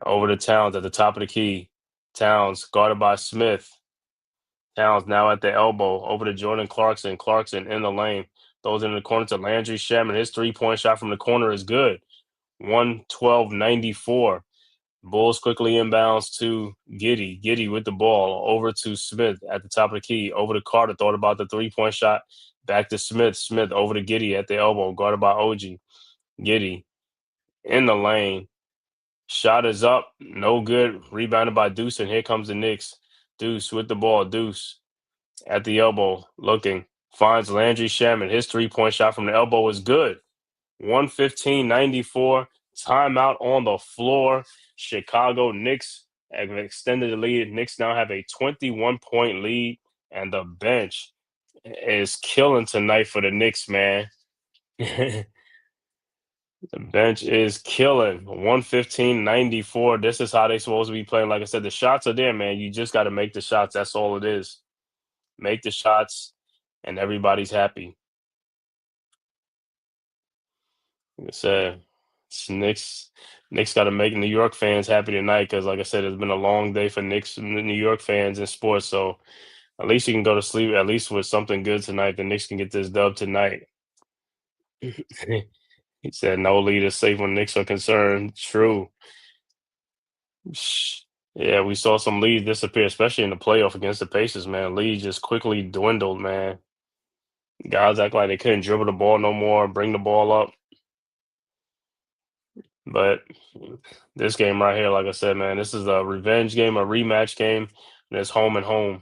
Over to Towns at the top of the key. Towns guarded by Smith. Towns now at the elbow. Over to Jordan Clarkson. Clarkson in the lane. Throws in the corner to Landry Shaman. His three-point shot from the corner is good. 112-94. Bulls quickly inbounds to Giddy. Giddy with the ball. Over to Smith at the top of the key. Over to Carter. Thought about the three-point shot. Back to Smith. Smith over to Giddy at the elbow. Guarded by OG. Giddy in the lane. Shot is up. No good. Rebounded by Deuce. And here comes the Knicks. Deuce with the ball. Deuce at the elbow. Looking. Finds Landry Shaman. His three-point shot from the elbow is good. 115-94. Timeout on the floor. Chicago Knicks have extended the lead. Knicks now have a 21-point lead. And the bench is killing tonight for the Knicks, man. The bench is killing. 115-94. This is how they supposed to be playing. Like I said, the shots are there, man. You just got to make the shots. That's all it is. Make the shots, and everybody's happy. Like I said, it's Knicks got to make New York fans happy tonight because, like I said, it's been a long day for Knicks and New York fans in sports. So at least you can go to sleep at least with something good tonight. The Knicks can get this dub tonight. He said, "No lead is safe when Knicks are concerned." True. Yeah, we saw some leads disappear, especially in the playoff against the Pacers, man. Leads just quickly dwindled, man. Guys act like they couldn't dribble the ball no more, bring the ball up. But this game right here, like I said, man, this is a revenge game, a rematch game, and it's home and home.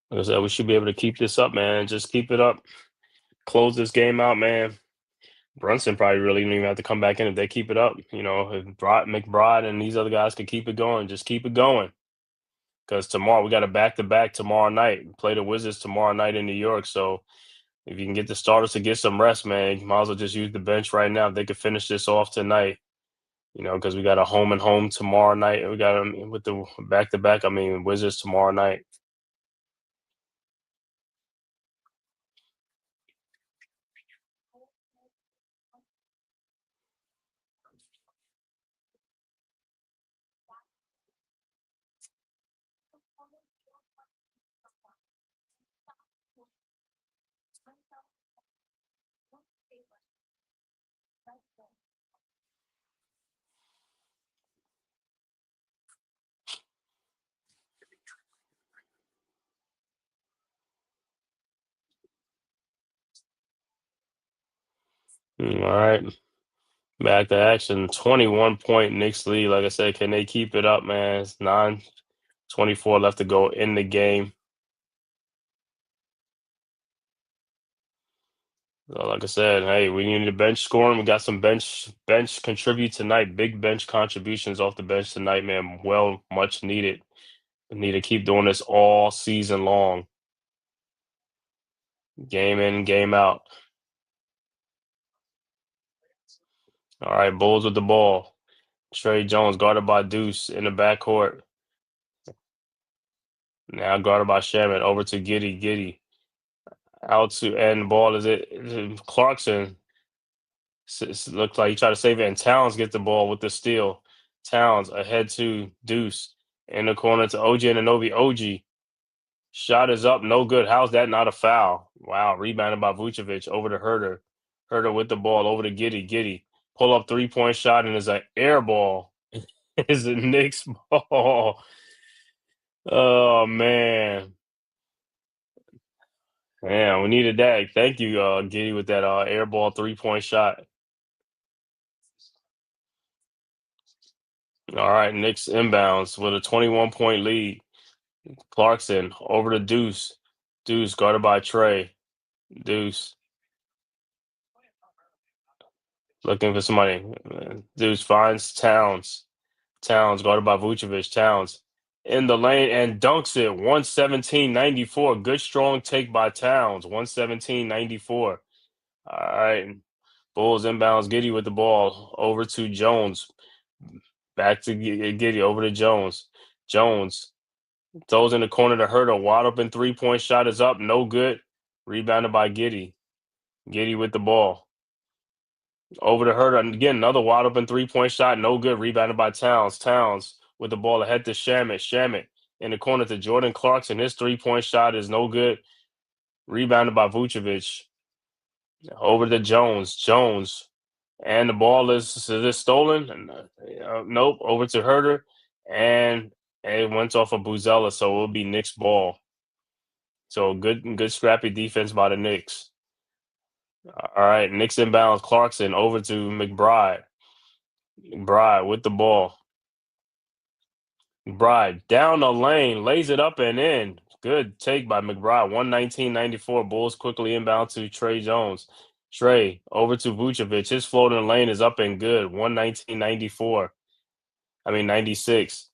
Like I said, we should be able to keep this up, man. Just keep it up. Close this game out, man. Brunson probably really don't even have to come back in if they keep it up. You know, if McBride and these other guys could keep it going, just keep it going. Because tomorrow we got a back-to-back tomorrow night. We play the Wizards tomorrow night in New York. So if you can get the starters to get some rest, man, you might as well just use the bench right now. If they could finish this off tonight, you know, because we got a home and home tomorrow night. We got with the back-to-back. Wizards tomorrow night. All right. Back to action. 21-point Knicks lead. Like I said, can they keep it up, man? It's 9:24 left to go in the game. So like I said, hey, we need a bench scoring. We got some bench contribute tonight. Big bench contributions off the bench tonight, man. Well, much needed. We need to keep doing this all season long. Game in, game out. All right, Bulls with the ball. Trey Jones guarded by Deuce in the backcourt. Now guarded by Shaman. Over to Giddy. Giddy out to and the ball is it Clarkson. Looks like he tried to save it, and Towns gets the ball with the steal. Towns ahead to Deuce in the corner to OG Anunoby. OG shot is up, no good. How's that not a foul? Wow, rebounded by Vucevic over to Herter. Herter with the ball over to Giddy. Giddy pull up 3-point shot and is an air ball. Is a Knicks ball. Oh man. Man, we needed that. Thank you, Giddy, with that air ball 3-point shot. All right, Knicks inbounds with a 21-point lead. Clarkson over to Deuce. Deuce guarded by Trey. Deuce looking for somebody. Deuce finds Towns. Towns guarded by Vucevic. Towns in the lane and dunks it. 117-94. Good strong take by Towns. 117-94. All right. Bulls inbounds. Giddy with the ball over to Jones. Back to Giddy over to Jones. Jones throws in the corner to Herter. Wide open 3-point shot is up. No good. Rebounded by Giddy. Giddy with the ball. Over to Herter. And again, another wide open 3-point shot. No good. Rebounded by Towns. Towns with the ball ahead to Shamet. Shamet in the corner to Jordan Clarkson. His 3-point shot is no good. Rebounded by Vucevic. Over to Jones. Jones. And the ball is this stolen? Nope. Over to Herter. And it went off of Buzella, so it will be Knicks ball. So good scrappy defense by the Knicks. All right, Knicks inbounds. Clarkson over to McBride. McBride with the ball. McBride down the lane, lays it up and in. Good take by McBride. 119-94. Bulls quickly inbound to Trey Jones. Trey over to Vucevic. His floating lane is up and good. 119-94. 96.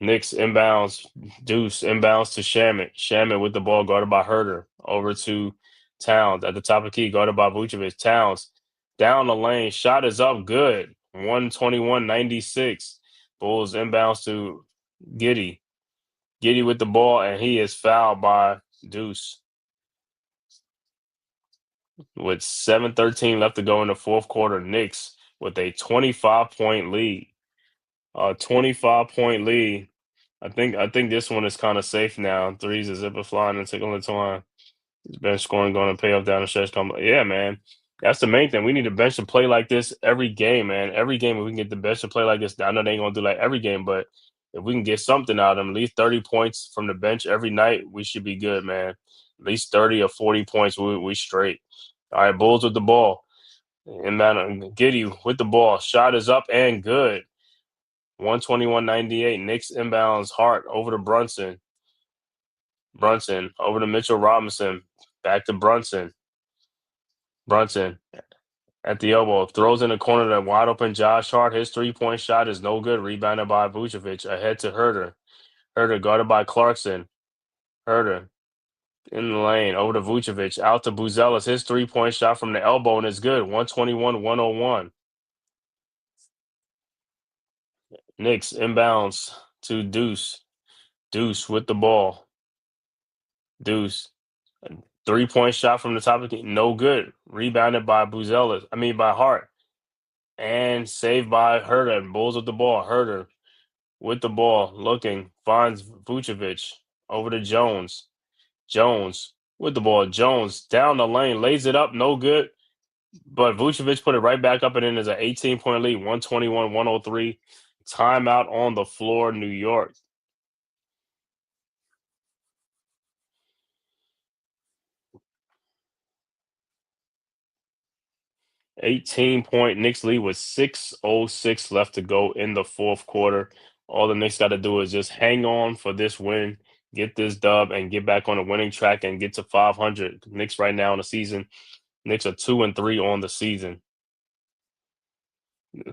Knicks inbounds. Deuce inbounds to Shamet. Shamet with the ball guarded by Herter. Over to Towns at the top of the key, guarded by Vucevic. Towns down the lane. Shot is up good. 121-96. Bulls inbounds to Giddy. Giddy with the ball, and he is fouled by Deuce. With 7:13 left to go in the fourth quarter, Knicks with a 25-point lead. 25-point lead. I think this one is kind of safe now. Threes are zipper flying and tickling the twine. Bench scoring going to pay off down the stretch. Yeah, man. That's the main thing. We need a bench to play like this every game, man. Every game, if we can get the bench to play like this, I know they ain't going to do like every game, but if we can get something out of them, at least 30 points from the bench every night, we should be good, man. At least 30 or 40 points, we straight. All right, Bulls with the ball. And man, Giddy with the ball. Shot is up and good. 121-98. Knicks inbounds. Hart over to Brunson. Brunson over to Mitchell Robinson. Back to Brunson. Brunson at the elbow. Throws in the corner to wide open Josh Hart. His 3-point shot is no good. Rebounded by Vucevic. Ahead to Herter. Herter guarded by Clarkson. Herter in the lane. Over to Vucevic. Out to Buzelis. His 3-point shot from the elbow and is good. 121-101. Knicks inbounds to Deuce. Deuce with the ball. Deuce. 3-point shot from the top of the key. No good. Rebounded by by Hart. And saved by Herter. Bulls with the ball. Herter with the ball. Looking. Finds Vucevic. Over to Jones. Jones with the ball. Jones down the lane. Lays it up. No good. But Vucevic put it right back up and in as an 18-point lead. 121-103. Timeout on the floor, New York. 18-point Knicks lead with 6:06 left to go in the fourth quarter. All the Knicks got to do is just hang on for this win, get this dub, and get back on the winning track and get to 500. Knicks right now in the season Knicks are 2-3 on the season.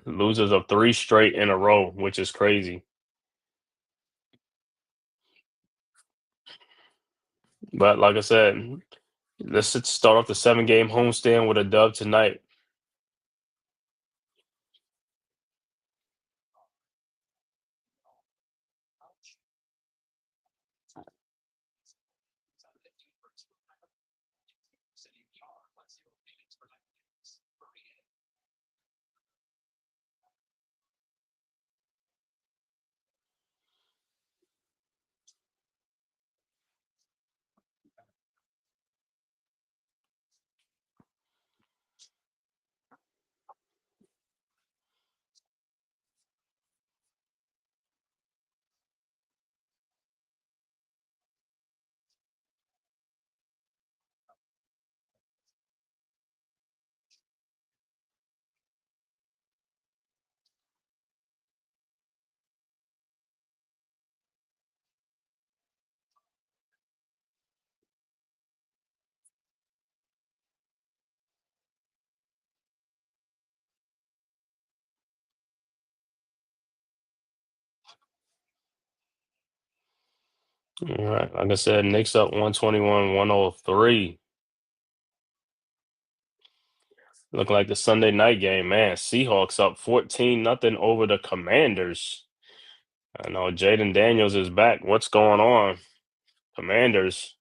Losers of 3 straight in a row, which is crazy. But like I said, let's just start off the 7-game homestand with a dub tonight. All right, like I said, Knicks up 121-103. Looking like the Sunday night game, man. Seahawks up 14-0 over the Commanders. I know Jaden Daniels is back. What's going on? Commanders.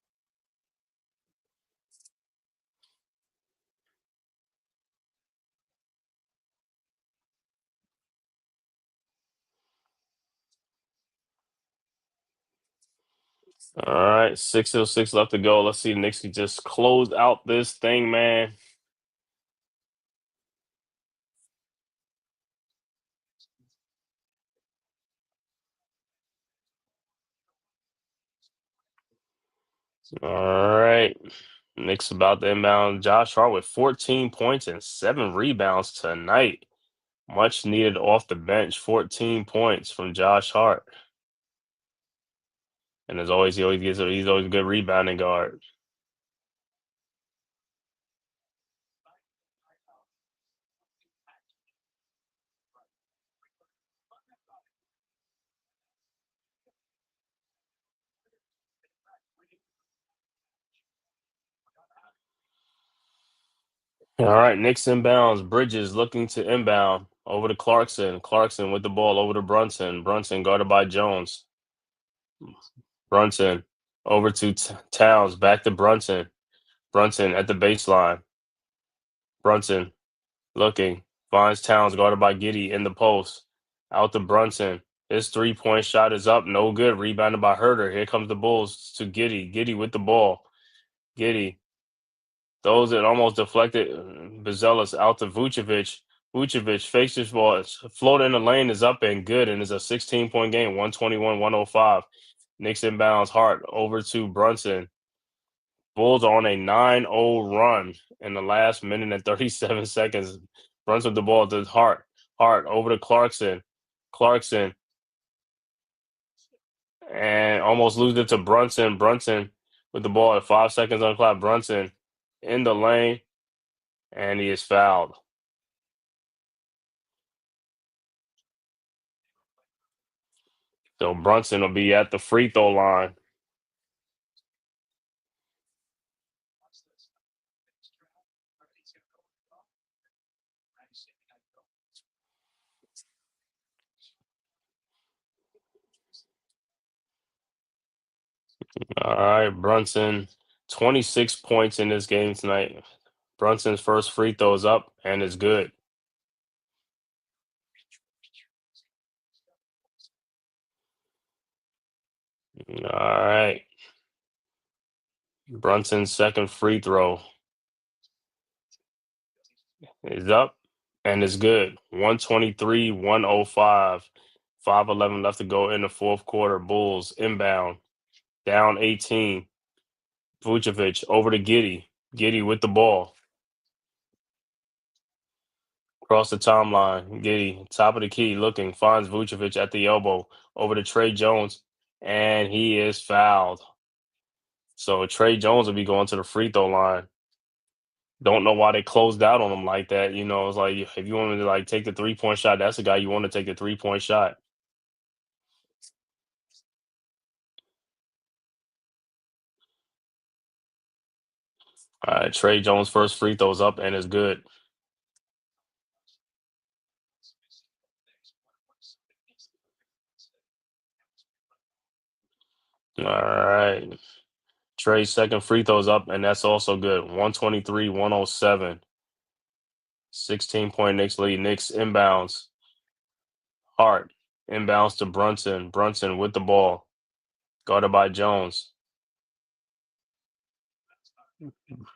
All right, 6:06 left to go. Let's see the Knicks can just close out this thing, man. All right. Knicks about to inbound. Josh Hart with 14 points and 7 rebounds tonight. Much needed off the bench. 14 points from Josh Hart. And as always, he's always a good rebounding guard. All right, Knicks inbounds. Bridges looking to inbound over to Clarkson. Clarkson with the ball over to Brunson. Brunson guarded by Jones. Brunson over to Towns. Back to Brunson. Brunson at the baseline. Brunson looking. Finds Towns guarded by Giddey in the post. Out to Brunson. His 3-point shot is up. No good. Rebounded by Herter. Here comes the Bulls to Giddey. Giddey with the ball. Giddey. Those that almost deflected Bazelis out to Vucevic. Vucevic fakes his ball. Float in the lane is up and good, and it's a 16-point game, 121-105. Knicks inbounds Hart over to Brunson. Bulls are on a 9-0 run in the last minute and 37 seconds. Brunson with the ball to Hart. Hart over to Clarkson. Clarkson. And almost lose it to Brunson. Brunson with the ball at 5 seconds on the clock. Brunson in the lane. And he is fouled. So Brunson will be at the free throw line. All right, Brunson, 26 points in this game tonight. Brunson's first free throw is up and is good. All right. Brunson's second free throw is up and is good. 123-105. 5:11 left to go in the fourth quarter. Bulls inbound, down 18. Vucevic over to Giddey. Giddey with the ball. Across the timeline, Giddey, top of the key, looking, finds Vucevic at the elbow, over to Trey Jones, and he is fouled. So Trey Jones will be going to the free throw line. Don't know why they closed out on him like that. It's like if you wanted to like take the 3-point shot, that's the guy you want to take the 3-point shot. All right, Trey Jones' first free throws up and is good. All right. Trey's second free throws up, and that's also good. 123-107. 16-point Knicks lead. Knicks inbounds. Hart inbounds to Brunson. Brunson with the ball. Guarded by Jones.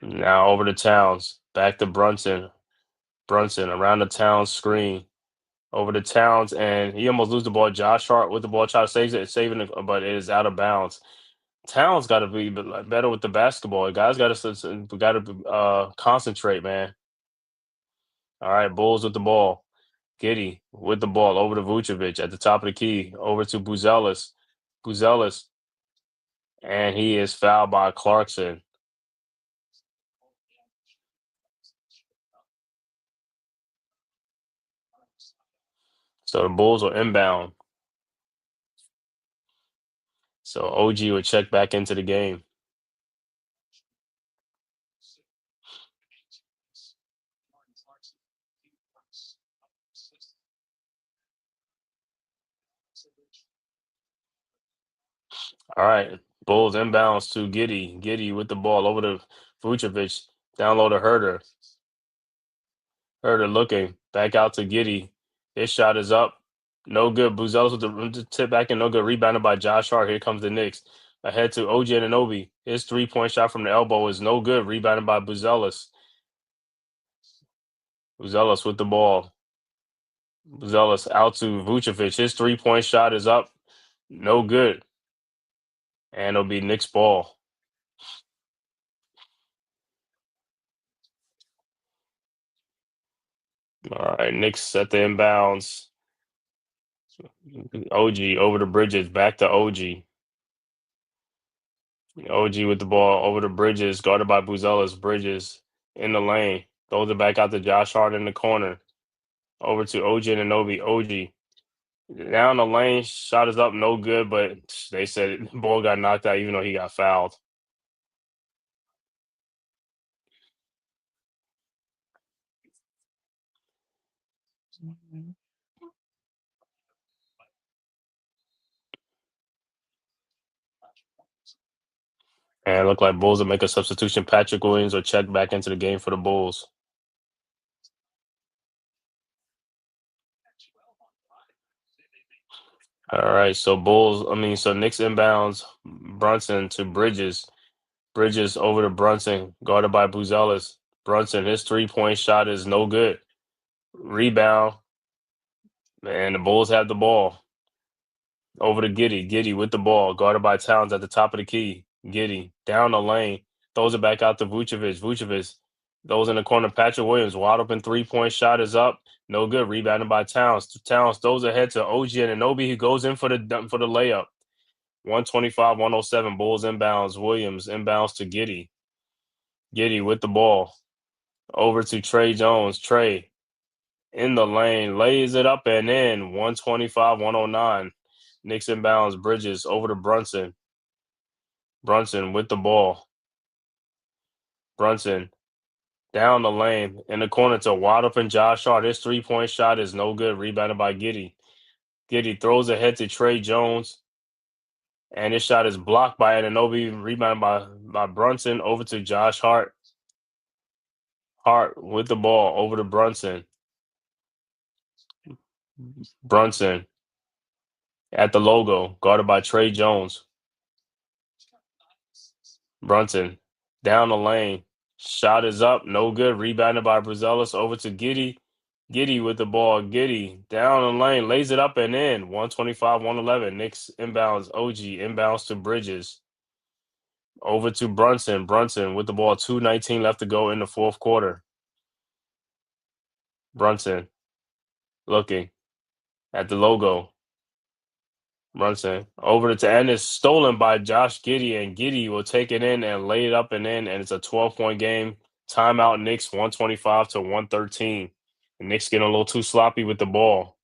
Now over to Towns. Back to Brunson. Brunson around the Towns screen. Over to Towns, and he almost loses the ball. Josh Hart with the ball, try to saving it, but it is out of bounds. Towns got to be better with the basketball. Guys got to concentrate, man. All right, Bulls with the ball. Giddy with the ball over to Vucevic at the top of the key. Over to Buzelis. Buzelis, and he is fouled by Clarkson. So the Bulls are inbound. So OG would check back into the game. All right. Bulls inbounds to Giddy. Giddy with the ball over to Vucevic. Down low to Herter. Herter looking. Back out to Giddy. His shot is up. No good. Buzelis with the tip back and no good. Rebounded by Josh Hart. Here comes the Knicks. Ahead to OG Anunoby. His 3-point shot from the elbow is no good. Rebounded by Buzelis. Buzelis with the ball. Buzelis out to Vucevic. His 3-point shot is up. No good. And it'll be Knicks ball. All right, Knicks at the inbounds. OG over to Bridges, back to OG. OG with the ball over to Bridges, guarded by Buzelis. Bridges in the lane. Throws it back out to Josh Hart in the corner. Over to OG Anunoby. OG down the lane, shot is up, no good, but they said the ball got knocked out even though he got fouled. And it looked like Bulls will make a substitution. Patrick Williams will check back into the game for the Bulls. All right, so Knicks inbounds Brunson to Bridges. Bridges over to Brunson, guarded by Buzelis. Brunson, his 3-point shot is no good. Rebound, and the Bulls have the ball. Over to Giddy. Giddy with the ball, guarded by Towns at the top of the key. Giddy down the lane, throws it back out to Vucevic. Vucevic throws in the corner. Patrick Williams, wide open 3-point shot is up. No good. Rebounded by Towns. Towns throws ahead to OG Anunoby, who goes in for the layup. 125-107. Bulls inbounds. Williams inbounds to Giddy. Giddy with the ball. Over to Trey Jones. Trey in the lane. Lays it up and in. 125-109. Knicks inbounds. Bridges over to Brunson. Brunson with the ball. Brunson down the lane in the corner to wide open Josh Hart. His 3-point shot is no good. Rebounded by Giddy. Giddy throws ahead to Trey Jones. And his shot is blocked by Anunoby. Rebounded by Brunson over to Josh Hart. Hart with the ball over to Brunson. Brunson at the logo, guarded by Trey Jones. Brunson down the lane. Shot is up, no good. Rebounded by Buzelis over to Giddy. Giddy with the ball. Giddy down the lane, lays it up and in. 125-111. Knicks inbounds. OG inbounds to Bridges. Over to Brunson. Brunson with the ball. 2:19 left to go in the fourth quarter. Brunson looking at the logo. Brunson over to Ennis, stolen by Josh Giddy, and Giddy will take it in and lay it up and in, and it's a 12-point game Timeout Knicks 125 to 113. The Knicks getting a little too sloppy with the ball.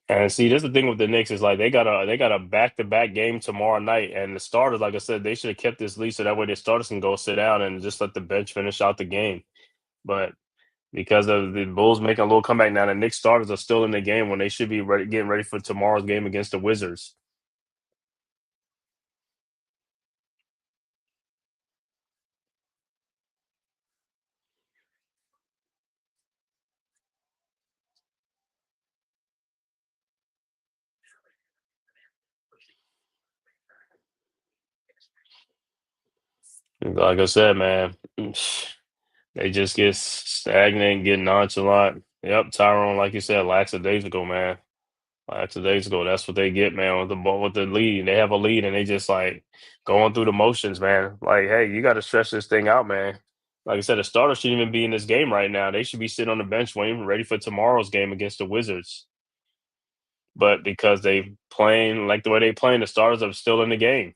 And see, this is the thing with the Knicks is like they got a back-to-back game tomorrow night, and the starters, like I said, they should have kept this lead so that way the starters can go sit down and just let the bench finish out the game. But because of the Bulls making a little comeback now, the Knicks starters are still in the game when they should be getting ready for tomorrow's game against the Wizards. Like I said, man, they just get stagnant, get nonchalant. Yep, Tyrone, like you said, lackadaisical, man. Lackadaisical. That's what they get, man, with the ball, with the lead. They have a lead and they just like going through the motions, man. Like, hey, you got to stretch this thing out, man. Like I said, the starters shouldn't even be in this game right now. They should be sitting on the bench waiting, ready for tomorrow's game against the Wizards. But because they playing like the way they playing, the starters are still in the game.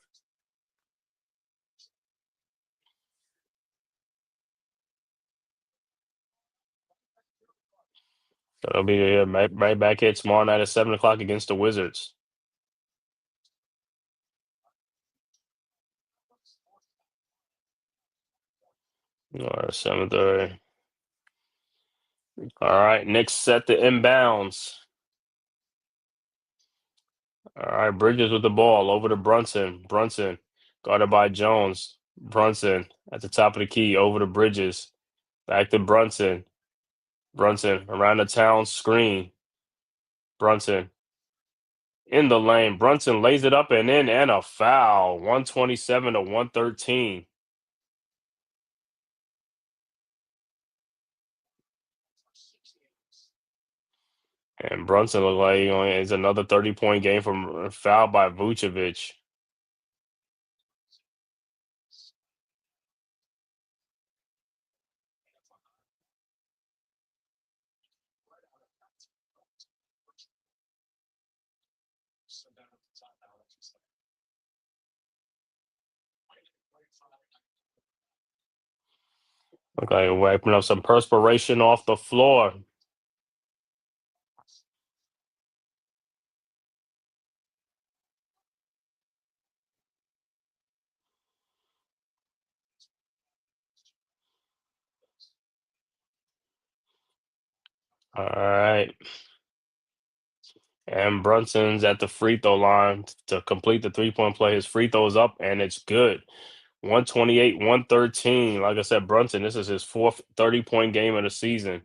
So they'll be right back here tomorrow night at 7 o'clock against the Wizards. All right, 7:30. All right, Knicks set the inbounds. All right, Bridges with the ball over to Brunson. Brunson guarded by Jones. Brunson at the top of the key over to Bridges. Back to Brunson. Brunson around the town screen. Brunson in the lane. Brunson lays it up and in, and a foul. 127 to 113. And Brunson looked like it's another 30-point game from foul by Vucevic. Look like wiping up some perspiration off the floor. All right. And Brunson's at the free throw line to complete the 3-point play. His free throw is up and it's good. 128, 113. Like I said, Brunson, this is his fourth 30-point game of the season.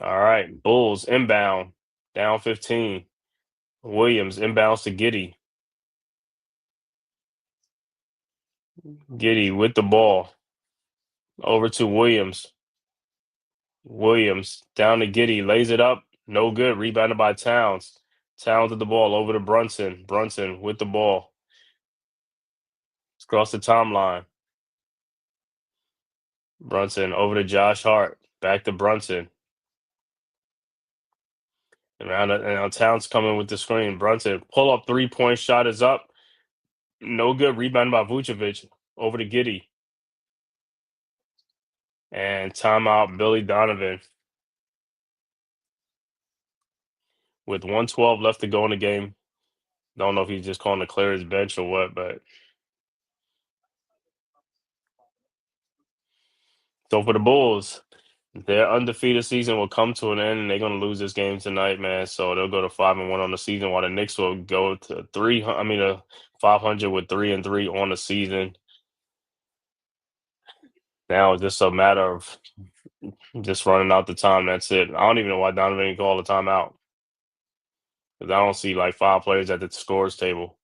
All right. Bulls inbound, down 15. Williams inbounds to Giddy. Giddy with the ball. Over to Williams. Williams down to Giddy. Lays it up. No good. Rebounded by Towns. Towns with the ball over to Brunson. Brunson with the ball. Across the timeline. Brunson over to Josh Hart. Back to Brunson. And now Towns coming with the screen. Brunson pull up 3-point shot is up. No good. Rebound by Vucevic. Over to Giddy. And timeout Billy Donovan. With 112 left to go in the game. Don't know if he's just calling to clear his bench or what, but so for the Bulls, their undefeated season will come to an end, and they're going to lose this game tonight, man. So they'll go to 5-1 on the season, while the Knicks will go to 500 with 3-3 on the season. Now it's just a matter of just running out the time. That's it. I don't even know why Donovan didn't call the timeout, because I don't see like 5 players at the scores table.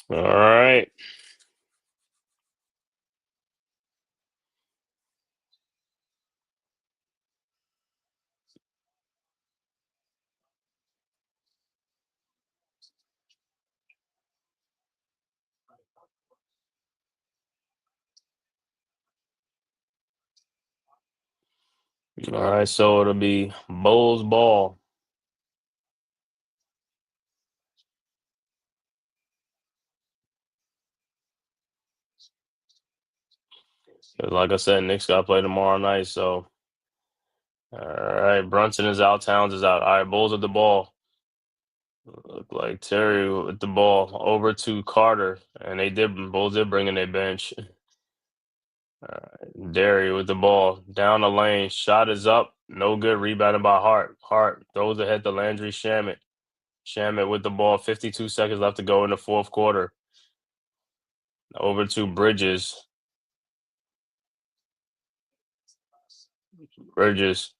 All right. All right, so it'll be Bulls ball. Like I said, Knicks got to play tomorrow night. So, all right, Brunson is out. Towns is out. All right, Bulls at the ball. Look like Terry with the ball over to Carter, and Bulls did bring in their bench. Derry with the ball down the lane. Shot is up. No good. Rebounded by Hart. Hart throws ahead to Landry Shamet. Shamet with the ball. 52 seconds left to go in the fourth quarter. Over to Bridges. Bridges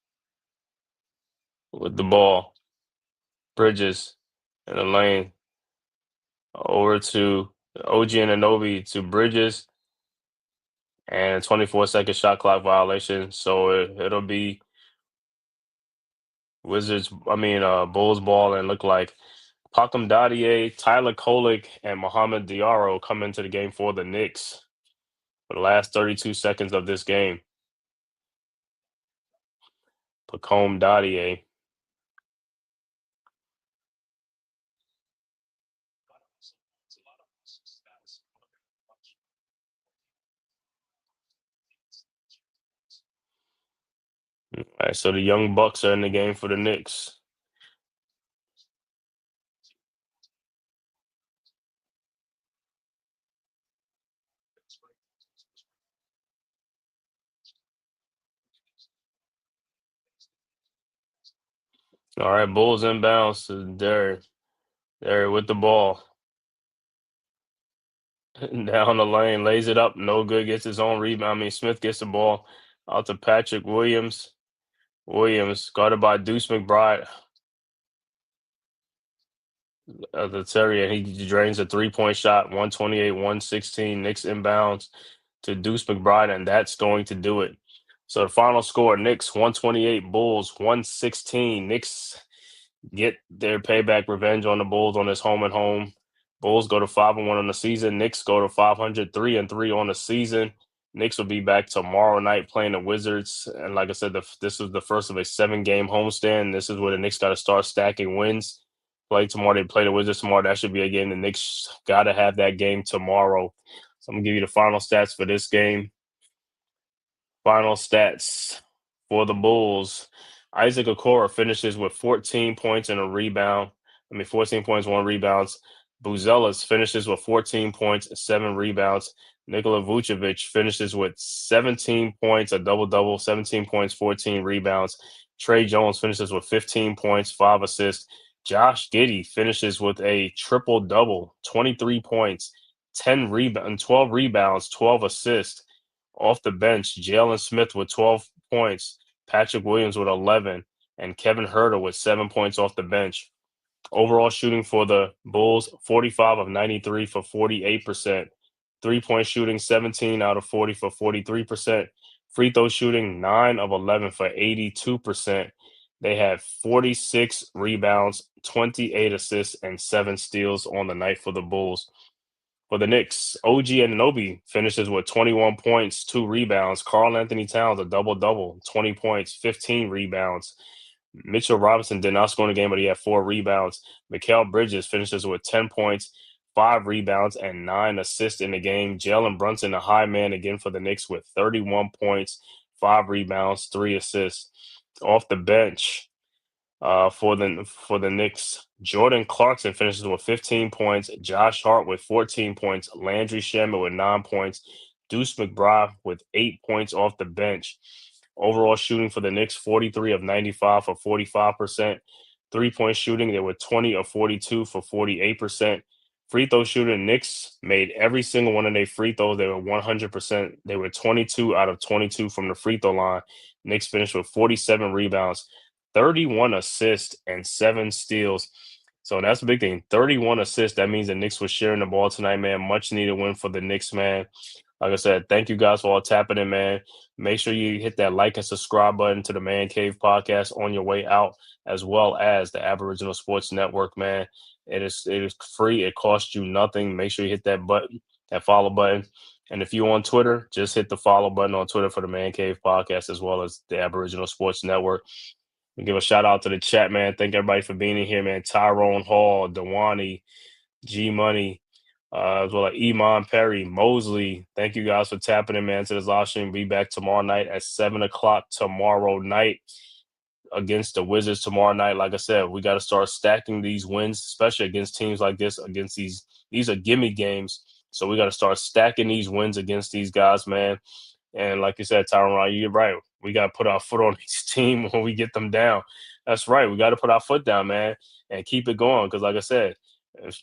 with the ball. Bridges in the lane. Over to OG Anunoby to Bridges. And 24-second shot clock violation. So it'll be Bulls ball, and look like Pakum Dadier, Tyler Kolek, and Mohamed Diarra come into the game for the Knicks for the last 32 seconds of this game. Pakum Dadier. All right, so the Young Bucks are in the game for the Knicks. All right, Bulls inbounds to Derry. Derry with the ball. Down the lane, lays it up, no good, gets his own rebound. Smith gets the ball out to Patrick Williams. Williams guarded by Deuce McBride. The Terry, and he drains a 3-point shot, 128-116. Knicks inbounds to Deuce McBride, and that's going to do it. So the final score: Knicks 128, Bulls 116. Knicks get their payback revenge on the Bulls on this home and home. Bulls go to 5-1 on the season. Knicks go to 503-3 on the season. Knicks will be back tomorrow night playing the Wizards. And like I said, this is the first of a 7-game homestand. This is where the Knicks got to start stacking wins. Play tomorrow. They play the Wizards tomorrow. That should be a game. The Knicks got to have that game tomorrow. So I'm going to give you the final stats for this game. Final stats for the Bulls. Isaac Okoro finishes with 14 points and a rebound. 14 points, 1 rebounds. Buzelis finishes with 14 points, 7 rebounds. Nikola Vucevic finishes with 17 points, a double-double, 17 points, 14 rebounds. Trey Jones finishes with 15 points, 5 assists. Josh Giddey finishes with a triple-double, 23 points, 12 rebounds, 12 assists. Off the bench, Jalen Smith with 12 points, Patrick Williams with 11, and Kevin Huerter with 7 points off the bench. Overall shooting for the Bulls, 45 of 93 for 48%. 3-point shooting, 17 out of 40 for 43%. Free throw shooting, 9 of 11 for 82%. They had 46 rebounds, 28 assists, and 7 steals on the night for the Bulls. For the Knicks, OG Anunoby finishes with 21 points, 2 rebounds. Karl Anthony Towns, a double-double, 20 points, 15 rebounds. Mitchell Robinson did not score in the game, but he had 4 rebounds. Mikal Bridges finishes with 10 points, 5 rebounds, and 9 assists in the game. Jalen Brunson, a high man again for the Knicks with 31 points, 5 rebounds, 3 assists. Off the bench, for the Knicks, Jordan Clarkson finishes with 15 points. Josh Hart with 14 points. Landry Shamet with 9 points. Deuce McBride with 8 points off the bench. Overall shooting for the Knicks, 43 of 95 for 45%. 3-point shooting, they were 20 of 42 for 48%. Free throw shooting, Knicks made every single one of their free throws. They were 100%. They were 22 out of 22 from the free throw line. Knicks finished with 47 rebounds, 31 assists, and 7 steals. So that's a big thing. 31 assists. That means the Knicks were sharing the ball tonight, man. Much needed win for the Knicks, man. Like I said, thank you guys for all tapping in, man. Make sure you hit that like and subscribe button to the Man Cave Podcast on your way out, as well as the Aboriginal Sports Network, man. It is free. It costs you nothing. Make sure you hit that button, that follow button. And if you're on Twitter, just hit the follow button on Twitter for the Man Cave Podcast as well as the Aboriginal Sports Network. We give a shout out to the chat, man. Thank everybody for being in here, man. Tyrone Hall, Dewani, G Money, as well as Iman Perry, Mosley. Thank you guys for tapping in, man, to this live stream. Be back tomorrow night at 7 o'clock tomorrow night against the Wizards tomorrow night. Like I said, we got to start stacking these wins, especially against teams like this, against these are gimme games. So we got to start stacking these wins against these guys, man. And like you said, Tyron, you're right. We got to put our foot on this team when we get them down. That's right. We got to put our foot down, man, and keep it going. Because like I said,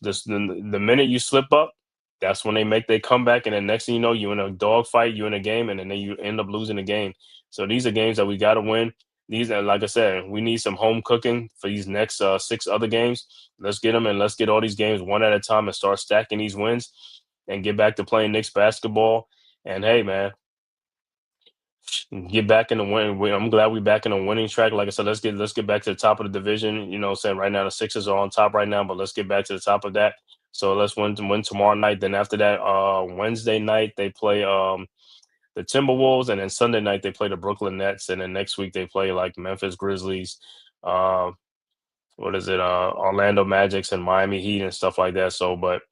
the minute you slip up, that's when they make their comeback. And then next thing you know, you're in a dogfight, you're in a game, and then you end up losing the game. So these are games that we got to win. These are, like I said, we need some home cooking for these next 6 other games. Let's get them, and let's get all these games one at a time and start stacking these wins and get back to playing Knicks basketball. And hey, man, get back in the win. I'm glad we're back in a winning track. Like I said, let's get back to the top of the division. You know what I'm saying? Right now the Sixers are on top right now, but let's get back to the top of that. So let's win tomorrow night. Then after that, Wednesday night they play the Timberwolves, and then Sunday night they play the Brooklyn Nets, and then next week they play like Memphis Grizzlies, Orlando Magics and Miami Heat and stuff like that. So, but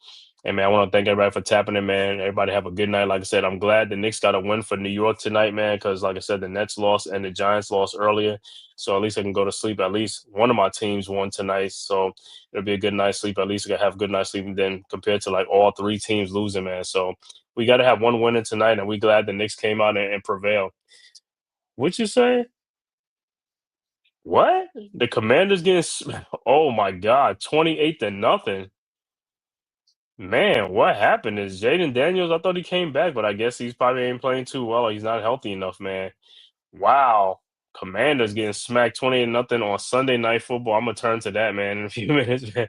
hey, man, I want to thank everybody for tapping in, man. Everybody have a good night. Like I said, I'm glad the Knicks got a win for New York tonight, man, because like I said, the Nets lost and the Giants lost earlier. So at least I can go to sleep. At least one of my teams won tonight. So it'll be a good night's sleep. At least I can have a good night's sleep then compared to like all 3 teams losing, man. So we got to have one winner tonight, and we're glad the Knicks came out and prevailed. What'd you say? What? The Commanders getting – oh, my God, 28-0. Man, what happened? Is Jaden Daniels? I thought he came back, but I guess he's probably ain't playing too well. He's not healthy enough, man. Wow. Commanders getting smacked 28-0 on Sunday Night Football. I'm going to turn to that, man, in a few minutes, man.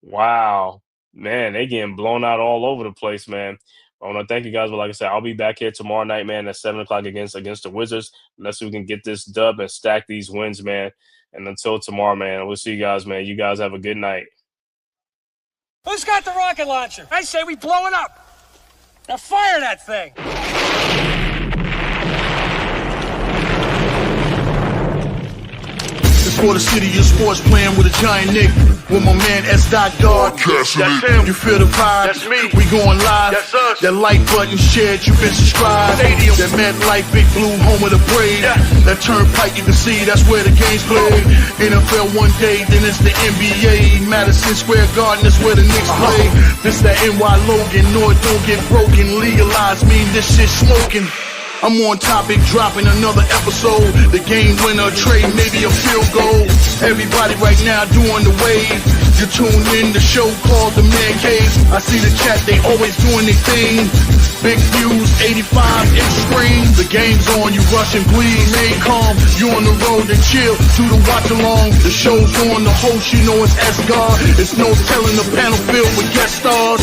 Wow. Man, they getting blown out all over the place, man. I want to thank you guys, but like I said, I'll be back here tomorrow night, man, at 7 o'clock against the Wizards. Let's see if we can get this dub and stack these wins, man. And until tomorrow, man, we'll see you guys, man. You guys have a good night. Who's got the rocket launcher? I say we blow it up. Now fire that thing. It's for the city of sports, playing with a giant Nick. With my man S. Dot Dog. That's him. You feel the vibe? That's me. We going live. That's us. That like button shared, you been subscribed. Stadium. That MetLife Big Blue, home of the Braves. Yeah. That turnpike you can see, that's where the game's played. NFL one day, then it's the NBA. Madison Square Garden, that's where the Knicks play. This that NY Logan, North don't get broken. Legalize mean this shit smoking. I'm on topic, dropping another episode. The game winner, trade, maybe a field goal. Everybody right now doing the wave. You tune in, the show called The Man Cave. I see the chat, they always doing their thing. Big views, 85 inch screen. The game's on, you rush and bleed. Stay calm, you on the road and chill. Do the watch along. The show's on, the host, you know it's S-God. It's no telling, the panel filled with guest stars.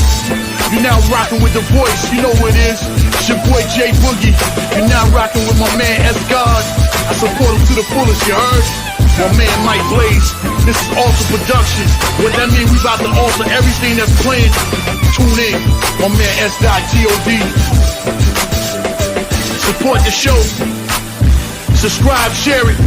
You now rocking with the voice, you know what it is. It's your boy J Boogie. You now rocking with my man S-God. I support him to the fullest, you heard? My man Mike Blaze. This is Alter Productions. What that mean, we about to alter everything that's playing. Tune in. My man S.T.O.D. Support the show. Subscribe, share it.